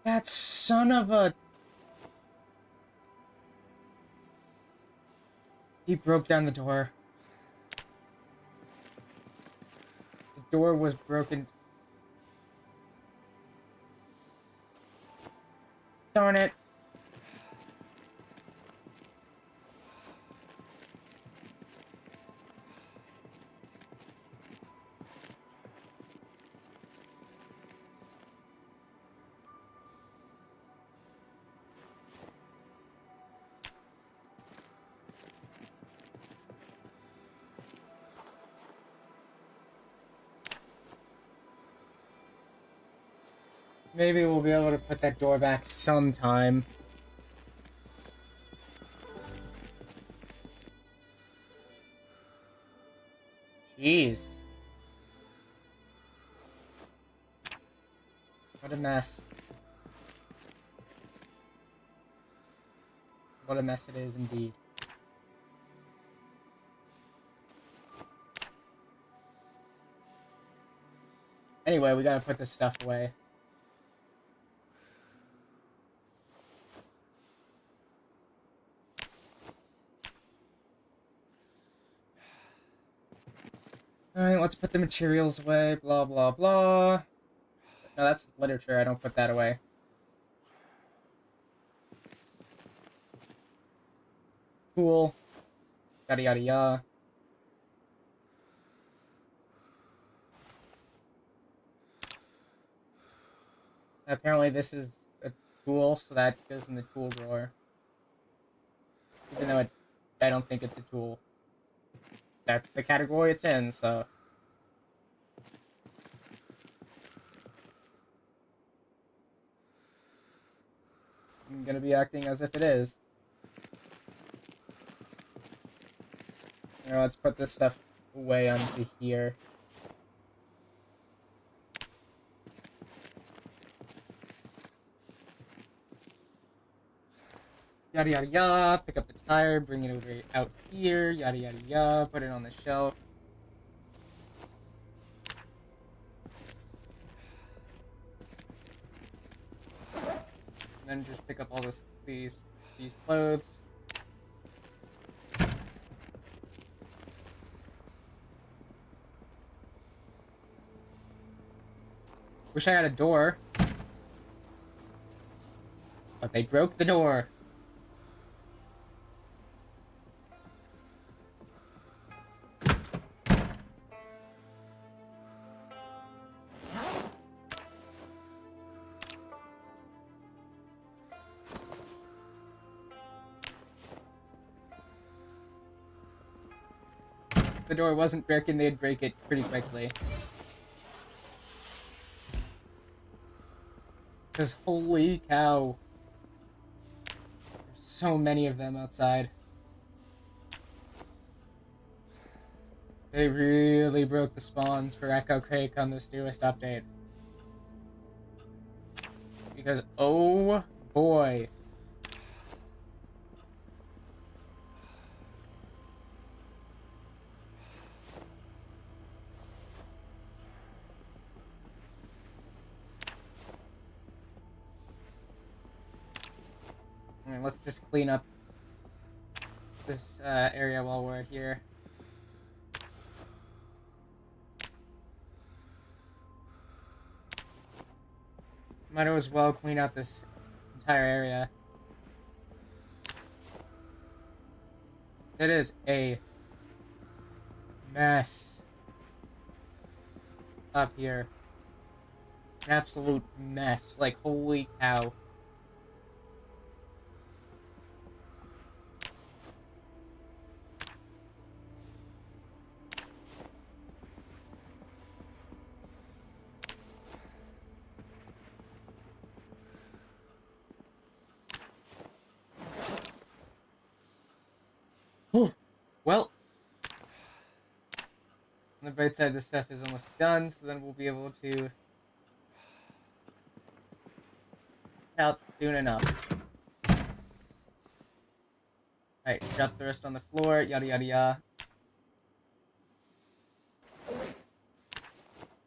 [SPEAKER 1] That son of a... He broke down the door. The door was broken. Darn it. Maybe we'll be able to put that door back sometime. Jeez. What a mess. What a mess it is indeed. Anyway, we gotta put this stuff away. Alright, let's put the materials away, blah blah blah. No, that's literature, I don't put that away. Cool. Yada yada yada. Apparently this is a tool, so that goes in the tool drawer. Even though I don't think it's a tool. That's the category it's in, so... I'm gonna be acting as if it is. Now let's put this stuff away onto here. Yada yada yada, pick up the tire, bring it over out here, yada yada yada, put it on the shelf. And then just pick up all these clothes. Wish I had a door. But they broke the door. If the door wasn't broken, they'd break it pretty quickly. Because holy cow. There's so many of them outside. They really broke the spawns for Echo Creek on this newest update. Because, oh boy. And let's just clean up this area while we're here. Might as well clean out this entire area. It is a mess up here. An absolute mess. Like, holy cow. Well, on the bright side, this stuff is almost done, so then we'll be able to get out soon enough. Alright, drop the rest on the floor, yada yada yada.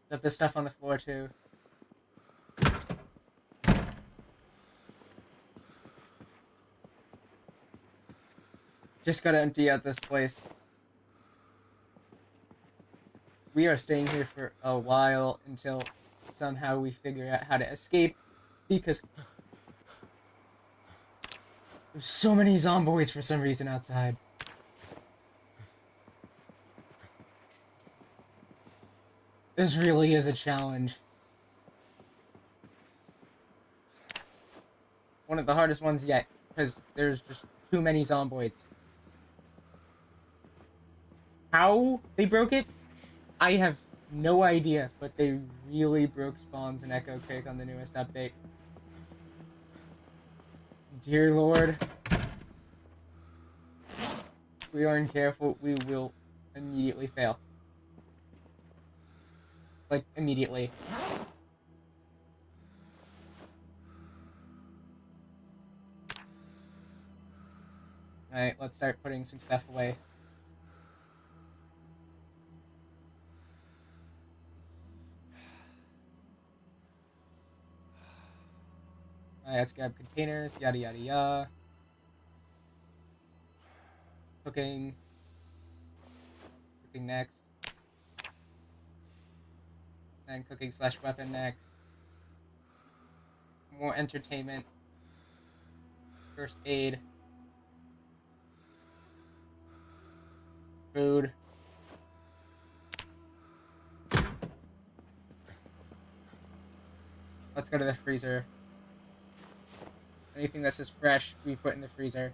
[SPEAKER 1] Drop this stuff on the floor too. Just gotta empty out this place. We are staying here for a while until somehow we figure out how to escape, because there's so many zomboids for some reason outside. This really is a challenge. One of the hardest ones yet, because there's just too many zomboids. How they broke it, I have no idea, but they really broke spawns in Echo Creek on the newest update. Dear Lord. If we aren't careful, we will immediately fail. Like, immediately. Alright, let's start putting some stuff away. Alright, let's grab containers, yada yada yada. Cooking. Cooking next. And cooking / weapon next. More entertainment. First aid. Food. Let's go to the freezer. Anything that's just fresh, we put in the freezer.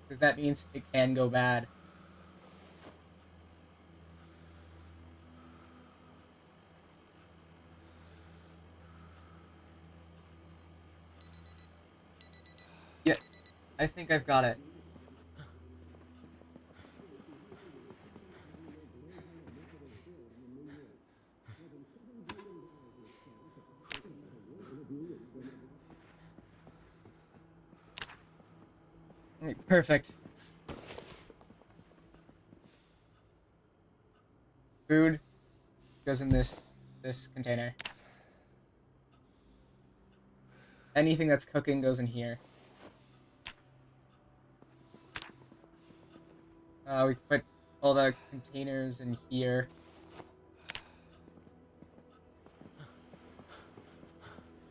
[SPEAKER 1] Because that means it can go bad. Yeah, I think I've got it. Alright, perfect. Food goes in this container. Anything that's cooking goes in here. We can put all the containers in here.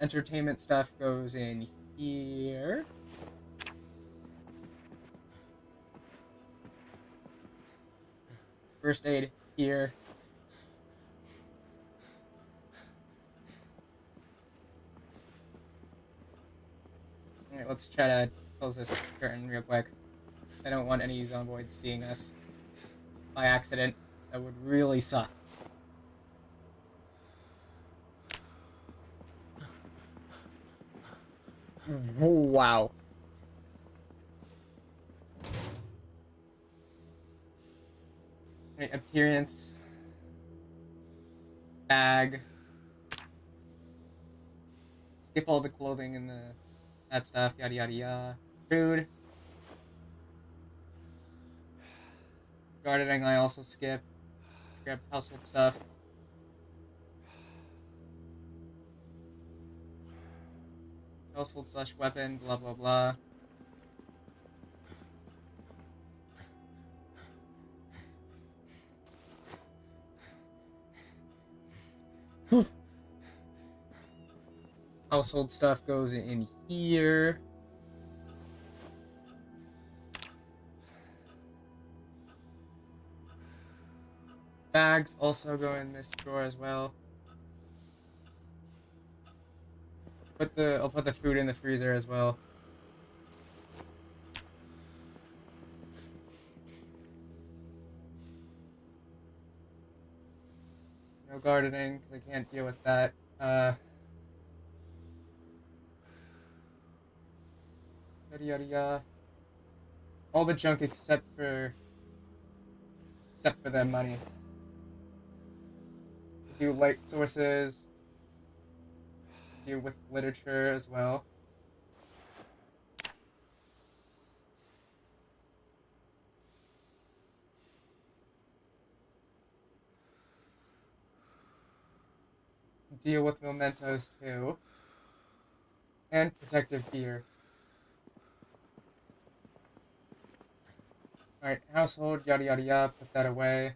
[SPEAKER 1] Entertainment stuff goes in here. First aid here. Alright, let's try to close this curtain real quick. I don't want any zomboids seeing us by accident. That would really suck. Wow. Right, appearance. Bag. Skip all the clothing and that stuff, yada yada yada. Food. Gardening I also skip. Grab household stuff. Household / weapon, blah blah blah. Household stuff goes in here. Bags also go in this drawer as well. I'll put the food in the freezer as well. No gardening, they can't deal with that. Yada yada yada. All the junk except for except for the money. Do light sources. Do with literature as well. Deal with mementos too. And protective gear. Alright, household, yada yada yada, put that away.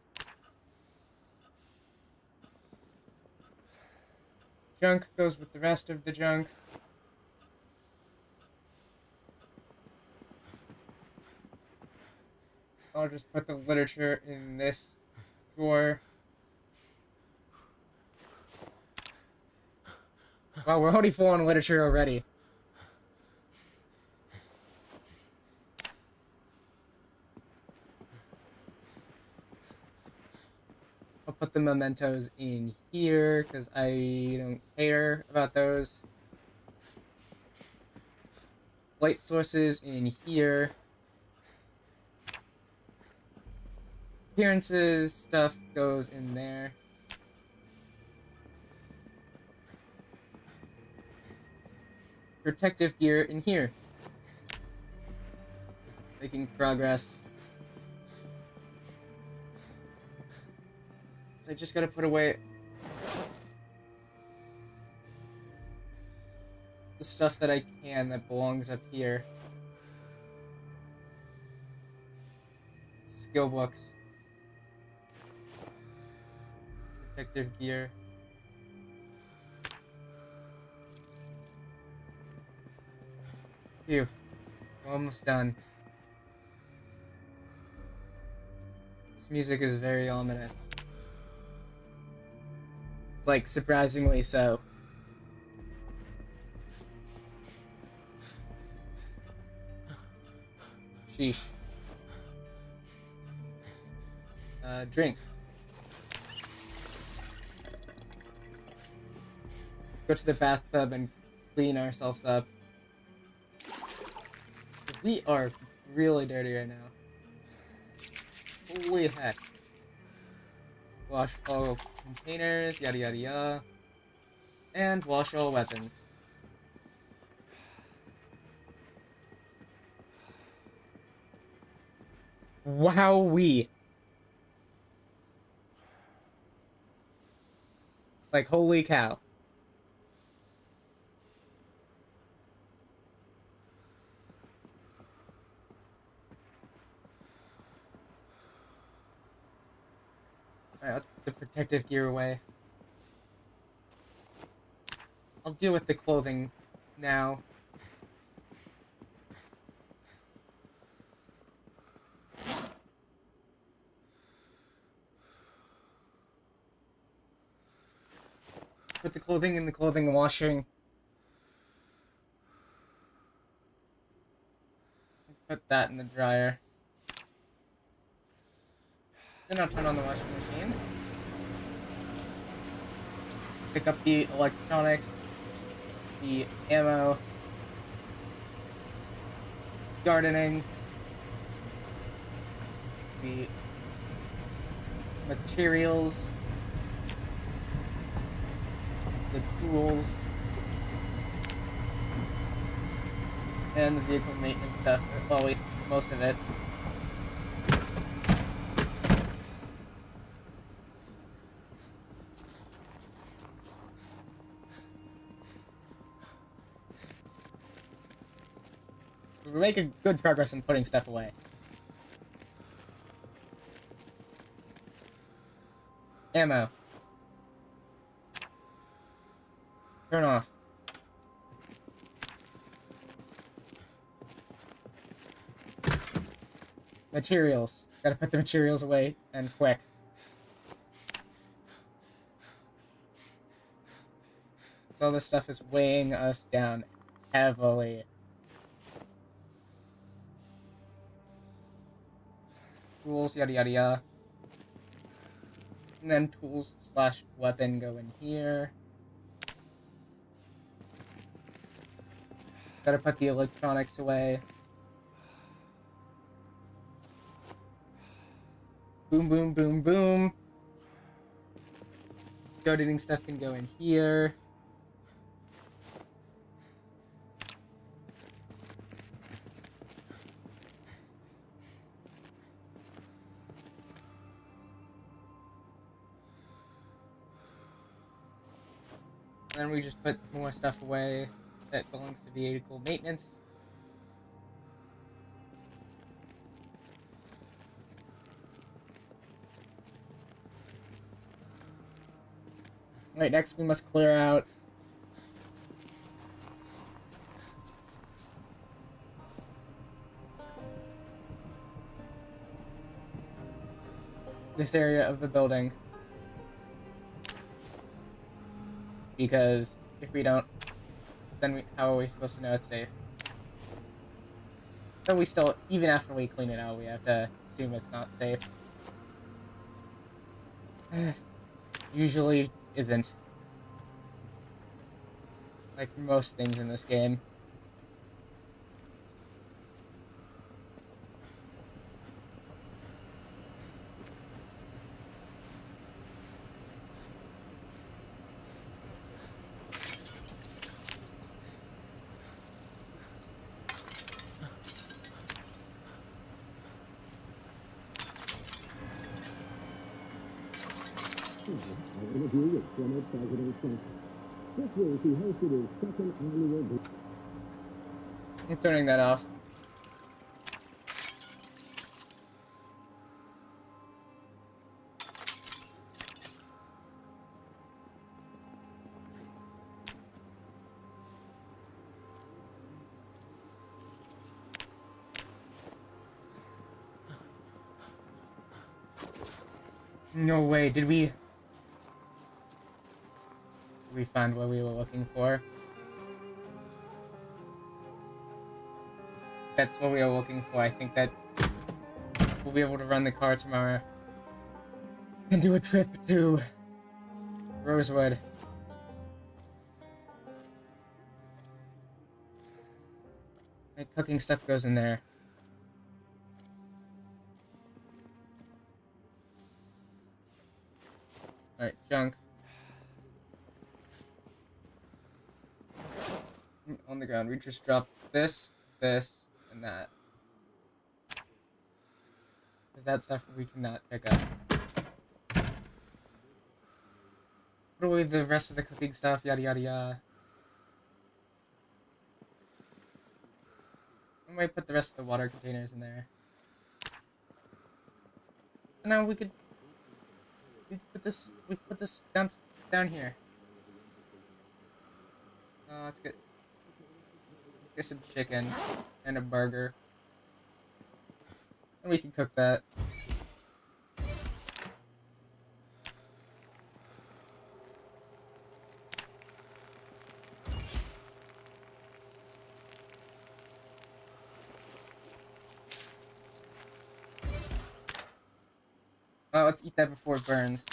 [SPEAKER 1] Junk goes with the rest of the junk. I'll just put the literature in this drawer. Wow, we're already full on literature already. I'll put the mementos in here because I don't care about those. Light sources in here. Appearances stuff goes in there. Protective gear in here. Making progress. So I just gotta put away the stuff that I can that belongs up here. Skill books. Protective gear. Phew. Almost done. This music is very ominous. Like, surprisingly so. Sheesh. Drink. Go to the bathtub and clean ourselves up. We are really dirty right now. Holy heck. Wash all containers, yada yada yada. And wash all weapons. Wowee. Like, holy cow. Alright, let's put the protective gear away. I'll deal with the clothing now. Put the clothing in the clothing washing. Put that in the dryer. Then I'll turn on the washing machine. Pick up the electronics, the ammo, gardening, the materials, the tools, and the vehicle maintenance stuff, or at least most of it. We're making good progress in putting stuff away. Ammo. Turn off. Materials. Gotta put the materials away, and quick. So all this stuff is weighing us down heavily. Tools, yada yada yada. And then tools slash weapon go in here. Gotta put the electronics away. Boom, boom, boom, boom. Donating stuff can go in here. Then we just put more stuff away that belongs to vehicle maintenance. Right, next we must clear out this area of the building. Because if we don't, then how are we supposed to know it's safe? So we still, even after we clean it out, we have to assume it's not safe. Usually isn't. Like most things in this game.
[SPEAKER 2] Our interview with former President Trump. This week, he hosted his second annual...
[SPEAKER 1] I'm turning that off. No way, did we find what we were looking for? That's what we are looking for. I think that we'll be able to run the car tomorrow and do a trip to Rosewood. My cooking stuff goes in there. Alright, junk. On the ground, we just dropped this, this, and that. Because that stuff we cannot pick up. Put away the rest of the cooking stuff, yada yada yada. I might put the rest of the water containers in there. And now we could put this down here. Let's get some chicken and a burger. And we can cook that. Let's eat that before it burns.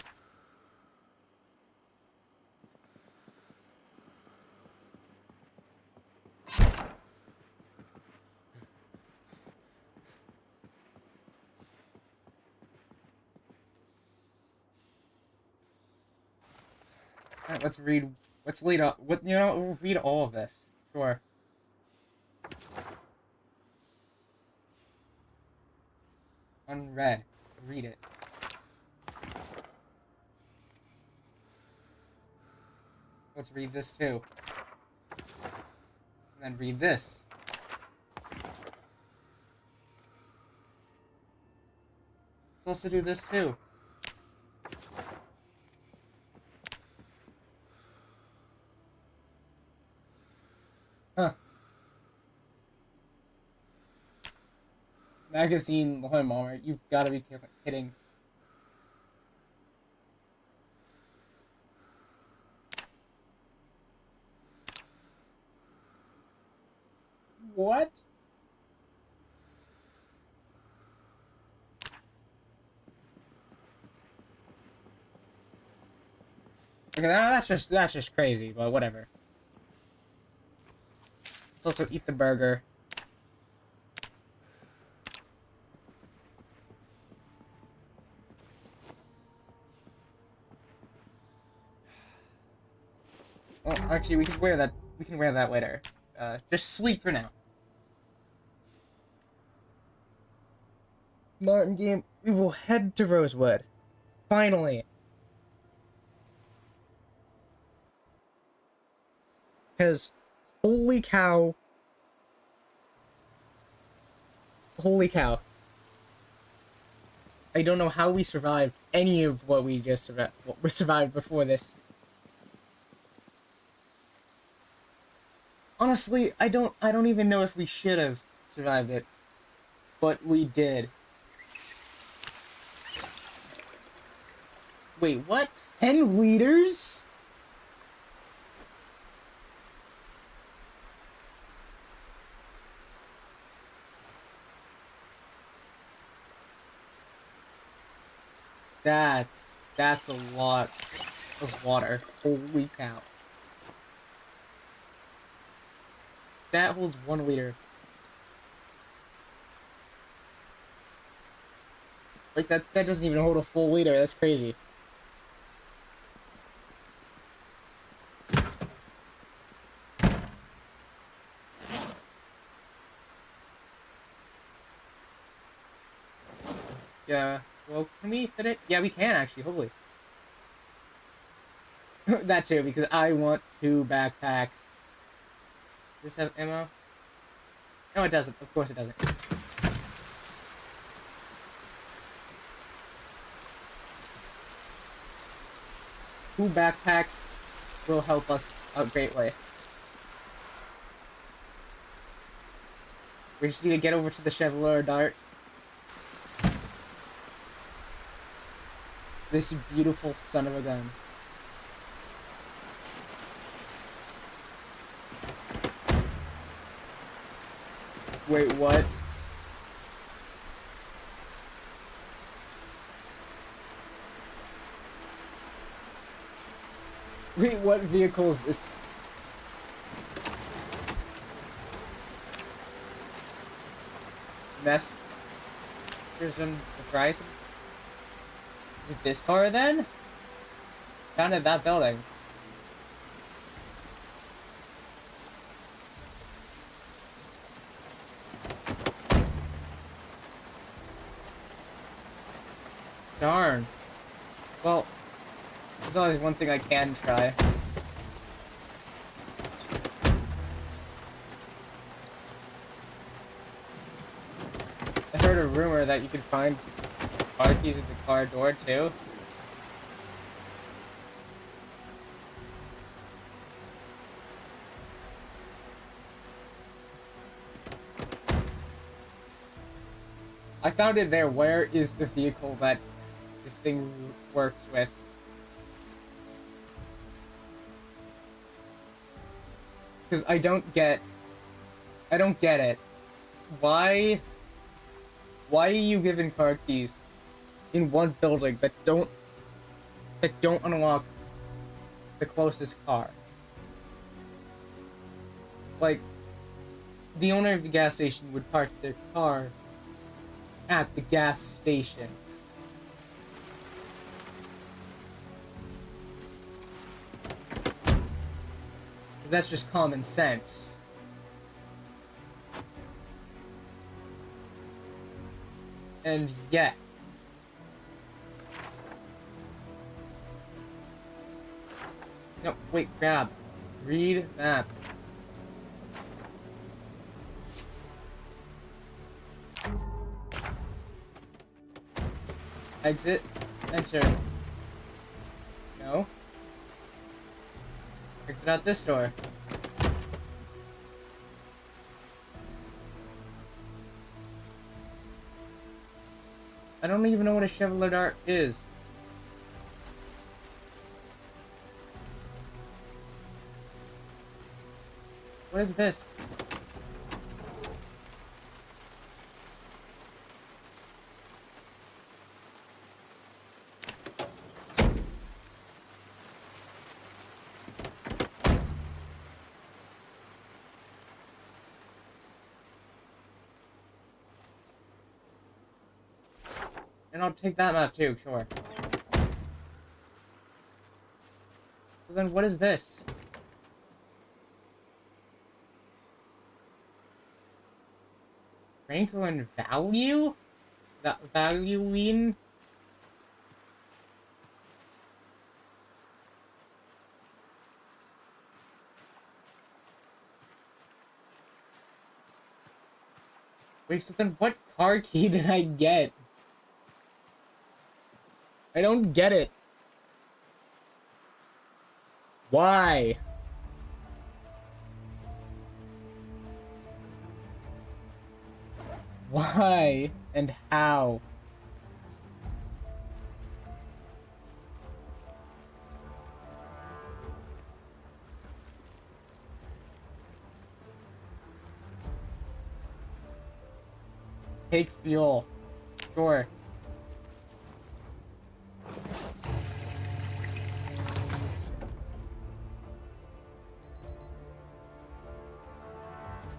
[SPEAKER 1] Alright, let's read we'll read all of this. Sure. Unread. Read it. Let's read this too. And then read this. Let's also do this too. Huh. Magazine lawnmower. You've got to be kidding. What? Okay, that's just crazy, but whatever. Let's also eat the burger. Well, actually, we can wear that. We can wear that later. Just sleep for now. Martin game. We will head to Rosewood. Finally. Because, holy cow. Holy cow. I don't know how we survived any of what we just survived before this. Honestly, I don't even know if we should have survived it. But we did. Wait, what? 10 liters? That's a lot of water. Holy cow. That holds 1 liter. Like that doesn't even hold a full liter. That's crazy. Yeah. Well, can we fit it? Yeah, we can actually. Hopefully. That too, because I want 2 backpacks. Does this have ammo? No, it doesn't. Of course it doesn't. 2 backpacks will help us out greatly. We just need to get over to the Chevalier Dart. This beautiful son of a gun. Wait, what? Wait, what vehicle is this? Mess. Here's some price. Is it this car then? Found at that building. Darn. Well, there's always one thing I can try. I heard a rumor that you could find car keys at the car door too. I found it there. Where is the vehicle that this thing works with? Because I don't get it. Why are you given car keys in one building that don't unlock the closest car? Like, the owner of the gas station would park their car at the gas station. That's just common sense. And yet, no, wait, grab. Read map. Exit. Enter. No. Exit out this door. I don't even know what a Chevalier Dart is. What is this? And I'll take that map too, sure. So then what is this? Franklin value? That valuing? Wait, so then what car key did I get? I don't get it. Why? Why? And how? Take fuel. Sure.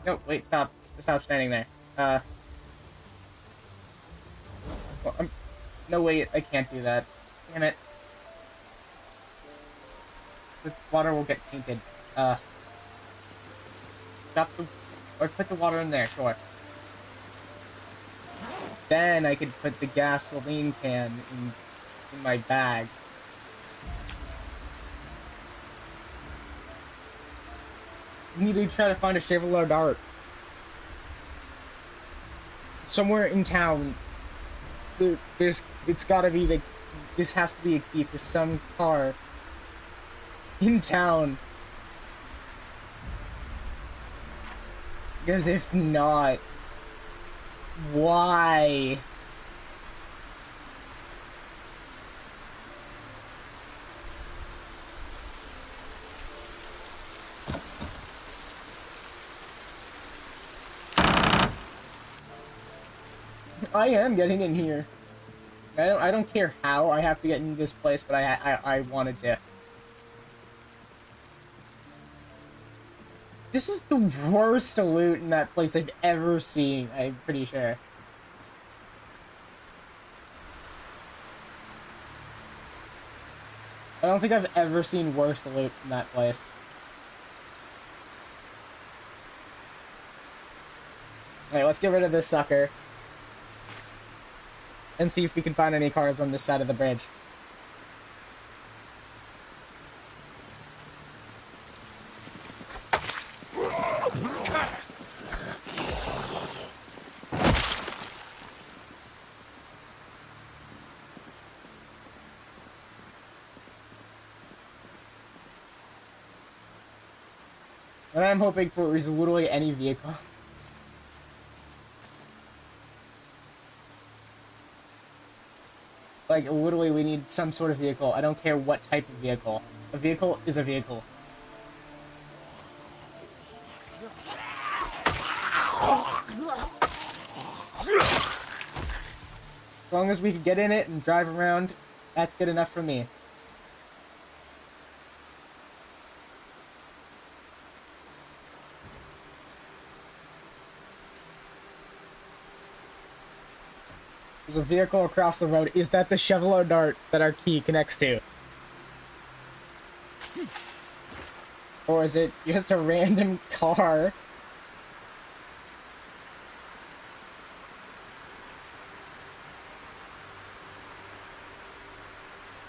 [SPEAKER 1] No, wait, stop. Stop standing there. Well, no, wait, I can't do that. Damn it. The water will get tainted. Stop the... Or put the water in there, sure. Then I could put the gasoline can in my bag. I need to try to find a Chevrolet Dart. Somewhere in town. It's gotta be the... This has to be a key for some car. In town. Because if not... Why? I am getting in here. I don't care how I have to get in this place, but I wanted to. This is the worst loot in that place I've ever seen, I'm pretty sure. I don't think I've ever seen worse loot from that place. Alright, let's get rid of this sucker. And see if we can find any cards on this side of the bridge. And I'm hoping for is literally any vehicle. Like, literally, we need some sort of vehicle. I don't care what type of vehicle. A vehicle is a vehicle. As long as we can get in it and drive around, that's good enough for me. There's a vehicle across the road. Is that the Chevrolet Dart that our key connects to? Or is it just a random car?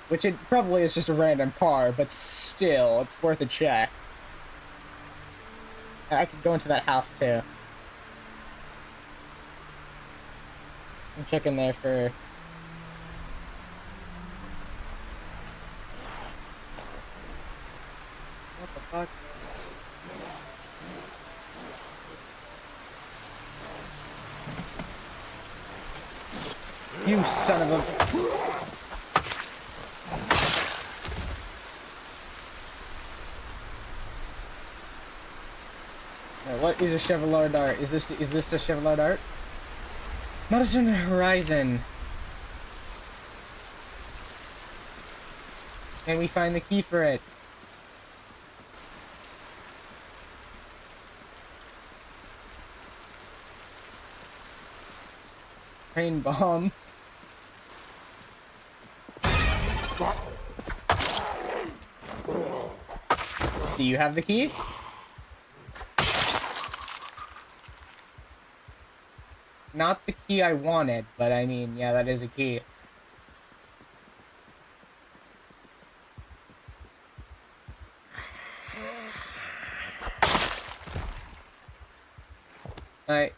[SPEAKER 1] Which it probably is just a random car, but still, it's worth a check. I could go into that house too. I'm checking there for... What the fuck? You son of a... What is a Chevrolet Dart? Is this a Chevrolet Dart? Madison Horizon. Can we find the key for it? Train bomb. Do you have the key? not the key I wanted, but I mean, yeah, that is a key.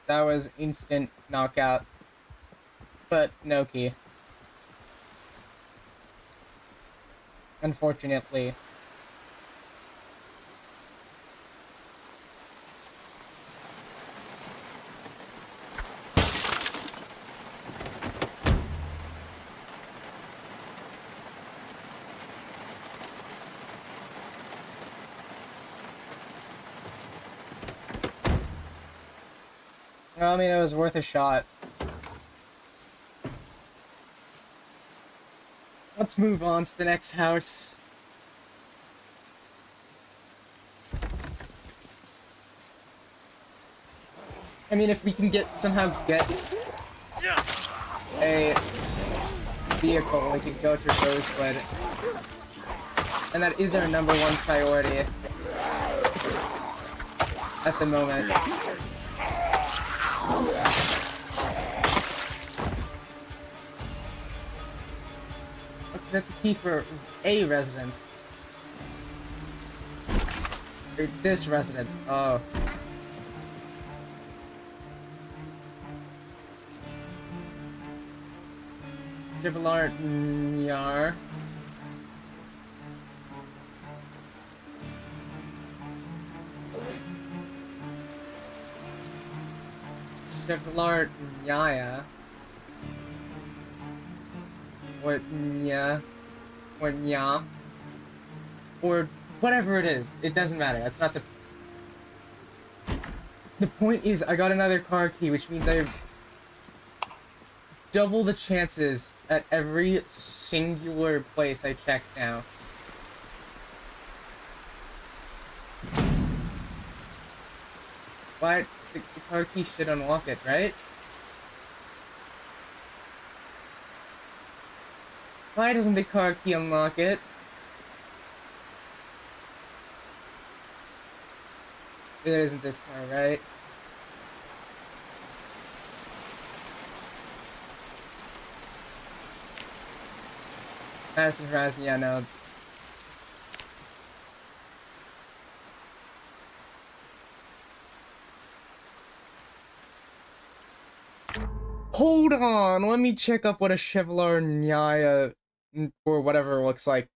[SPEAKER 1] That was instant knockout, but no key. Unfortunately. Well, I mean, it was worth a shot. Let's move on to the next house. I mean, if we can somehow get a vehicle, we could go to Rosewood. And that is our #1 priority at the moment. That's a key for a residence. Or this residence. Oh. Chevrolet Nyar. Chevrolet Nyaya. Or Nya. Or Nya. Or whatever it is. It doesn't matter. That's not the... The point is, I got another car key, which means I have double the chances at every singular place I check now. Why? The car key should unlock it, right? Why doesn't the car key unlock it? It isn't this car, right? Madison Horizon, yeah, no. Hold on, let me check up what a Chevrolet Nyaya or whatever it looks like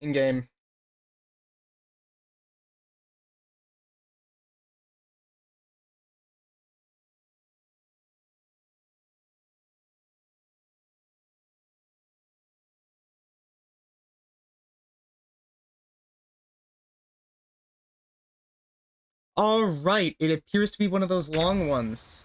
[SPEAKER 1] in game. Alright, it appears to be one of those long ones.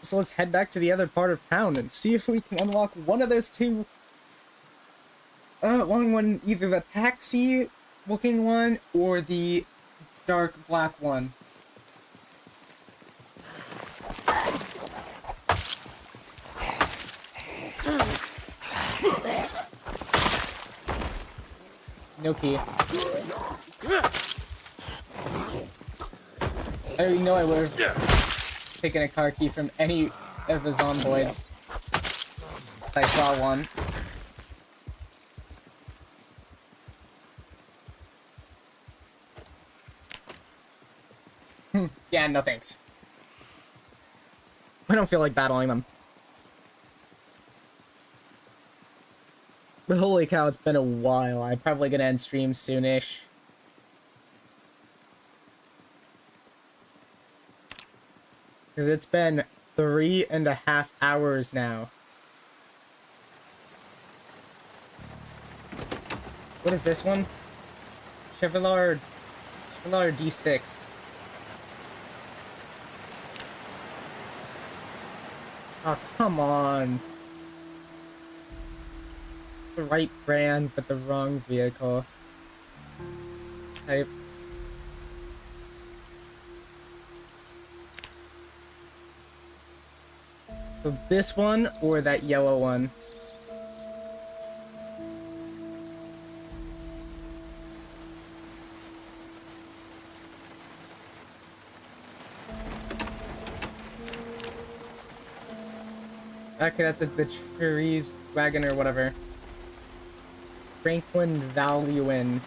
[SPEAKER 1] So let's head back to the other part of town and see if we can unlock one of those two. Long one, either the taxi looking one or the dark black one. No key. I know I would have taken a car key from any of the zomboids if I saw one. Yeah, no thanks. I don't feel like battling them. But holy cow, it's been a while. I'm probably gonna end stream soonish. Because it's been 3.5 hours now. What is this one? Chevrolet D6. Oh, come on. The right brand, but the wrong vehicle. Type. So this one or that yellow one? Okay, that's the trees wagon or whatever. Franklin Valuin.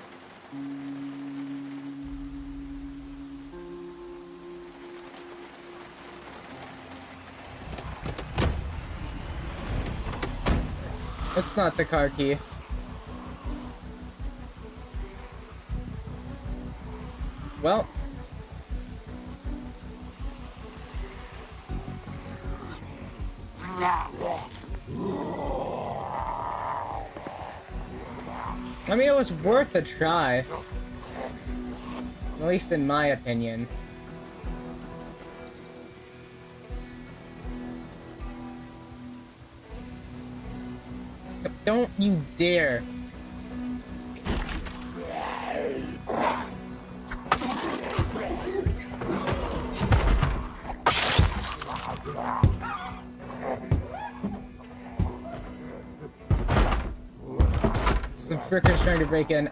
[SPEAKER 1] It's not the car key. Well. I mean, it was worth a try. At least in my opinion. Don't you dare. Some frickers trying to break in.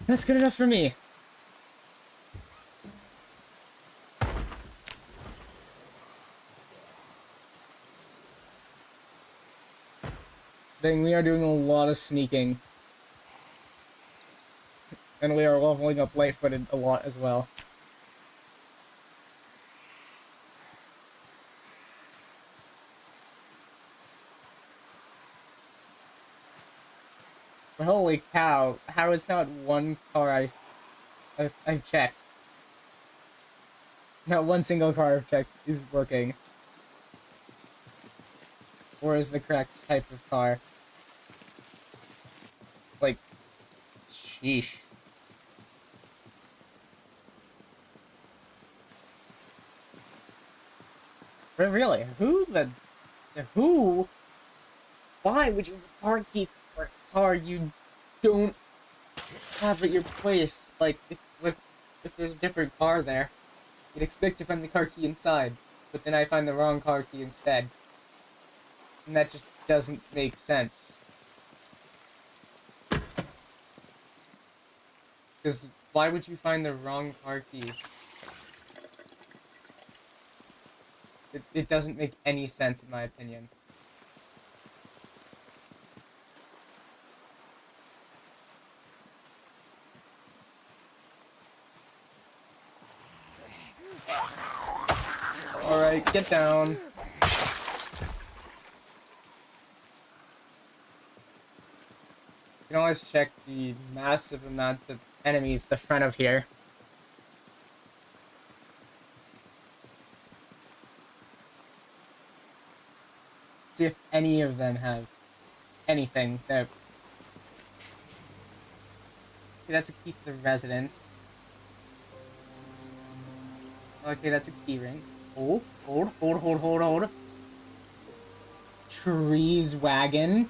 [SPEAKER 1] That's good enough for me. Dang, we are doing a lot of sneaking. And we are leveling up light-footed a lot as well. But holy cow, how is not one car I've checked? Not one single car I've checked is working. Or is the correct type of car. Like, sheesh. But really, who? Why would you have a car key for a car you don't have at your place? Like, if there's a different car there, you'd expect to find the car key inside, but then I find the wrong car key instead. And that just doesn't make sense. Because why would you find the wrong car key? It doesn't make any sense in my opinion. Alright, get down. You can always check the massive amounts of enemies at the front of here. See if any of them have anything that... Okay, that's a key to the residence. Okay, that's a key ring. Hold. Trees wagon.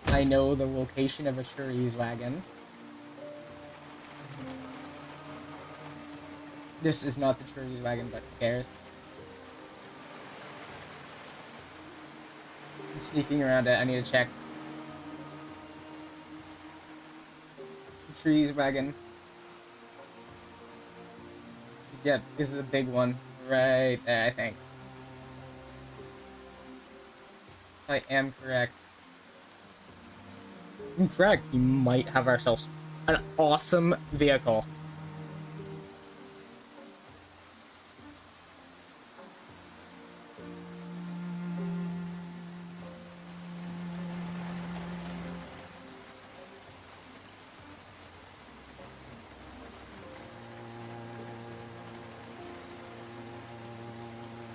[SPEAKER 1] I know the location of a trees wagon. This is not the trees wagon, but who cares? I'm sneaking around it. I need to check. The trees wagon. Yeah, this is the big one. Right there, I think. I am correct. I'm correct. We might have ourselves an awesome vehicle.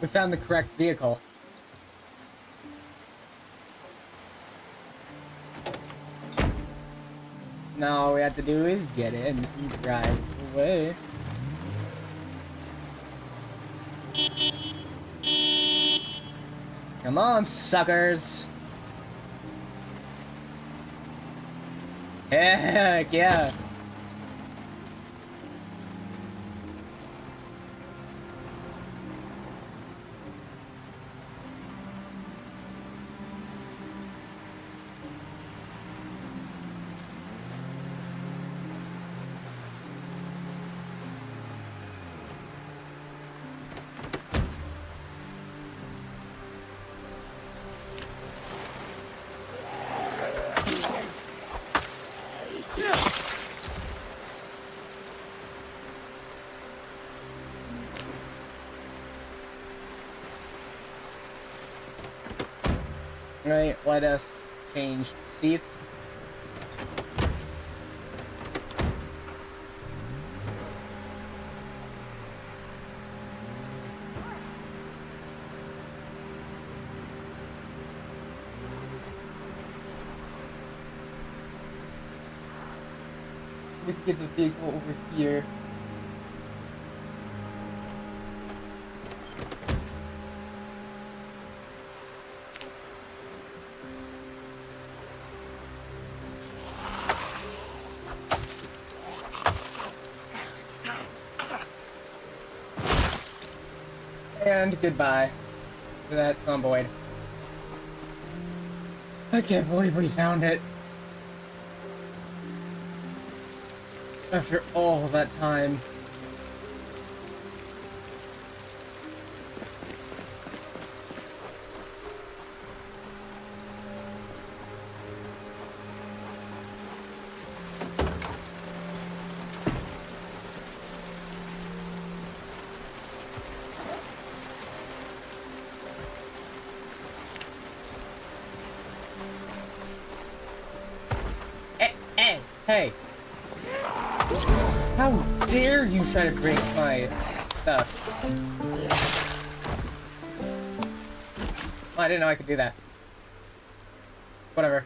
[SPEAKER 1] We found the correct vehicle. Now all we have to do is get in and drive away. Come on, suckers!
[SPEAKER 4] Heck yeah. Right, let us change seats. We can get the vehicle over here. And goodbye to that zomboid. I can't believe we found it. After all that time. Hey! How dare you try to break my stuff? Oh, I didn't know I could do that. Whatever.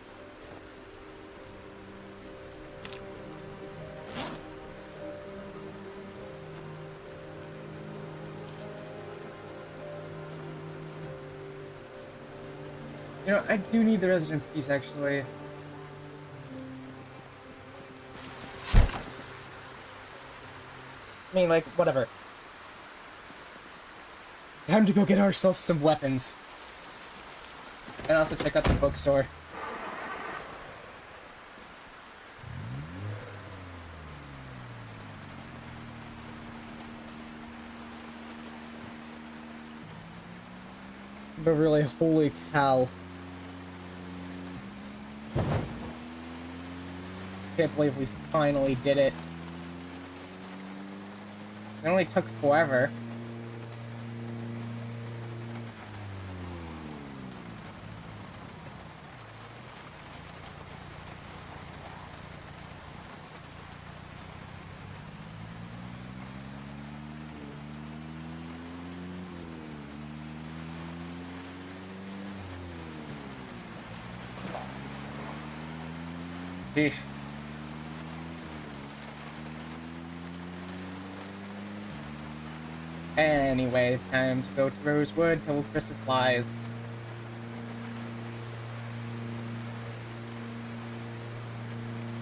[SPEAKER 4] You know, I do need the residence piece, actually. I mean, like, whatever. Time to go get ourselves some weapons. And also check out the bookstore. But really, holy cow. Can't believe we finally did it. It only took forever. Sheesh. Anyway, it's time to go to Rosewood to look for supplies.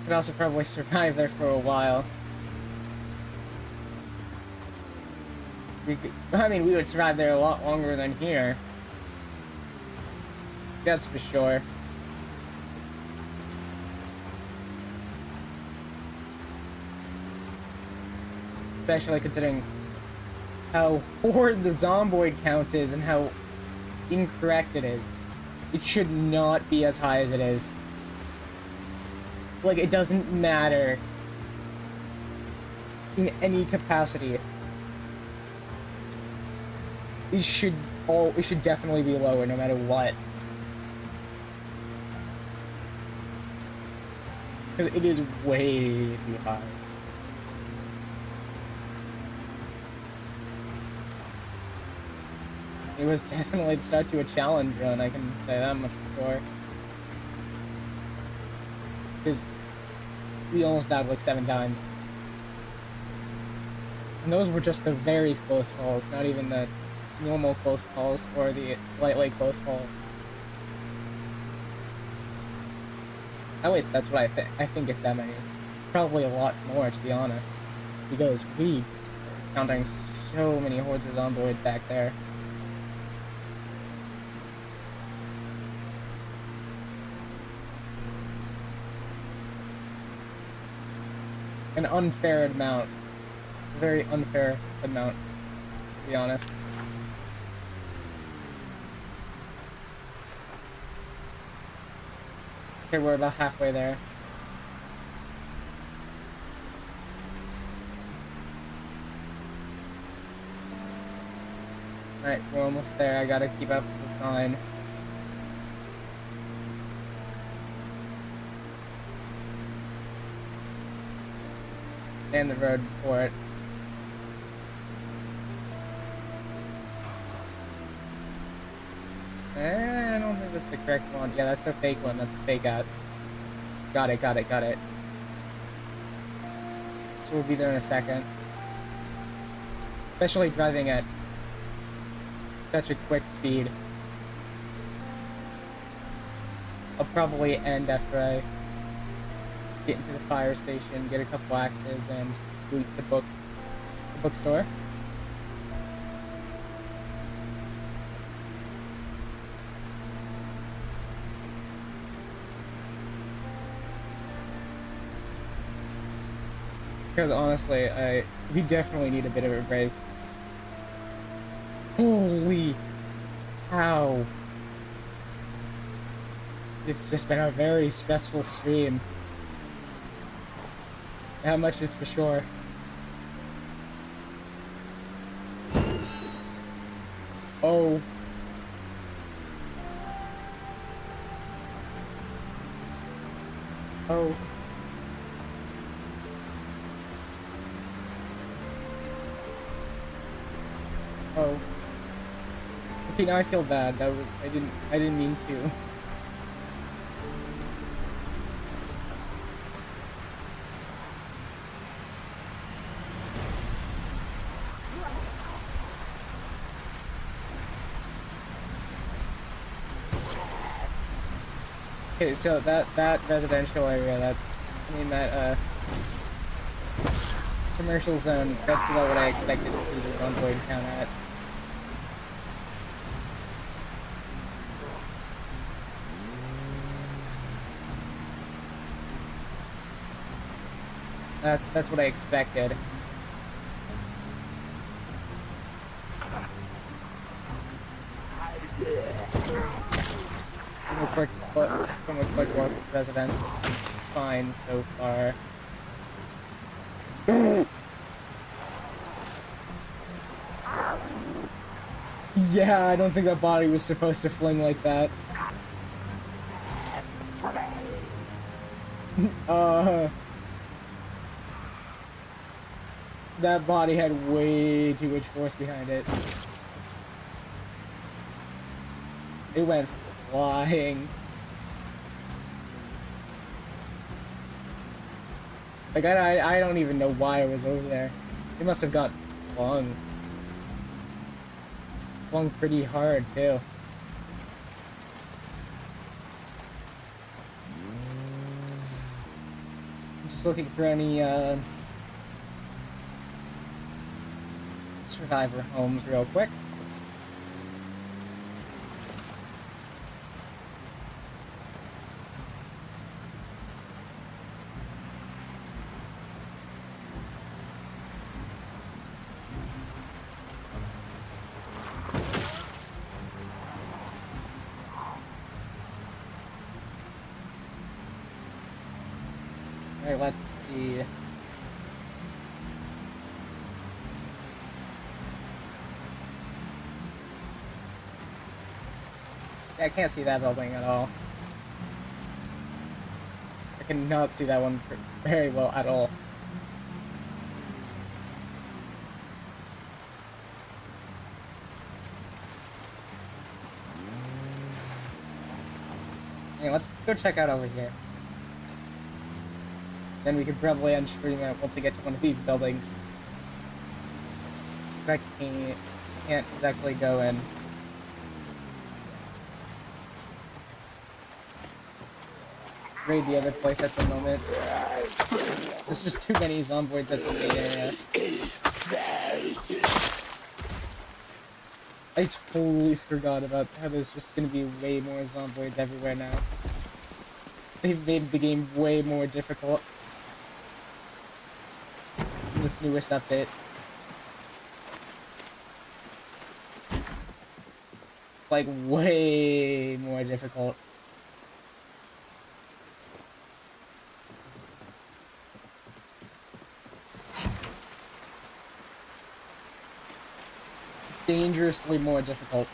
[SPEAKER 4] Could also probably survive there for a while. I mean, we would survive there a lot longer than here. That's for sure. Especially considering how horrid the zomboid count is and how incorrect it is. It should not be as high as it is. Like, it doesn't matter in any capacity. It should definitely be lower no matter what. Because it is way too high. It was definitely the start to a challenge run, I can say that much for sure. Because we almost died like 7 times. And those were just the very close calls, not even the normal close calls or the slightly close calls. At least that's what I think. I think it's that many. Probably a lot more, to be honest. Because we are counting so many hordes of zomboids back there. An unfair amount. A very unfair amount, to be honest. Okay, we're about halfway there. Alright, we're almost there. I gotta keep up with the sign. And the road for it. I don't think that's the correct one. Yeah, that's the fake one. That's the fake out. Got it, got it, got it. So we'll be there in a second. Especially driving at such a quick speed. I'll probably end after I get into the fire station, get a couple axes, and loot the bookstore. Because honestly, we definitely need a bit of a break. Holy cow. It's just been a very stressful stream. That much is for sure. Oh. Oh. Oh. Okay, now I feel bad. That was I didn't mean to. Okay, so that residential area, that commercial zone, that's about what I expected to see the zomboid count at. That's what I expected. From a quick walk with resident, fine so far. Yeah, I don't think that body was supposed to fling like that. That body had way too much force behind it. It went flying. Like, I don't even know why I was over there. It must have got flung. Flung pretty hard, too. I'm just looking for any, survivor homes real quick. Alright, let's see. I can't see that building at all. I cannot see that one very well at all. Yeah, let's go check out over here. Then we could probably unstream it once I get to one of these buildings. 'Cause I can't exactly go in. raid the other place at the moment. There's just too many zomboids at the raid area. I totally forgot about how there's just gonna be way more zomboids everywhere now. They've made the game way more difficult in this newest update. Like, way more difficult. Dangerously more difficult.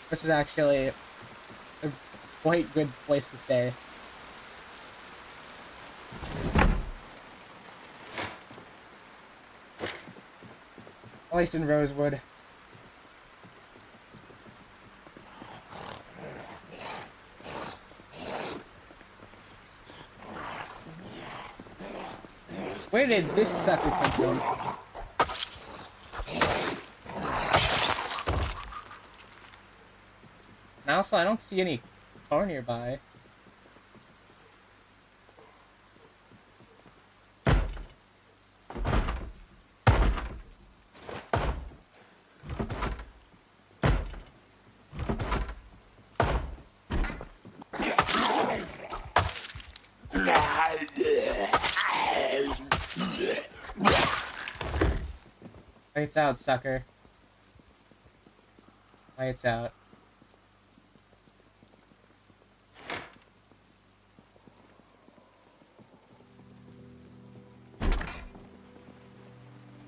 [SPEAKER 4] This is actually a quite good place to stay. At least in Rosewood. Where did this sucker come from? And also, I don't see any car nearby. Lights out, sucker. Lights out.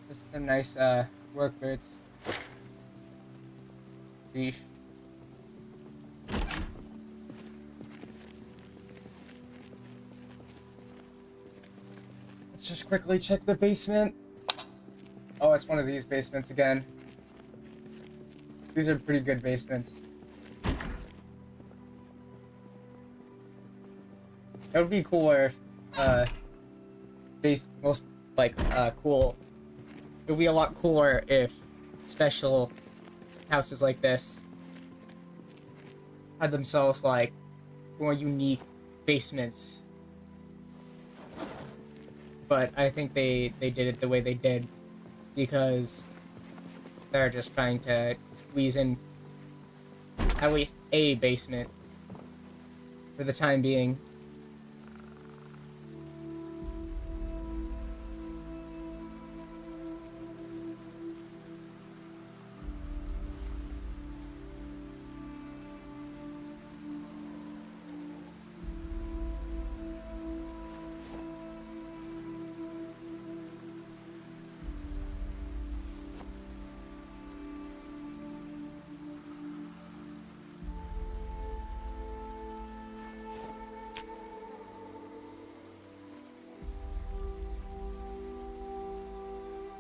[SPEAKER 4] Just some nice, work boots. Leash. Let's just quickly check the basement. Oh, it's one of these basements again. These are pretty good basements. It would be cooler if, cool. It would be a lot cooler if special houses like this had themselves, like, more unique basements. But I think they did it the way they did because they're just trying to squeeze in at least a basement for the time being.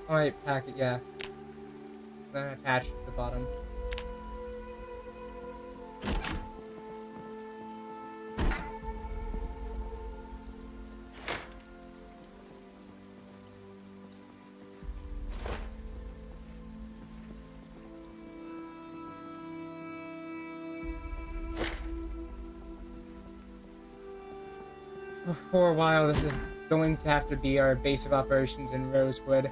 [SPEAKER 4] Alright, pack it, yeah. Then attach to the bottom. For a while, this is going to have to be our base of operations in Rosewood.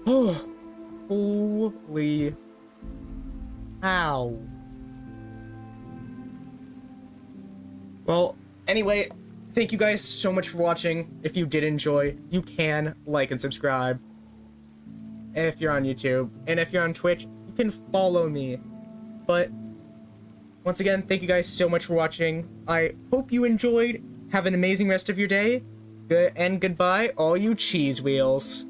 [SPEAKER 4] Oh, holy cow. Well, anyway, thank you guys so much for watching. If you did enjoy, you can like and subscribe if you're on YouTube. And if you're on Twitch, you can follow me. But once again, thank you guys so much for watching. I hope you enjoyed. Have an amazing rest of your day. And goodbye, all you cheese wheels.